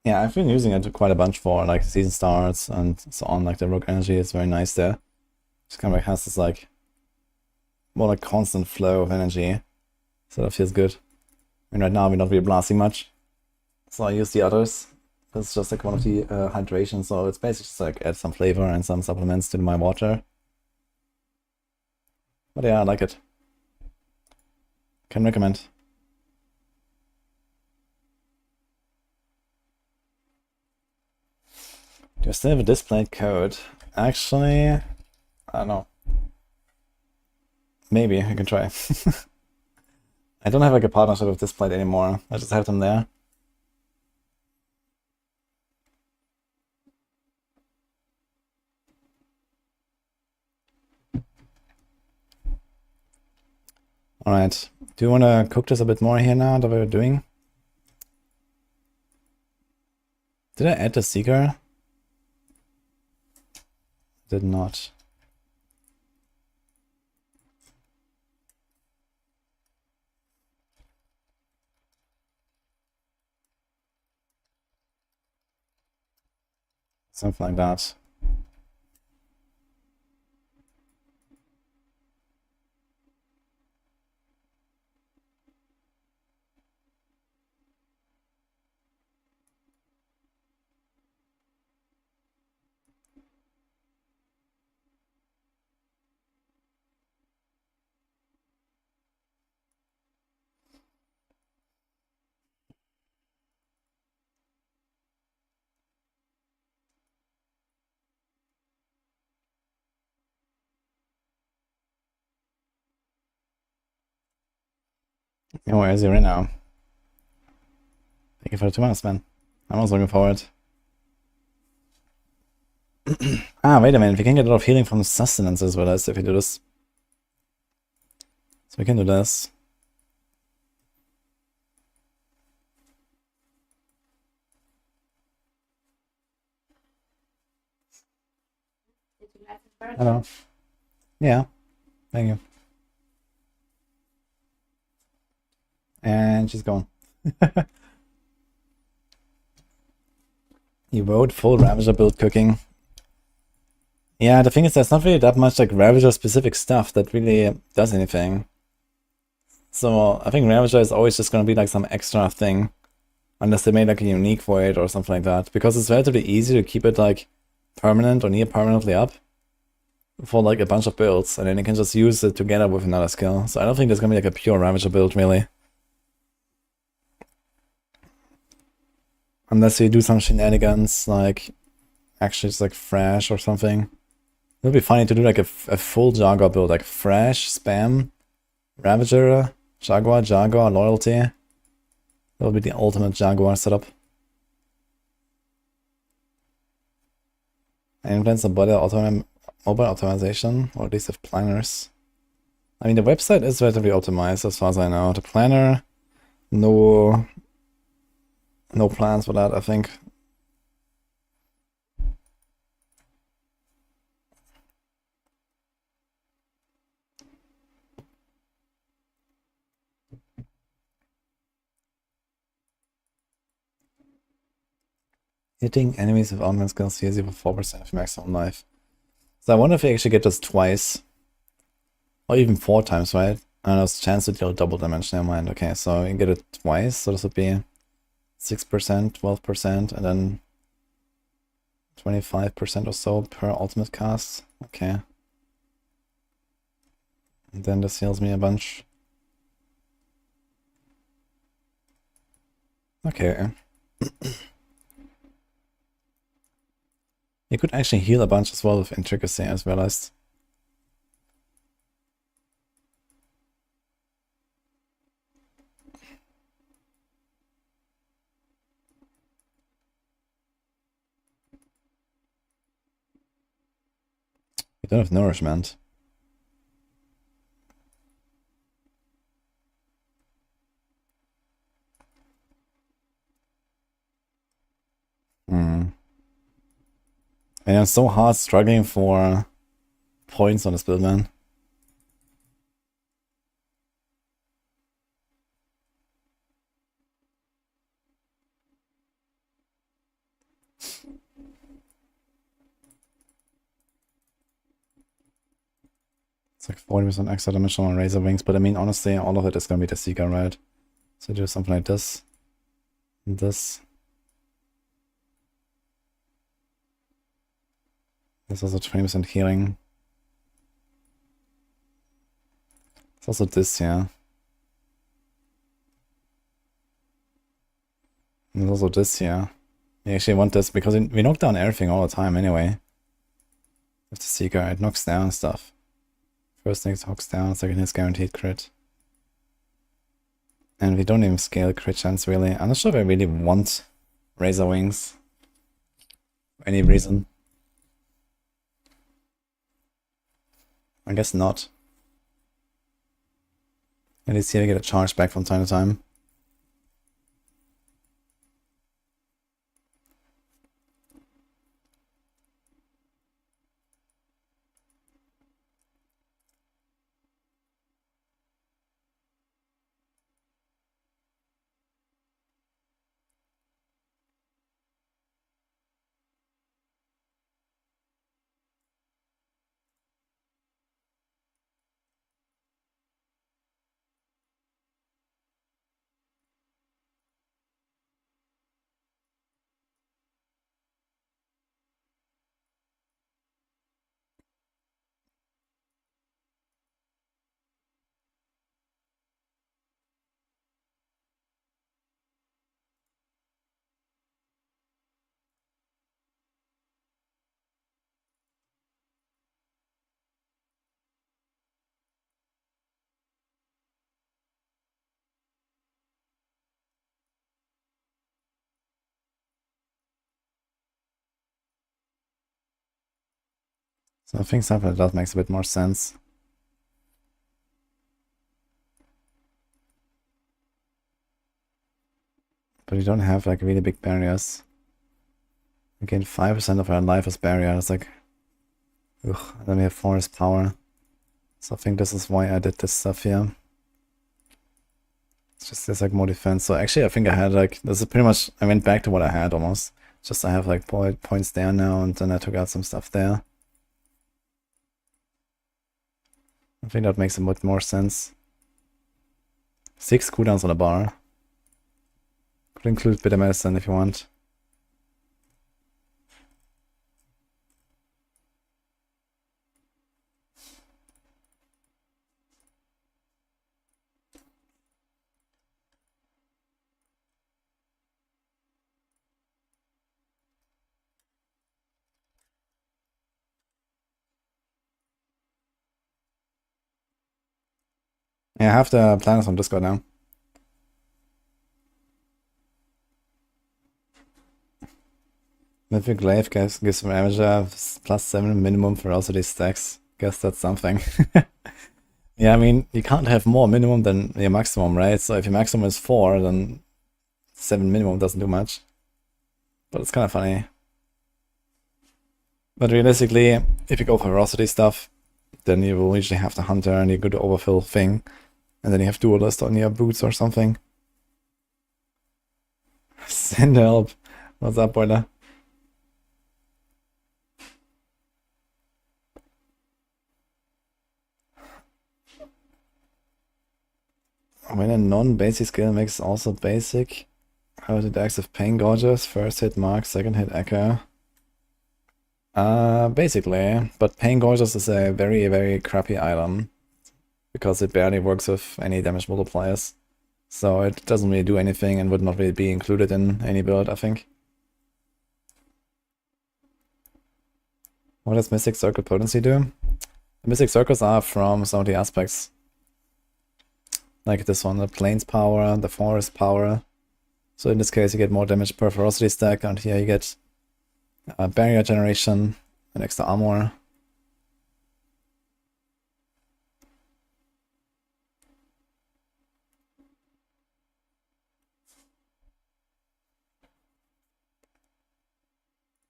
Yeah, I've been using it quite a bunch for like season starts and so on. Like the rogue energy is very nice there. Just kind of like has this like more like constant flow of energy, so that feels good. And right now we're not really blasting much, so I use the others. It's just like one of the hydration, so it's basically just like add some flavor and some supplements to my water. But yeah, I like it. Can recommend. Do I still have a displayed code? Actually, I don't know. Maybe I can try. I don't have like a partnership with Displayed anymore. I just have them there. Alright. Do you want to cook this a bit more here now that we're doing? Did I add the Seeker? Did not. Something like that. Yeah, where is he right now? Thank you for the 2 months, man. I was looking forward. Ah, wait a minute. We can get a lot of healing from sustenance as well as if we do this. So we can do this. Did you like the bird? Hello. Yeah. Thank you. And she's gone. You wrote full Ravager build cooking. Yeah, the thing is there's not really that much like Ravager specific stuff that really does anything. So I think Ravager is always just gonna be like some extra thing. Unless they made like a unique for it or something like that. Because it's relatively easy to keep it like permanent or near permanently up for like a bunch of builds, and then you can just use it together with another skill. So I don't think there's gonna be like a pure Ravager build really. Unless you do some shenanigans like actually it's like Fresh or something. It would be funny to do like a full Jaguar build, like Fresh, Spam, Ravager, Jaguar, Loyalty. That would be the ultimate Jaguar setup. And implement some mobile optimization, or at least have planners. I mean, the website is relatively optimized as far as I know. The planner, no plans for that, I think. Hitting enemies with augment skills heals you for 4% of maximum life. So I wonder if we actually get this twice. Or even 4 times, right? And there's a chance to deal double damage, never mind. Okay, so you get it twice, so this would be 6%, 12%, and then 25% or so per ultimate cast. Okay. And then this heals me a bunch. Okay. You could actually heal a bunch as well with intricacy, I just realized. You don't have nourishment. Hmm. And I'm so hard struggling for points on this build, man. It's like 40% extra damage on Razor Wings, but I mean, honestly, all of it is gonna be the Seeker, right? So do something like this. And this. There's also 20% healing. There's also this, yeah. And there's also this, yeah. We actually want this because we knock down everything all the time anyway. With the Seeker, it knocks down stuff. First thing knocks down, second hits guaranteed crit. And we don't even scale crit chance really. I'm not sure if I really want Razor Wings. For any reason. I guess not. At least here I get a charge back from time to time. So I think something like that makes a bit more sense. But we don't have like really big barriers. We gain 5% of our life as barrier. It's like, ugh. And then we have forest power. So I think this is why I did this stuff here. It's just there's like more defense. So actually I think I had like, this is pretty much, I went back to what I had almost. Just I have like points there now and then I took out some stuff there. I think that makes a bit more sense. 6 cooldowns on the bar. Could include bitter medicine if you want. Yeah, I have the planners on Discord now. Mythic Glaive gives Ravager +7 minimum ferocity stacks. Guess that's something. Yeah, I mean, you can't have more minimum than your maximum, right? So if your maximum is 4, then 7 minimum doesn't do much. But it's kind of funny. But realistically, if you go for ferocity stuff, then you will usually have the hunter and you go to overfill thing. And then you have duelist on your boots or something. Send help. What's up, boiler? When a non-basic skill makes also basic, how did active pain gorges? First hit mark, second hit echo. Basically, but pain gorges is a very, very crappy item because it barely works with any damage multipliers. So it doesn't really do anything and would not really be included in any build, I think. What does Mystic Circle potency do? The Mystic Circles are from some of the aspects. Like this one, the plains power, the forest power. So in this case you get more damage per ferocity stack, and here you get barrier generation and extra armor.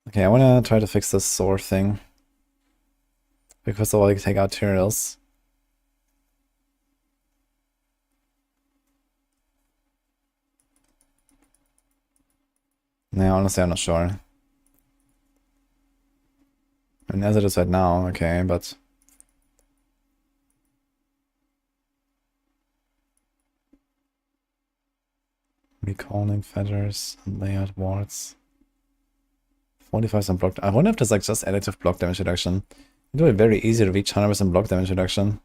Okay, I wanna try to fix this sword thing. Because of all, I can take out materials. No, honestly, I'm not sure. I mean, as it is right now, okay, but Recalling feathers and layered wards. 45% block. I wonder if there's like just additive block damage reduction. You do it very easy to reach 100% block damage reduction.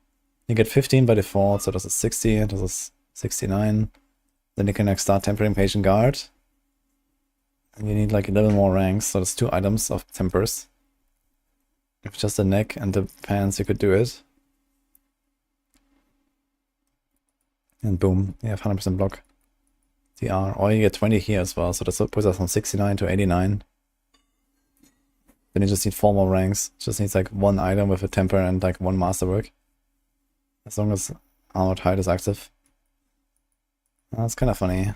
You get 15 by default, so this is 60, this is 69. Then you can like start tempering patient guard. And you need like 11 more ranks, so there's 2 items of tempers. If just the neck and the pants, you could do it. And boom, you have 100% block. TR, or you get 20 here as well, so that puts us from 69 to 89. Then you just need 4 more ranks. Just needs like 1 item with a temper and like 1 masterwork. As long as Armored Hide is active. That's kind of funny.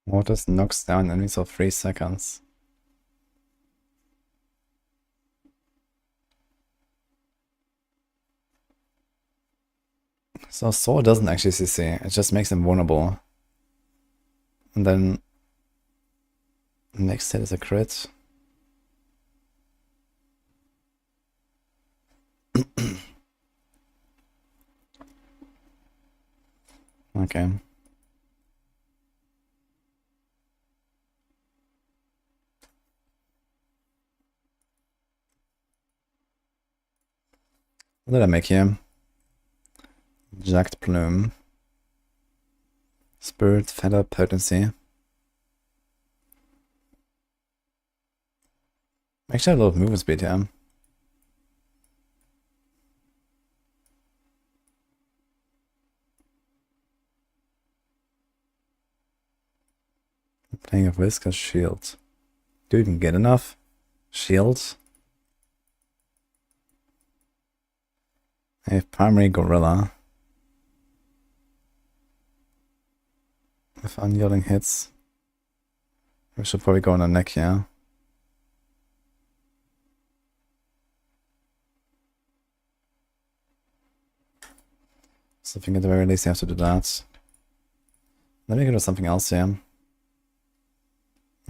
Mortis knocks down enemies for 3 seconds. So Sword doesn't actually CC, it just makes him vulnerable. And then next hit is a crit. Okay. What did I make here? Jagged Plume. Spirit, Feather, Potency. Actually, I have a lot of movement speed here. Playing a Viscous Shield. Do you even get enough? Shields? I have Primary Gorilla. With unyielding hits. We should probably go on the neck here. So I think at the very least you have to do that. Then we can do something else here.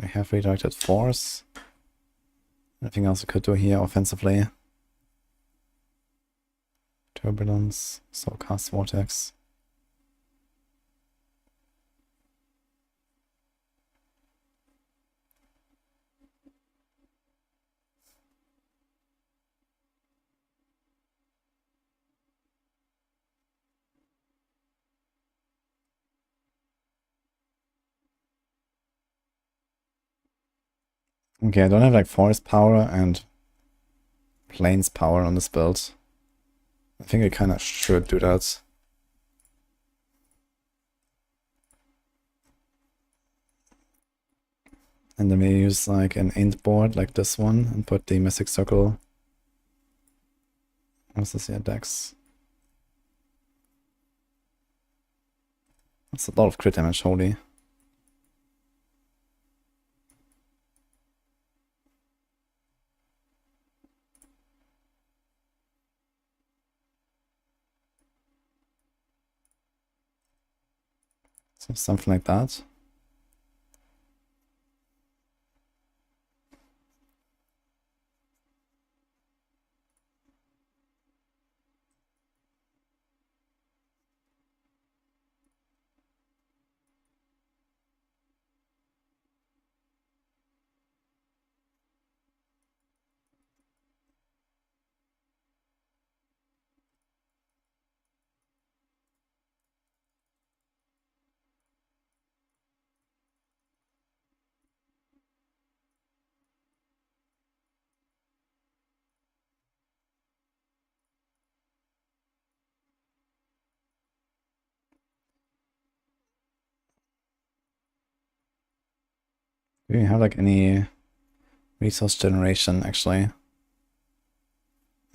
We have redirected force. Anything else we could do here offensively? Turbulence, Soulcast Vortex. Okay, I don't have like forest power and plains power on this build. I think I kinda should do that. And then we use like an int board like this one and put the Mythic Circle. What's this here? Dex. That's a lot of crit damage, holy. So something like that. Do we have like any resource generation actually?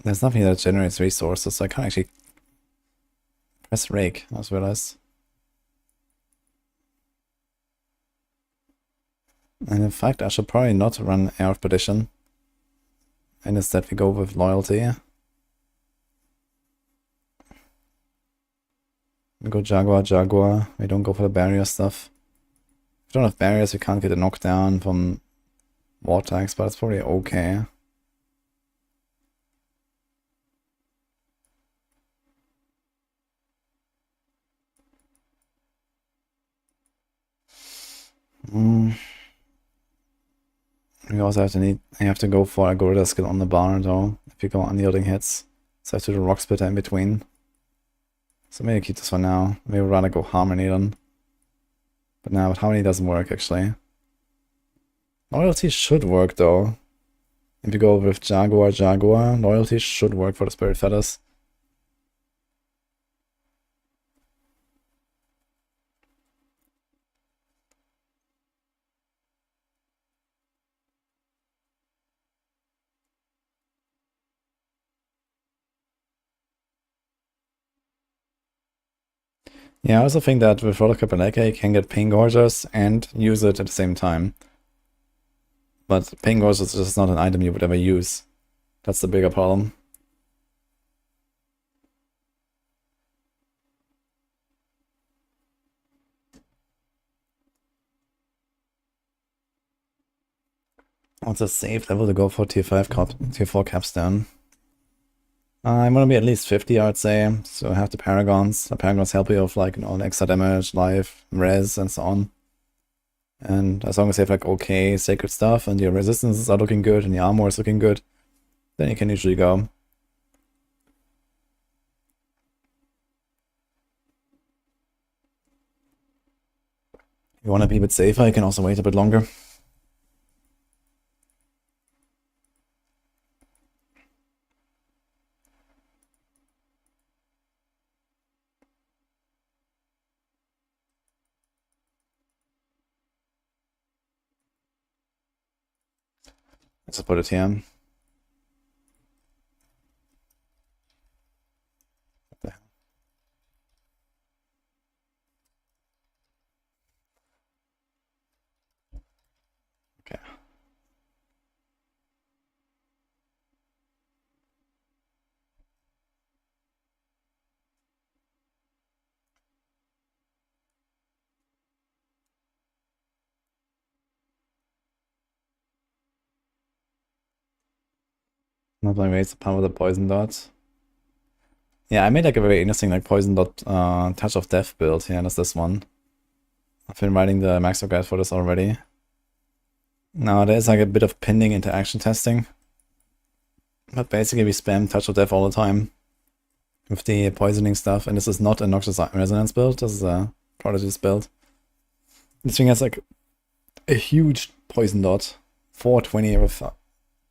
There's nothing that generates resources, so I can't actually press rake, I just realized. And in fact, I should probably not run Air of Perdition. And instead we go with loyalty. We go Jaguar, Jaguar. We don't go for the barrier stuff. If we don't have barriers, we can't get a knockdown from Vortex, but it's probably okay. We also have to go for a Gorilla skill on the bar though, if you go unyielding hits. So I have to do Rock Splitter in between. So maybe keep this for now. Maybe I'd rather go Harmony then. But now Harmony doesn't work actually. Loyalty should work though. If you go with Jaguar, Jaguar, Loyalty should work for the Spirit Feathers. Yeah, I also think that with Roller Kapaneka you can get Pain Gorgers and use it at the same time. But Pain Gorgers is just not an item you would ever use. That's the bigger problem. What's a safe level to go for tier 4 capstone? I'm gonna be at least 50, I would say. So I have the Paragons. The Paragons help you with like, you know, extra damage, life, res, and so on. And as long as you have like okay sacred stuff and your resistances are looking good and your armor is looking good, then you can usually go. If you want to be a bit safer, you can also wait a bit longer. Let's put it here. Okay. Not my ways to power the poison dot. Yeah, I made like a very interesting like poison dot touch of death build. Yeah, that's this one. I've been writing the macro guide for this already. Now there's like a bit of pending interaction testing. But basically we spam touch of death all the time with the poisoning stuff, and this is not a Noxious Resonance build, this is a Prodigies build. This thing has like a huge poison dot, 420 with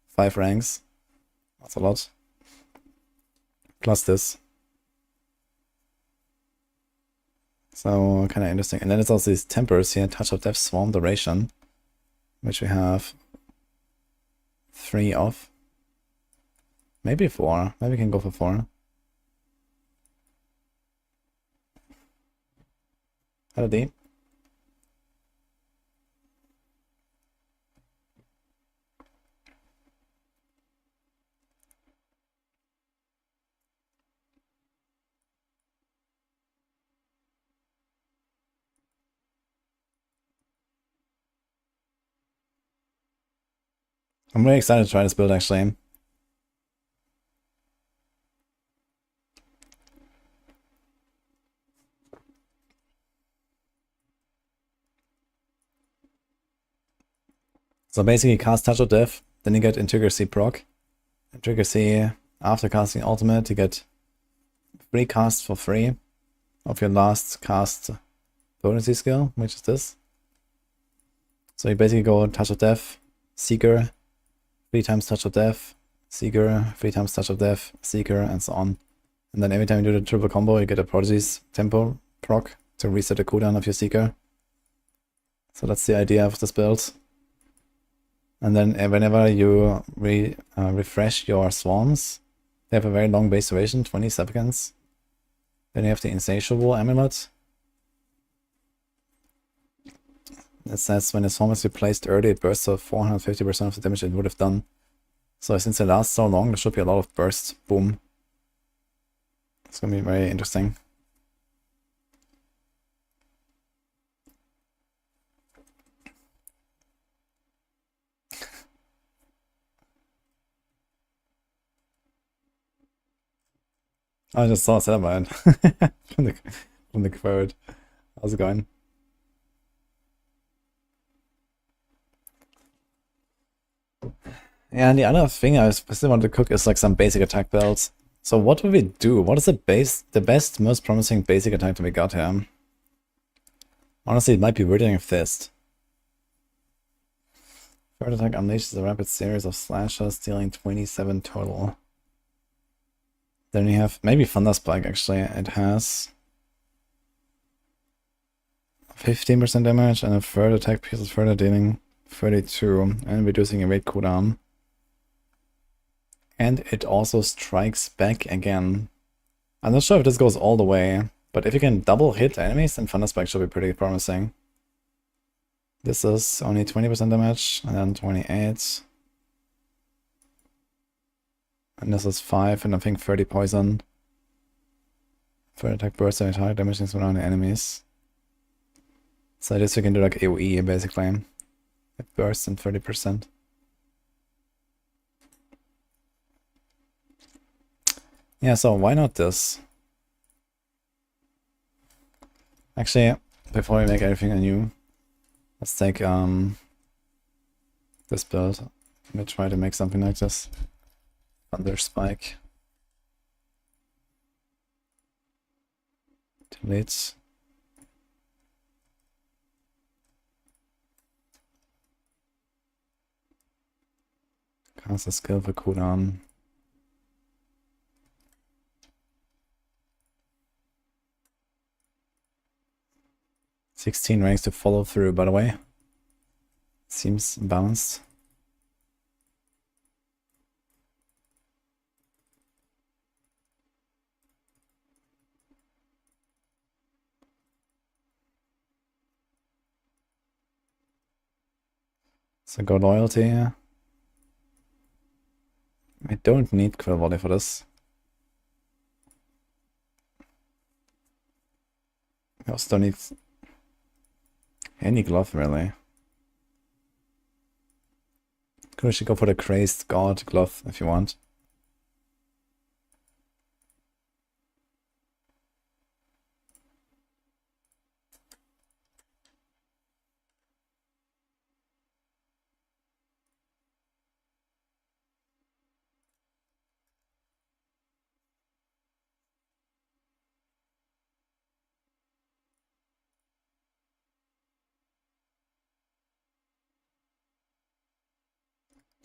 5 ranks. That's a lot. Plus this. So kind of interesting. And then it's also these tempers here, Touch of Death, Swarm Duration, which we have 3 of. Maybe 4. Maybe we can go for 4. Hello D. I'm really excited to try this build actually. So basically cast Touch of Death, then you get Integrity proc. Integrity after casting ultimate, you get free cast for free of your last cast potency skill, which is this. So you basically go Touch of Death, Seeker, 3 times Touch of Death, Seeker, 3 times Touch of Death, Seeker, and so on. And then every time you do the triple combo, you get a Prodigy's tempo proc to reset the cooldown of your Seeker. So that's the idea of this build. And then whenever you refresh your swarms, they have a very long base duration, 20 seconds. Then you have the insatiable amulet. It says when a swarm is replaced early, it bursts of 450% of the damage it would have done. So since it lasts so long, there should be a lot of bursts. Boom. It's gonna be very interesting. I just saw Celebrate from the quote. How's it going? Yeah, and the other thing I still want to cook is like some basic attack builds. So what will we do? What is the best, most promising basic attack that we got here? Honestly, it might be Withering Fist. Third attack unleashes a rapid series of slashes, dealing 27 total. Then we have maybe Thunder Spike actually. It has 15% damage and a third attack pierces further, dealing 32 and reducing a weight cooldown. And it also strikes back again. I'm not sure if this goes all the way, but if you can double hit enemies, then Thunder Spike should be pretty promising. This is only 20% damage, and then 28. And this is 5, and I think 30 poison. Third attack bursts and target damage surrounding enemies. So this you can do like AoE basically. It bursts in 30%. Yeah, so why not this? Actually, before we make everything anew, let's take this build. Let me try to make something like this. Thunder Spike. Delete. Cast a skill for cooldown. $16 ranks to follow through, by the way. Seems balanced. So go loyalty. I don't need Quill Volley for this. I also don't need any glove really. Could actually go for the Crazed God glove if you want.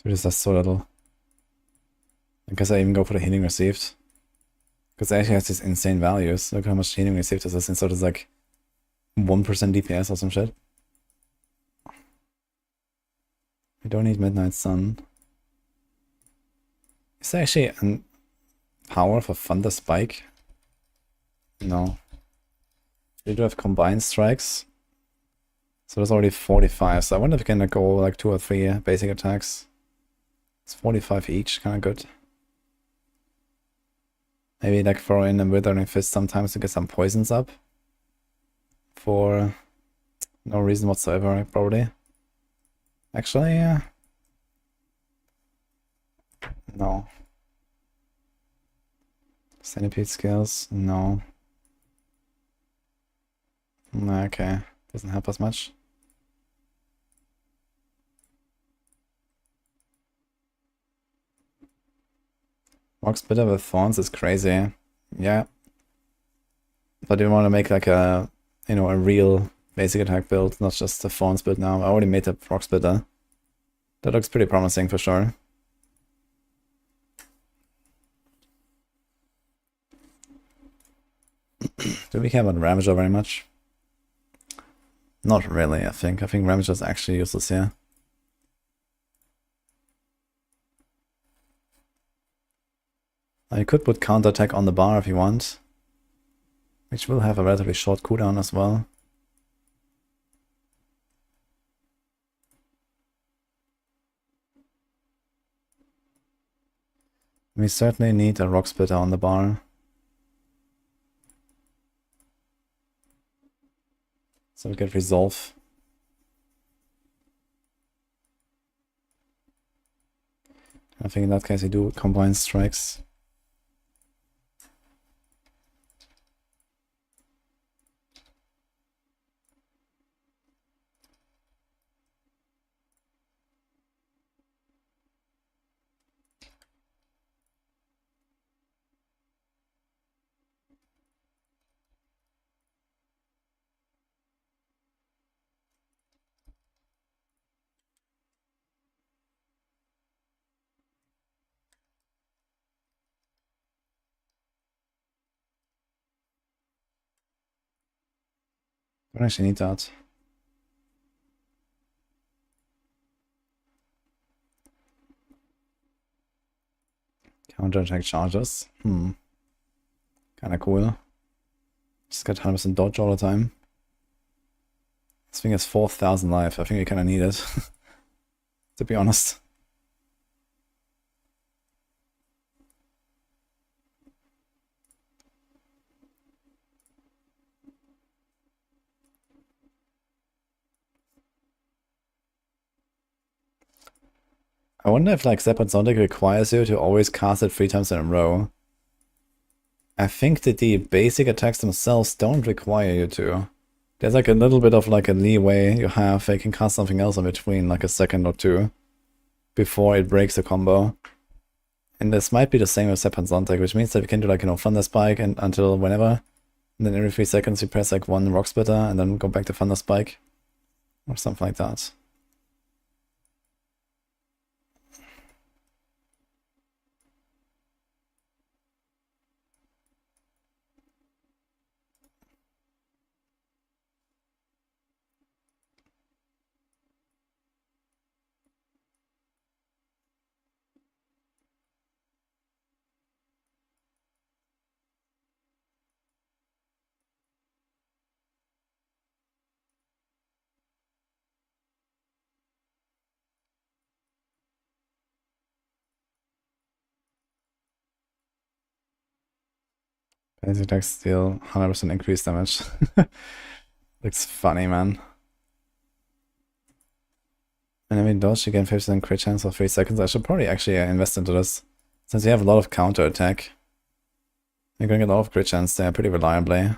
So this is so little. I guess I even go for the healing received. Because it actually has these insane values. Look how much healing received this is, and so it's like 1% DPS or some shit. We don't need Midnight Sun. Is there actually a power for Thunder Spike? No. We do have combined strikes. So there's already 45. So I wonder if we can go like 2 or 3 basic attacks. It's 45 each, kind of good. Maybe like throw in a Withering Fist sometimes to get some poisons up. For no reason whatsoever, probably. Actually, no. Centipede skills, no. Okay, doesn't help us much. Rock Splitter with thorns is crazy. Yeah. But you want to make like a, you know, a real basic attack build, not just a thorns build now. I already made a Rock Splitter. That looks pretty promising for sure. Do we care about Ravager very much? Not really, I think. I think Ravager is actually useless here. You could put counterattack on the bar if you want, which will have a relatively short cooldown as well. We certainly need a rock splitter on the bar. So we get resolve. I think in that case we do combine strikes. Don't actually need that. Counterattack charges. Kinda cool. Just get 100% dodge all the time. This thing has 4,000 life. I think we kinda need it. To be honest. I wonder if like Zonic requires you to always cast it 3 times in a row. I think that the basic attacks themselves don't require you to. There's like a little bit of like a leeway you have. They can cast something else in between, like a second or two, before it breaks the combo. And this might be the same with Zonic, which means that we can do like, you know, Thunder Spike and until whenever. And then every 3 seconds you press like 1 Rock Splitter and then go back to Thunder Spike. Or something like that. Basic attack steal, 100% increased damage. Looks funny, man. Enemy dodge, you gain 50% crit chance for 3 seconds. I should probably actually invest into this. Since you have a lot of counter attack, you're gonna get a lot of crit chance there pretty reliably.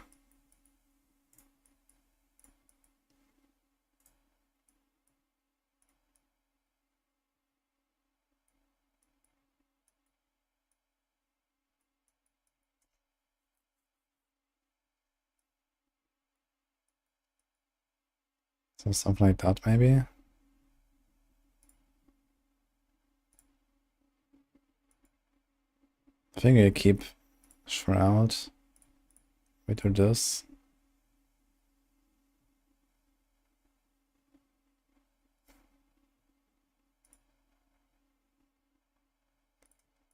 So something like that, maybe. I think I keep Shroud. We do this.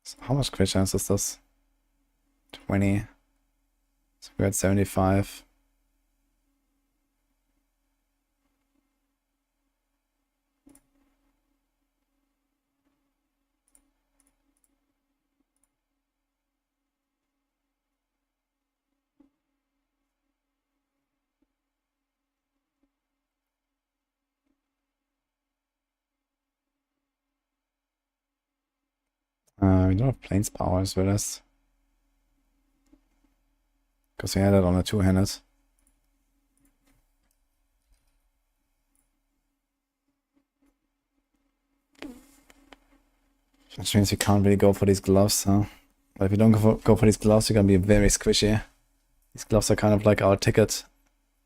So how much crit chance is this? 20. So we're at 75. We don't have planes powers with us. Because we had it on a 2-handed. Which means we can't really go for these gloves, huh? But if you don't go for these gloves, you're gonna be very squishy. These gloves are kind of like our ticket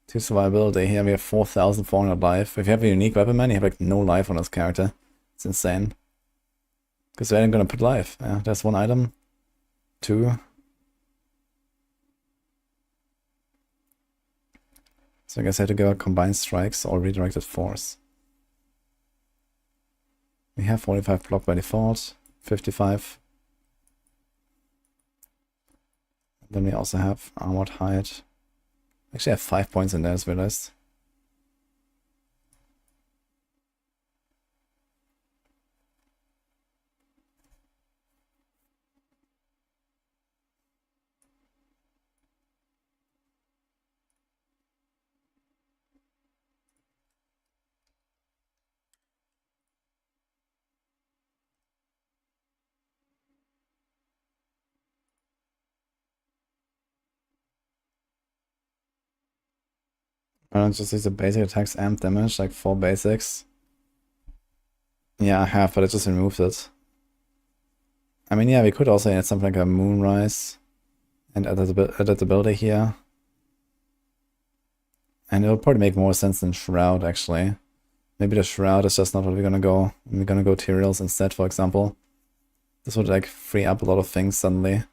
to survivability. Here we have 4,400 life. If you have a unique weapon, man, you have like no life on this character. It's insane. Because they're gonna put life. Yeah, there's 1 item. 2. So I guess I have to go combined strikes or redirected force. We have 45 block by default. 55. Then we also have armored hide. Actually, I have 5 points in there, as realized. I don't just use the basic attacks and damage, like 4 basics. Yeah, I have, but I just removed it. I mean, yeah, we could also add something like a Moonrise and adaptability here. And it'll probably make more sense than Shroud, actually. Maybe the Shroud is just not what we're gonna go. We're gonna go Tyraels instead, for example. This would like free up a lot of things suddenly.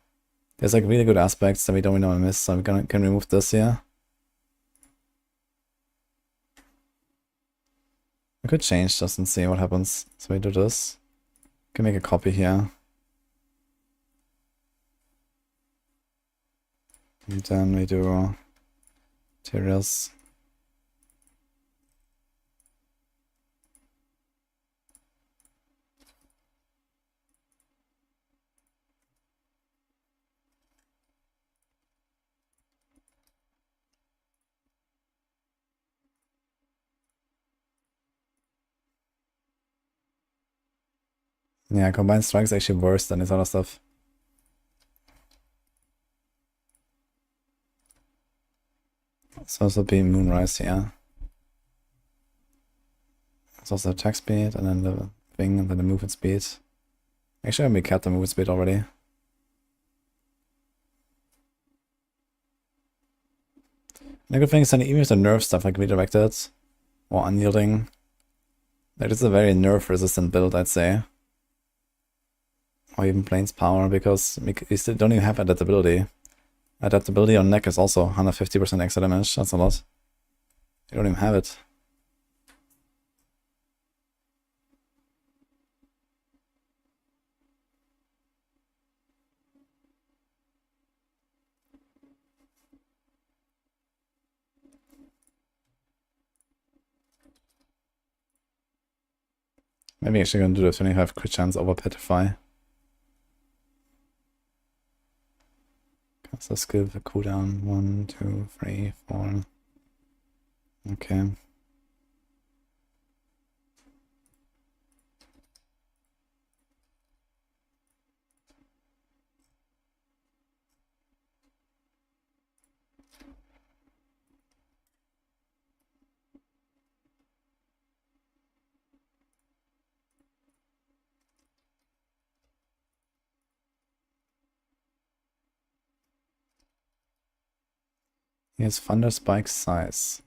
There's like really good aspects that we don't really want to miss, so we can remove this here. We could change just and see what happens. So we do this. Can make a copy here. And then we do Tyraels. Yeah, combined strike is actually worse than this other stuff. So this will be Moonrise here. It's also attack speed, and then the thing, and then the movement speed. Actually, we kept the movement speed already. And the good thing is that even if the nerf stuff like redirected or unyielding, like it's a very nerf resistant build, I'd say. Or even Plains Power, because we still don't even have adaptability. Adaptability on neck is also 150% extra damage, that's a lot. You don't even have it. Maybe actually gonna do the 25 crit chance over Petrify. Cast a skill with a cooldown 1, 2, 3, 4. Okay. Here's Thunder Spike size.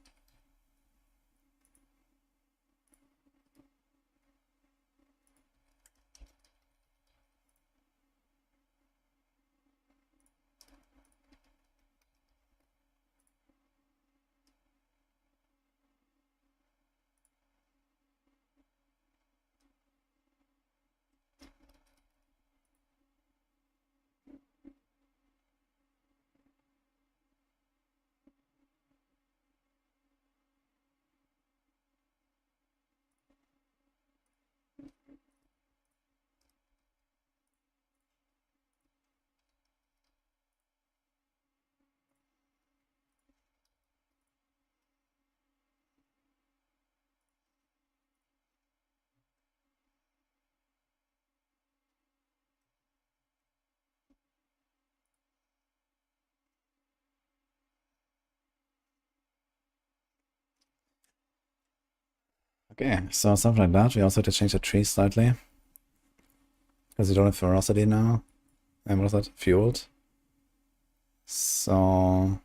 Okay, so something like that. We also have to change the tree slightly. Because we don't have ferocity now. And what is that? Fueled. So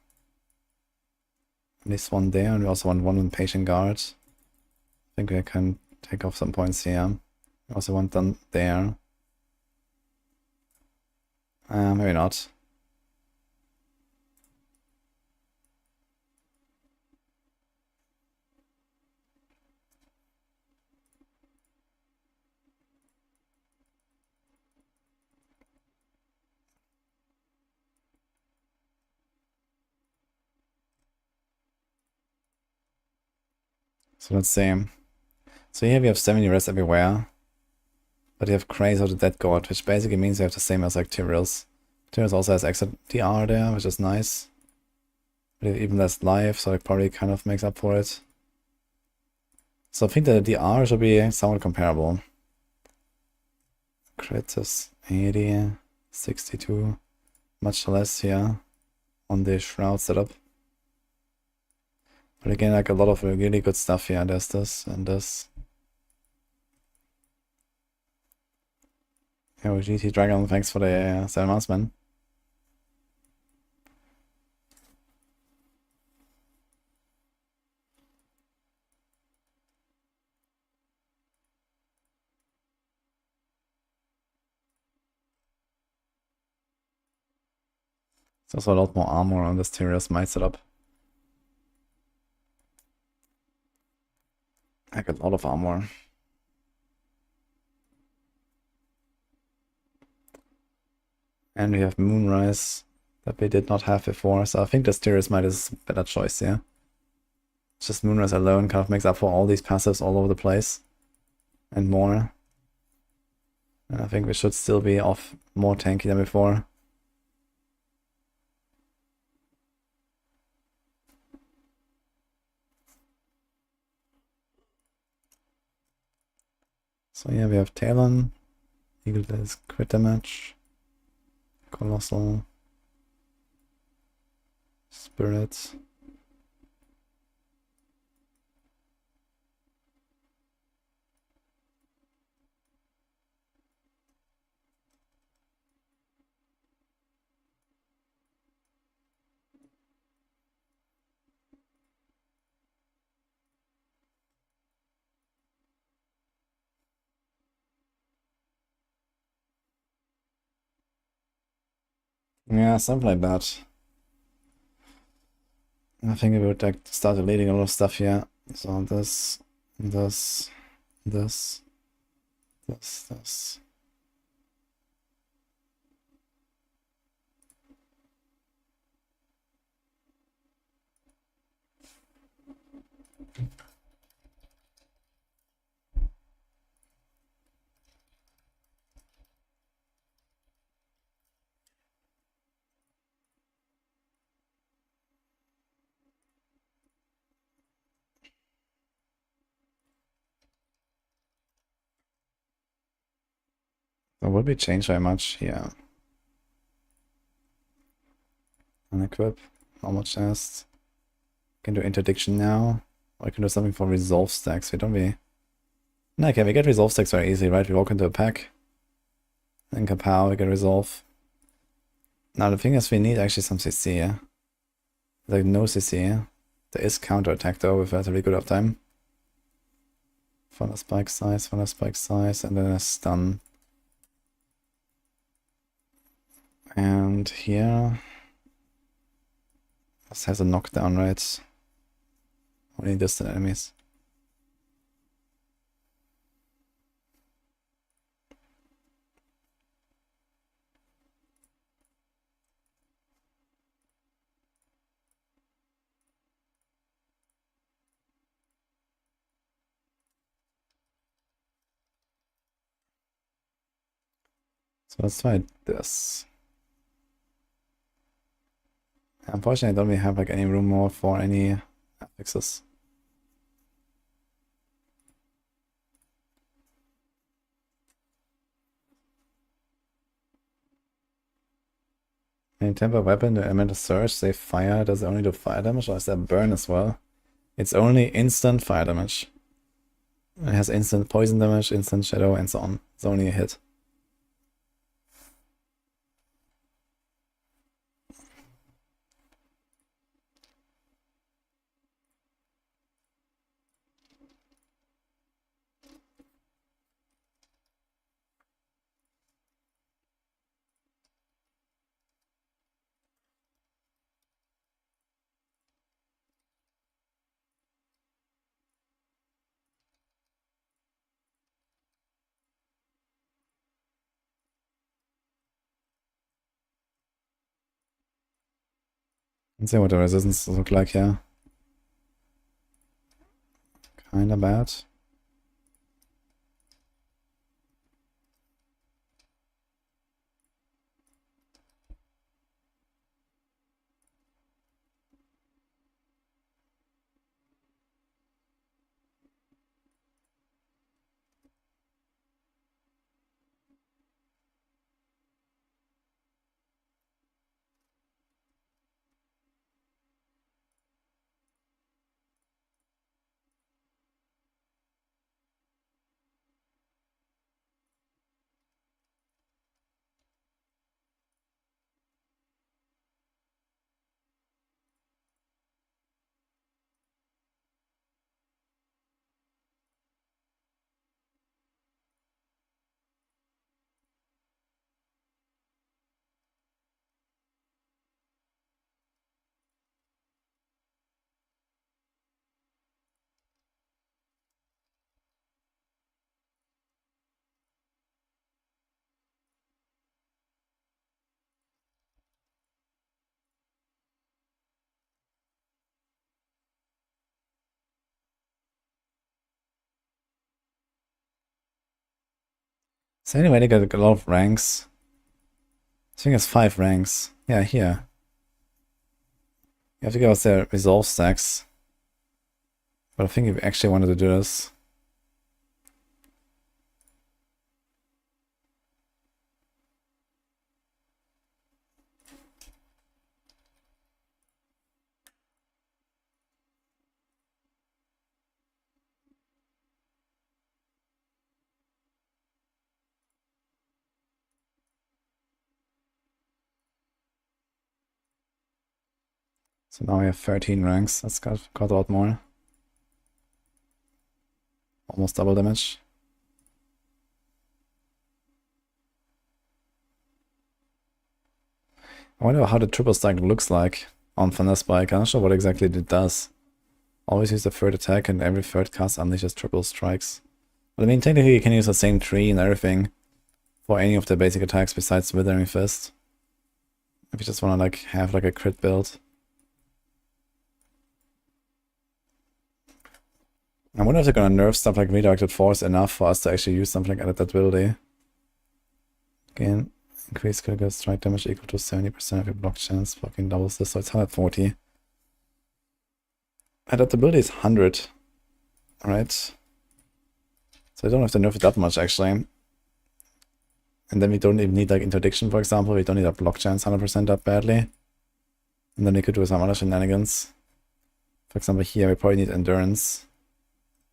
at least one there, and we also want one with patient guard. I think we can take off some points here. We also want them there. Maybe not. So let's see. So here we have 70 res everywhere. But you have Craze of the Dead God, which basically means you have the same as like Tyraels. Tyraels also has extra DR there, which is nice. But you have even less life, so it probably kind of makes up for it. So I think the DR should be somewhat comparable. Crit is 80, 62, much less here on the Shroud setup. But again, like a lot of really good stuff here. There's this and this. Yo, GT Dragon, thanks for the 7 months, man. There's also a lot more armor on this Tyrael's Might setup. Like a lot of armor. And we have Moonrise that we did not have before, so I think this Tyrael's Might is a better choice here. Just Moonrise alone kind of makes up for all these passives all over the place. And more. And I think we should still be off more tanky than before. So yeah, we have Talon, Eagle does crit damage, Colossal, Spirit. Yeah, something like that. I think we would like start deleting a lot of stuff here. So this. So would we change very much here? Unequip, normal chest. Can do interdiction now. Or I can do something for resolve stacks. We don't we? No, okay, we get resolve stacks very easily, right? We walk into a pack. Then kapow, we get resolve. Now the thing is we need actually some CC, yeah? Like no CC. There is counter attack though with a really good uptime. Funnel spike size, and then a stun. And here this has a knockdown, right? Only distant enemies. So let's try this. Unfortunately, I don't really have like any room more for any affixes. Any temper weapon, the elemental surge, say fire, does it only do fire damage or is that burn as well? It's only instant fire damage. It has instant poison damage, instant shadow, and so on. It's only a hit. Let's see what the resistance look like here. Kinda bad. So anyway, they got a lot of ranks. I think it's 5 ranks. Yeah, here. You have to give us their resolve stacks. But I think if we actually wanted to do this. So now we have 13 ranks. That's got a lot more. Almost double damage. I wonder how the triple stack looks like on Finesse Bike. I'm not sure what exactly it does. Always use the third attack and every third cast unleashes triple strikes. But I mean, technically you can use the same tree and everything for any of the basic attacks besides Withering Fist. If you just want to like have like a crit build. I wonder if they're gonna nerf stuff like Redirected Force enough for us to actually use something like that ability. Again, increase critical strike damage equal to 70% of your block chance. Blocking doubles this, so it's 140. Adaptability is 100. Alright. So I don't have to nerf it that much actually. And then we don't even need like interdiction, for example. We don't need a block chance 100% that badly. And then we could do some other shenanigans. For example, here we probably need endurance.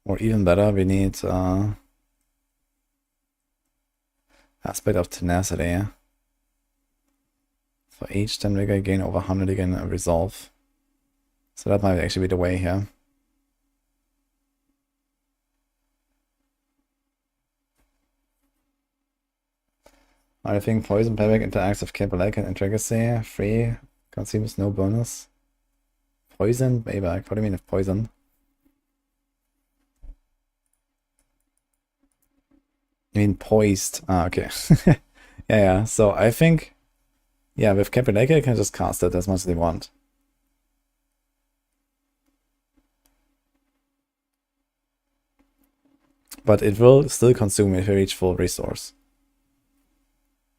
Or even better, we need aspect of tenacity. For each 10 vigor gain over 100 again a resolve. So that might actually be the way here. I think poison payback interacts with Payback and intricacy. Free consumes no bonus. Poison payback. What do you mean if poison? You mean poised? Ah, okay. yeah. So I think, yeah, with Payback you can just cast it as much as you want. But it will still consume if you reach full resource.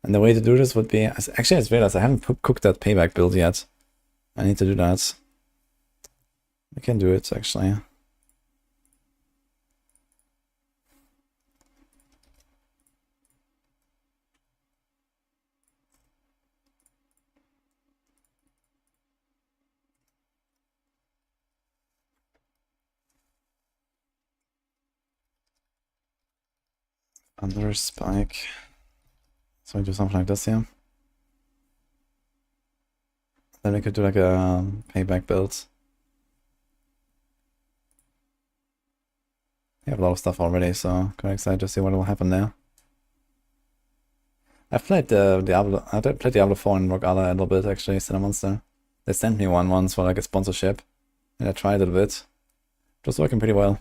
And the way to do this would be, actually I just realized I haven't cooked that Payback build yet. I need to do that. I can do it actually. Under spike. So we do something like this here. Then we could do like a Payback build. We have a lot of stuff already, so quite excited to see what will happen there. I've played Diablo. I played Diablo 4 in Rock a little bit actually, Sinner Monster. They sent me one once for like a sponsorship, and I tried it a bit. It was working pretty well.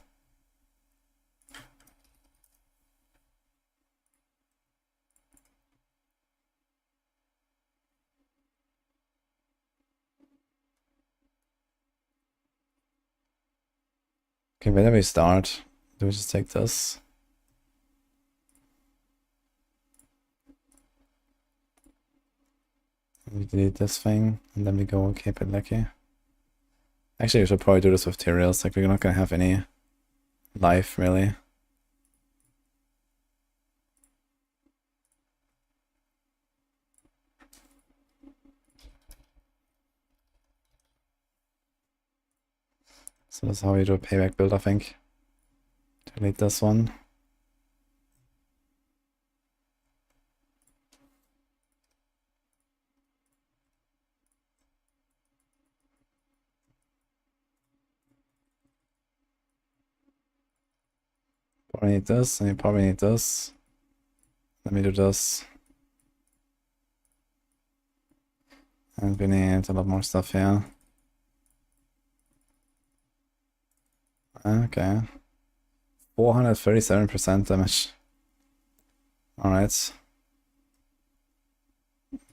Okay, where do we start? Do we just take this? We delete this thing, and then we go okay, but lucky. Actually, we should probably do this with Tyraels, like we're not gonna have any life, really. So that's how we do a payback build, I think. Delete this one. Probably need this, and you probably need this. Let me do this. And we need a lot more stuff here. Okay. 437% damage. Alright.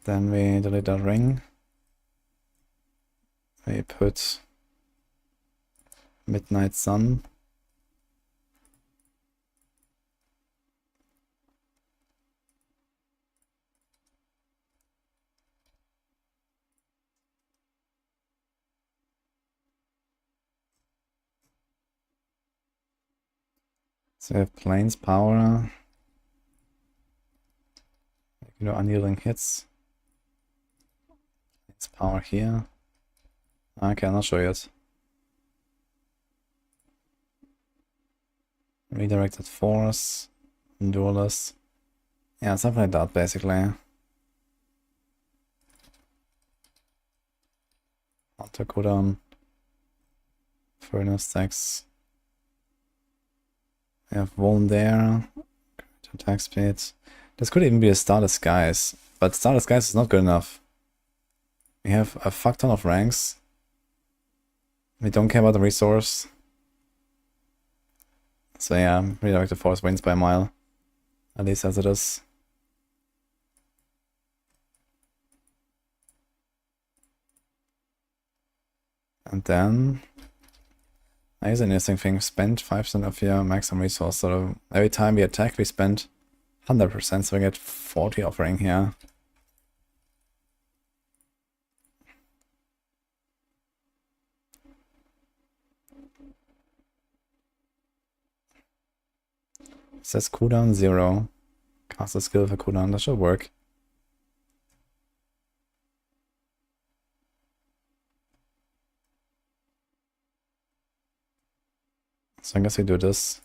Then we delete that ring. We put Midnight Sun. So we have Plains Power. You know, unyielding hits. Plains Power here. Okay, I'm not sure yet. Redirected Force. Duelist. Yeah, something like that, basically. Auto cooldown. Furnace stacks. We have one there. Attack speed. This could even be a Star Disguise, but Star Disguise is not good enough. We have a fuck ton of ranks. We don't care about the resource. So yeah, Redirected Force wins by a mile. At least as it is. And then, here's an interesting thing, spend 5% of your maximum resource. So every time we attack, we spend 100%, so we get 40 offering here. It says cooldown 0. Cast a skill for cooldown, that should work. So I guess we do this.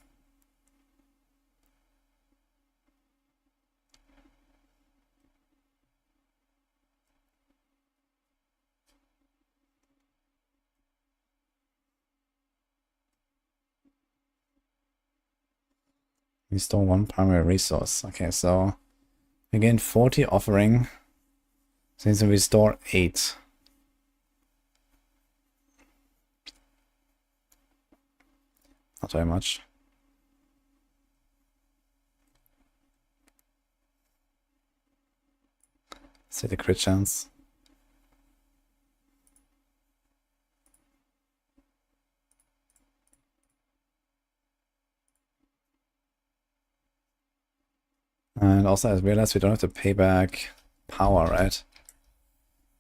We store one primary resource. Okay, so we gain 40 offering. Since we store 8. Not very much. See the crit chance. And also I realized we don't have to payback power, right?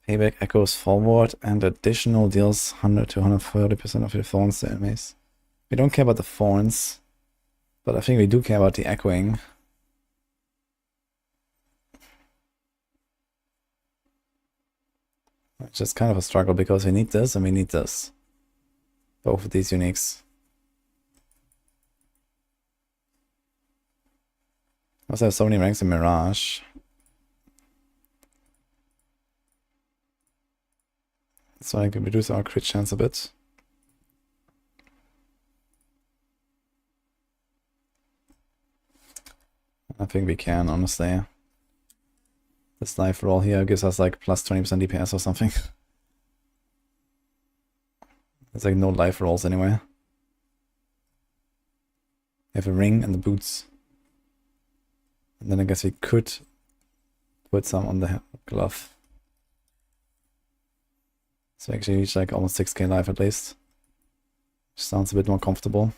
Payback echoes forward and additional deals 100 to 130% of your thorns to enemies. We don't care about the thorns, but I think we do care about the echoing. Which is kind of a struggle because we need this and we need this. Both of these uniques. Also have so many ranks in Mirage. So I can reduce our crit chance a bit. I think we can, honestly. This life roll here gives us like plus 20% DPS or something. There's like no life rolls anyway. We have a ring and the boots. And then I guess we could put some on the glove. So actually reach like almost 6k life at least. Sounds a bit more comfortable.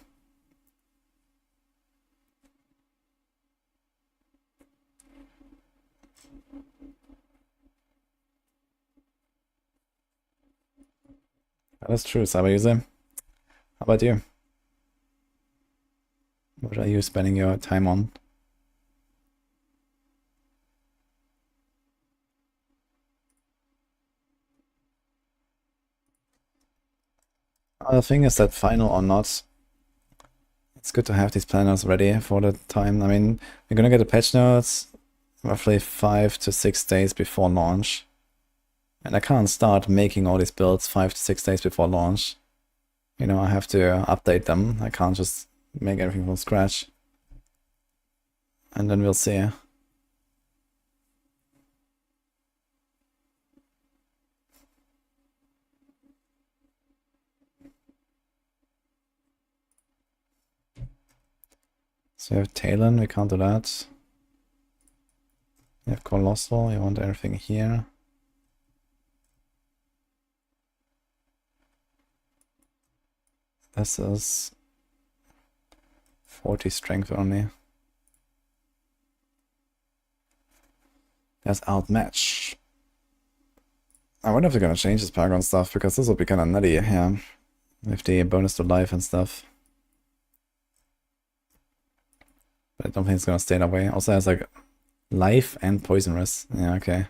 That is true, cyber user. How about you? What are you spending your time on? The thing is that final or not, it's good to have these planners ready for the time. I mean, we're gonna get the patch notes roughly 5 to 6 days before launch. And I can't start making all these builds 5 to 6 days before launch. You know, I have to update them. I can't just make everything from scratch. And then we'll see. So you have Talon, we can't do that. You have Colossal, you want everything here. This is 40 strength only. There's Outmatch. I wonder if they're gonna change this Paragon stuff, because this will be kinda nutty, yeah. With the bonus to life and stuff. But I don't think it's gonna stay that way. Also has like life and poisonous. Yeah, okay.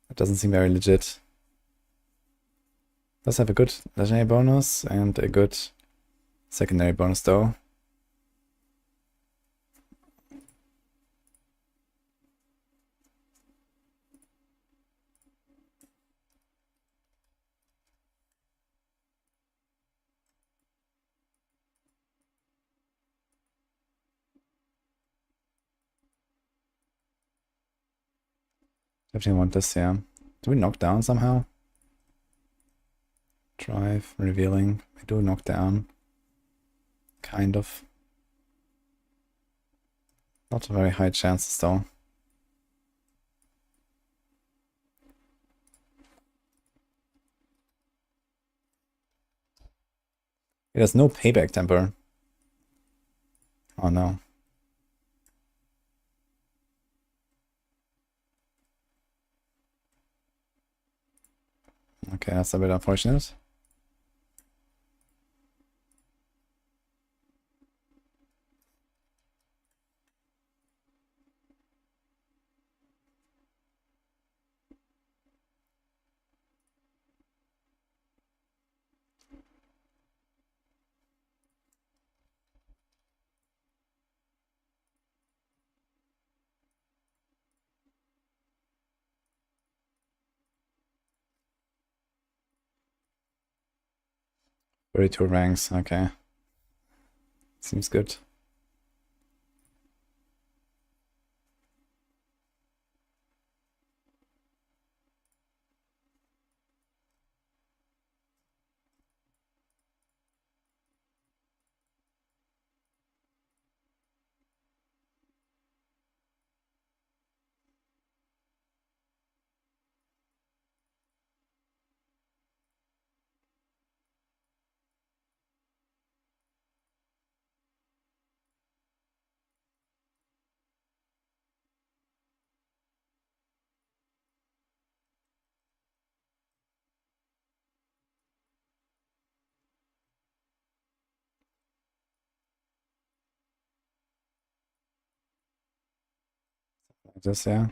That doesn't seem very legit. Does have a good legendary bonus and a good secondary bonus though. Definitely want this, yeah. Do we knock down somehow? Drive, revealing. We do knock down. Kind of. Not very high chances though. There's no payback temper. Oh no. Okay, that's a bit unfortunate. Two ranks, okay. Seems good. Like this, yeah.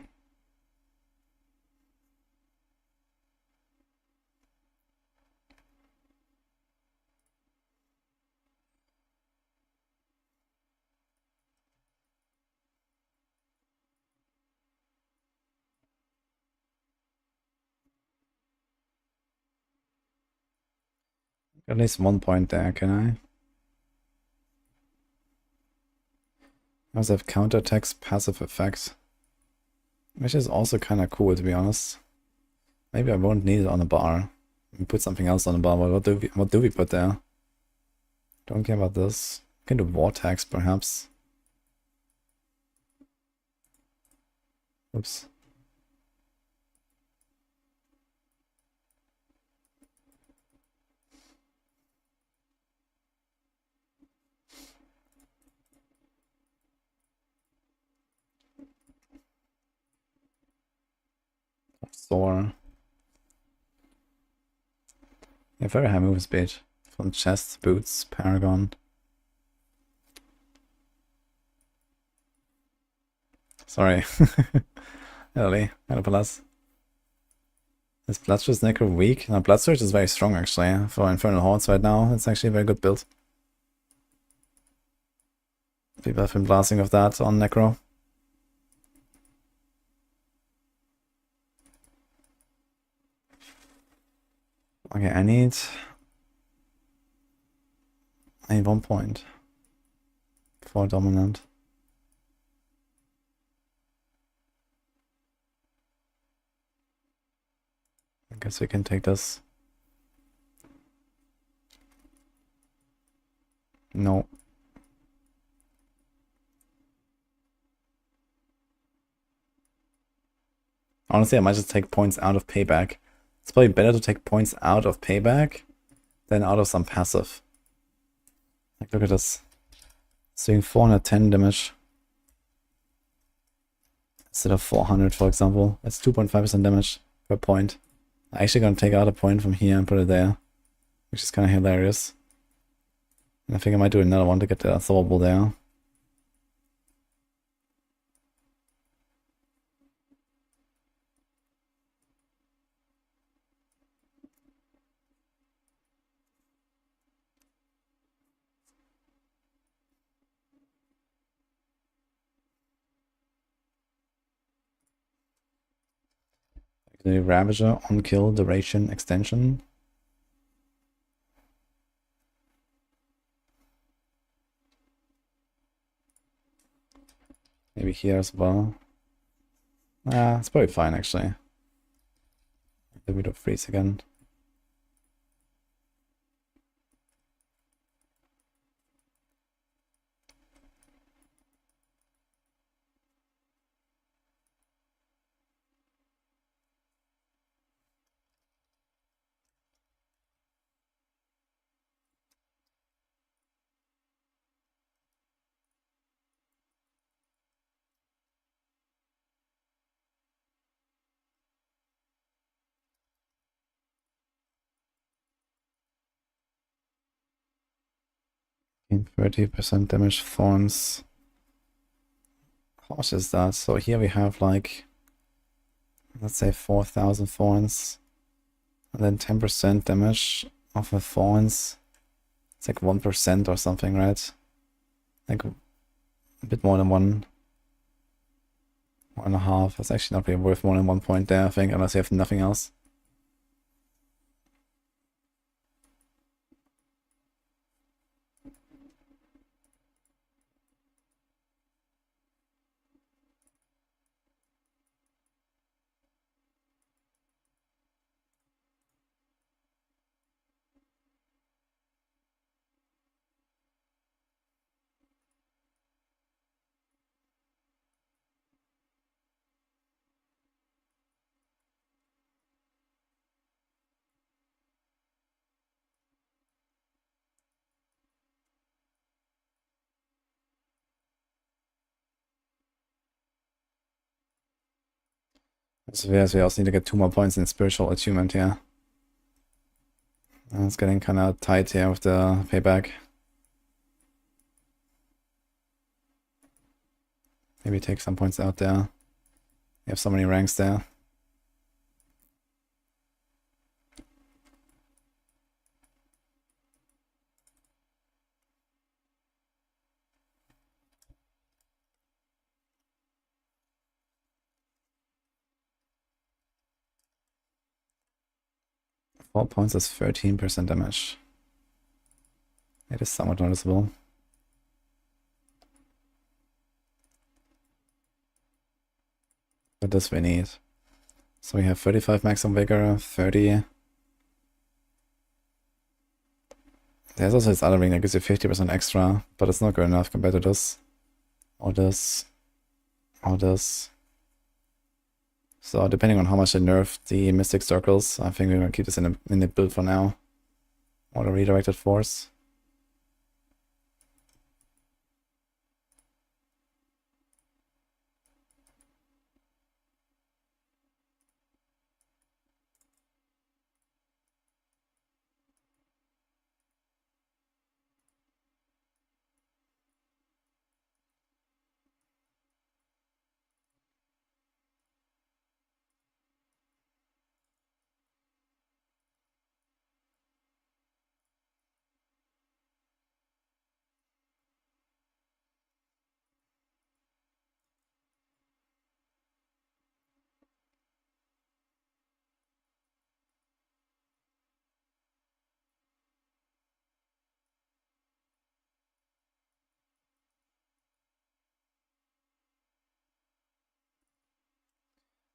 At least 1 point there, can I? I also have counterattacks, passive effects. Which is also kind of cool, to be honest. Maybe I won't need it on a bar. We put something else on the bar, but what do we put there? Don't care about this. We can do vortex, perhaps. Oops. Soar. Yeah, very high movement speed. From chest, boots, Paragon. Sorry. Italy, plus. Is Bloodsurge Necro weak? No, Bloodsurge is very strong actually. For Infernal Hordes right now, it's actually a very good build. People have been blasting with that on Necro. Okay, I need 1 point for dominant. I guess we can take this. No. Honestly, I might just take points out of Payback. It's probably better to take points out of Payback than out of some passive. Like, look at this. It's doing 410 damage. Instead of 400, for example. That's 2.5% damage per point. I'm actually gonna take out a point from here and put it there. Which is kind of hilarious. And I think I might do another one to get the Thorble there. The Ravager on kill duration extension. Maybe here as well. It's probably fine actually. A bit of freeze again. In 30% damage thorns. How much is that? So here we have like, let's say 4,000 thorns. And then 10% damage of the thorns. It's like 1% or something, right? Like a bit more than 1.5. That's actually not really worth more than 1 point there, I think, unless you have nothing else. So yes, we also need to get 2 more points in spiritual attunement here. And it's getting kind of tight here with the payback. Maybe take some points out there. You have so many ranks there. Four points is 13% damage. It is somewhat noticeable. But this we need. So we have 35 maximum vigor, 30. There's also this other ring that gives you 50% extra, but it's not good enough compared to this. Or this. Or this. So depending on how much they nerf the Mystic Circles, I think we're gonna keep this in the build for now. Or the redirected force.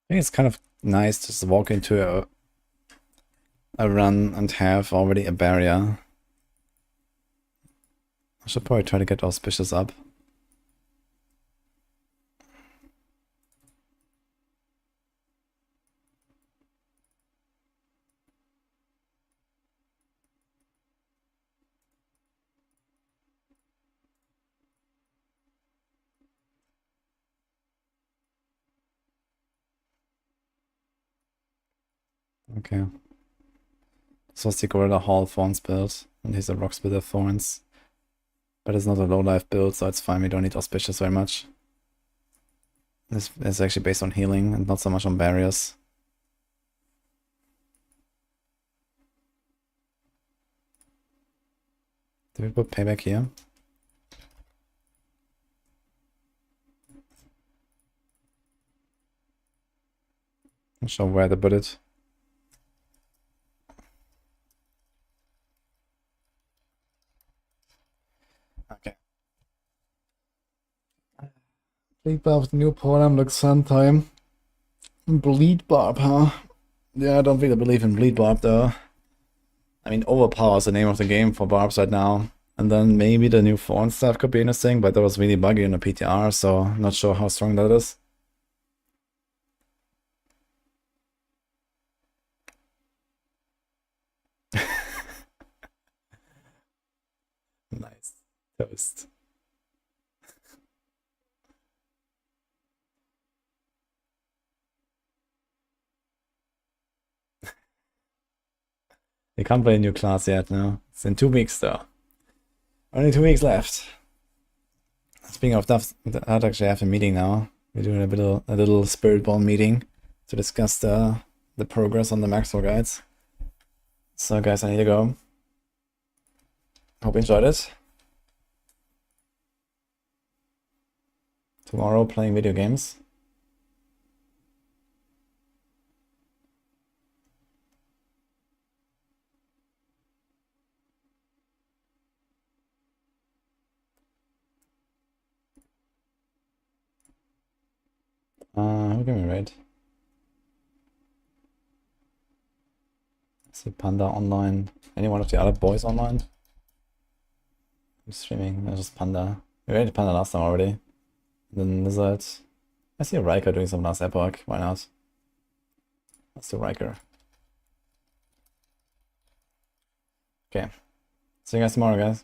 think it's kind of nice to just walk into a run and have already a barrier. I should probably try to get auspicious up. Okay. This was the Gorilla Hall Thorns build, and he's a Rock Splitter Thorns. But it's not a low life build, so it's fine, we don't need auspicious very much. This is actually based on healing and not so much on barriers. Did we put Payback here? Not sure where to put it. Okay. Bleed Barb with new Polearm looks sometime. Bleed Barb, huh? Yeah, I don't really believe in Bleed Barb though. I mean, Overpower is the name of the game for Barbs right now. And then maybe the new Thorn stuff could be interesting, but that was really buggy in the PTR, so I'm not sure how strong that is. Nice. Toast. You can't play a new class yet, no? It's in 2 weeks though. Only 2 weeks left. Speaking of stuff, I'd actually have a meeting now. We're doing a little Spiritborn meeting to discuss the progress on the Maxwell guides. So guys, I need to go. Hope you enjoyed it. Tomorrow playing video games. Who can we raid? See Panda online. Any one of the other boys online? Who's streaming? No, just Panda. We raided Panda last time already. And then Lizard. I see a Riker doing some last epoch. Why not? Let's do Riker. Okay. See you guys tomorrow, guys.